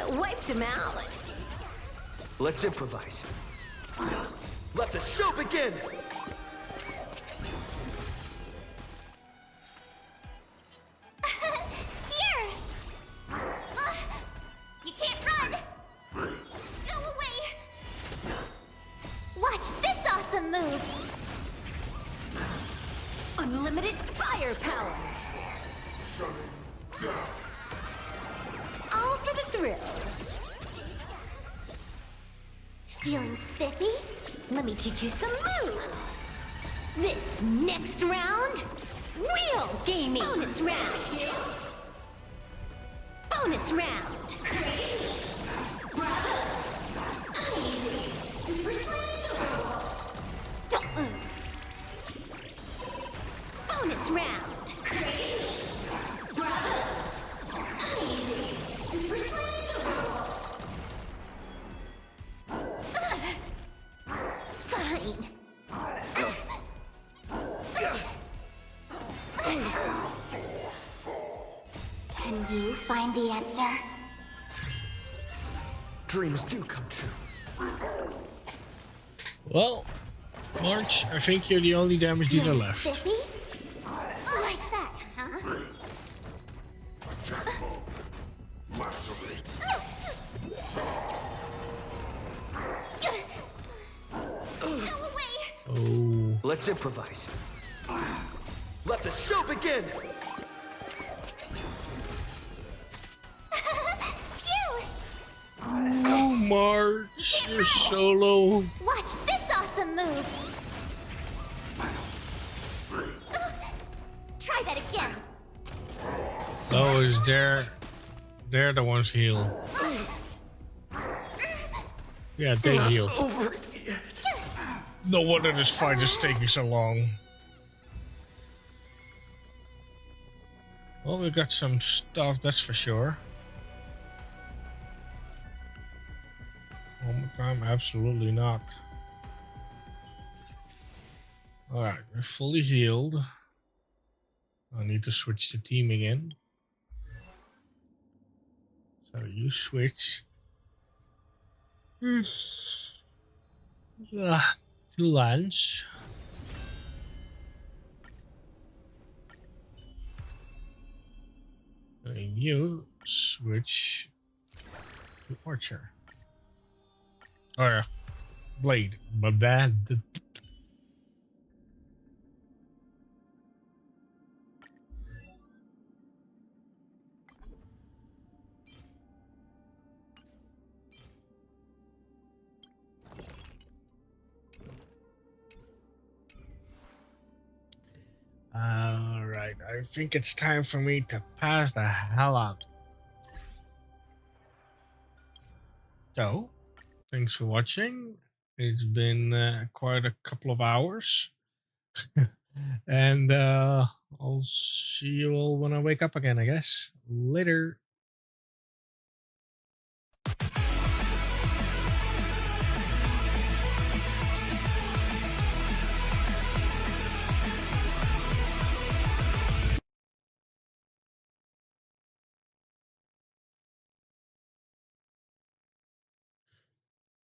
Wiped him out. Let's improvise. Let the show begin! Here! You can't run! Go away! Watch this awesome move! Unlimited firepower! Shutting down. All for the thrill. Feeling spiffy? Let me teach you some moves. This next round, real gaming. Bonus round. Bonus round. Crazy. Bravo. Amazing. Super Bonus round. Crazy. Bravo. Amazing. Super Fine. Can you find the answer? Dreams do come true. Well, March, I think you're the only damage dealer Feeling left. spiffy? Like that, huh? Attack mode. Lacerate. Go away! Oh. Let's improvise. Let the show begin! Cute! Oh, March, you're solo. Watch this awesome move! Try that again! Oh, is they're the ones heal. Yeah, they heal. Over. No wonder this fight is taking so long. Well, we got some stuff, that's for sure. One more time, absolutely not. Alright, we're fully healed. I need to switch the team again. So you switch. To Lance. And you switch to Archer. Or Blade, but bad. Alright, I think it's time for me to pass the hell out. So, thanks for watching. It's been quite a couple of hours. And I'll see you all when I wake up again, I guess. Later.